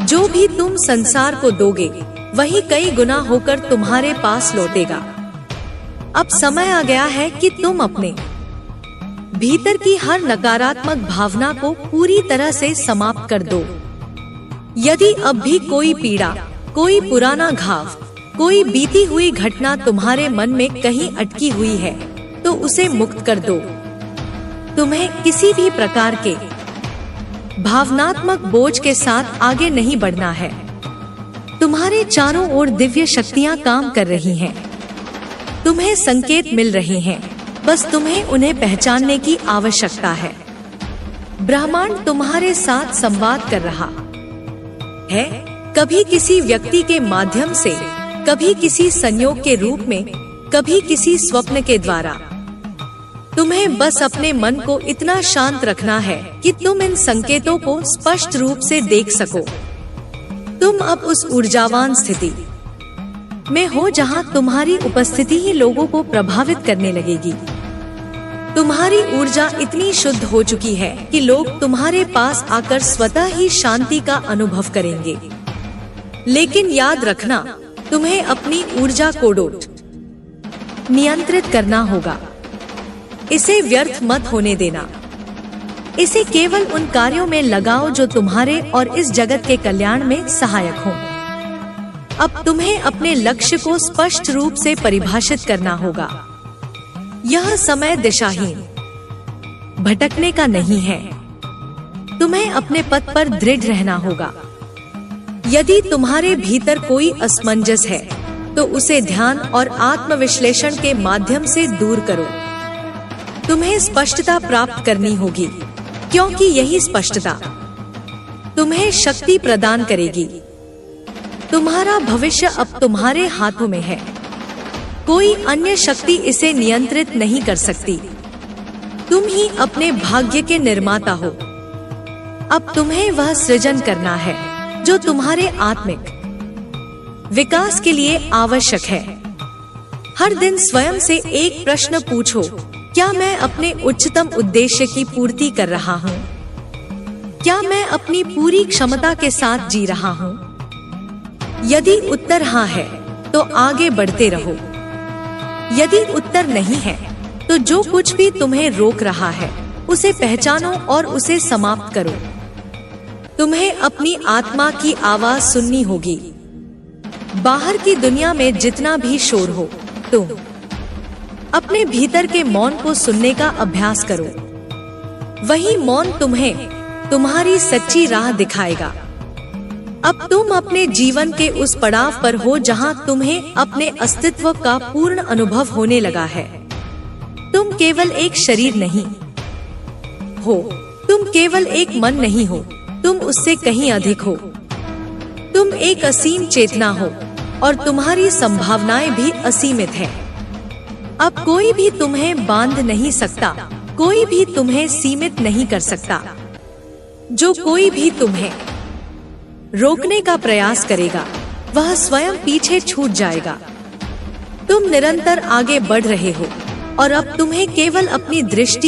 जो भी तुम संसार को दोगे, वही कई गुना होकर तुम्हारे पास लौटेगा। अब समय आ गया है कि तुम अपने भीतर की हर नकारात्मक भावना को पूरी तरह से समाप्त कर दो। यदि अब भी कोई पीड़ा, कोई पुराना घाव, कोई बीती हुई घटना तुम्हारे मन में कहीं अटकी हुई है, तो उसे मुक्त कर दो। तुम्हें किसी भी प्रकार के भावनात्मक बोझ के साथ आगे नहीं बढ़ना है। तुम्हारे चारों ओर दिव्य शक्तियां काम कर रही हैं। तुम्हें संकेत मिल रहे हैं, बस तुम्हें उन्हें पहचानने की आवश्यकता है। ब्रह्मांड तुम्हारे साथ संवाद कर रहा है, कभी किसी व्यक्ति के माध्यम से, कभी किसी संयोग के रूप में, कभी किसी स्वप्न के द्वारा। तुम्हें बस अपने मन को इतना शांत रखना है कि तुम इन संकेतों को स्पष्ट रूप से देख सको। तुम अब उस ऊर्जावान स्थिति में हो जहां तुम्हारी उपस्थिति ही लोगों को प्रभावित करने लगेगी। तुम्हारी ऊर्जा इतनी शुद्ध हो चुकी है कि लोग तुम्हारे पास आकर स्वतः ही शांति का अनुभव करेंगे। लेकिन याद रखना, तुम्हें अपनी ऊर्जा को नियंत्रित करना होगा। इसे व्यर्थ मत होने देना। इसे केवल उन कार्यों में लगाओ जो तुम्हारे और इस जगत के कल्याण में सहायक हों। अब तुम्हें अपने लक्ष्य को स्पष्ट रूप से परिभाषित करना होगा। यह समय दिशाहीन भटकने का नहीं है। तुम्हें अपने पथ पर दृढ़ रहना होगा। यदि तुम्हारे भीतर कोई असमंजस है, तो उसे ध्यान और आत्मविश्लेषण के माध्यम से दूर करो। तुम्हें स्पष्टता प्राप्त करनी होगी, क्योंकि यही स्पष्टता तुम्हें शक्ति प्रदान करेगी। तुम्हारा भविष्य अब तुम्हारे हाथों में है। कोई अन्य शक्ति इसे नियंत्रित नहीं कर सकती। तुम ही अपने भाग्य के निर्माता हो। अब तुम्हें वह सृजन करना है जो तुम्हारे आत्मिक विकास के लिए आवश्यक है। हर दिन स्वयं से एक प्रश्न पूछो, क्या मैं अपने उच्चतम उद्देश्य की पूर्ति कर रहा हूँ? क्या मैं अपनी पूरी क्षमता के साथ जी रहा हूँ? यदि उत्तर हाँ है, तो आगे बढ़ते रहो। यदि उत्तर नहीं है, तो जो कुछ भी तुम्हें रोक रहा है, उसे पहचानो और उसे समाप्त करो। तुम्हें अपनी आत्मा की आवाज सुननी होगी। बाहर की दुनिया में जितना भी शोर हो, तुम अपने भीतर के मौन को सुनने का अभ्यास करो। वही मौन तुम्हें तुम्हारी सच्ची राह दिखाएगा। अब तुम अपने जीवन के उस पड़ाव पर हो जहां तुम्हें अपने अस्तित्व का पूर्ण अनुभव होने लगा है। तुम केवल एक शरीर नहीं हो, तुम केवल एक मन नहीं हो, तुम उससे कहीं अधिक हो। तुम एक असीम चेतना हो और तुम्हारी संभावनाएं भी असीमित हैं। अब कोई भी तुम्हें बांध नहीं सकता, कोई भी तुम्हें सीमित नहीं कर सकता। जो कोई भी तुम्हें रोकने का प्रयास करेगा, वह स्वयं पीछे छूट जाएगा। तुम निरंतर आगे बढ़ रहे हो और अब तुम्हें केवल अपनी दृष्टि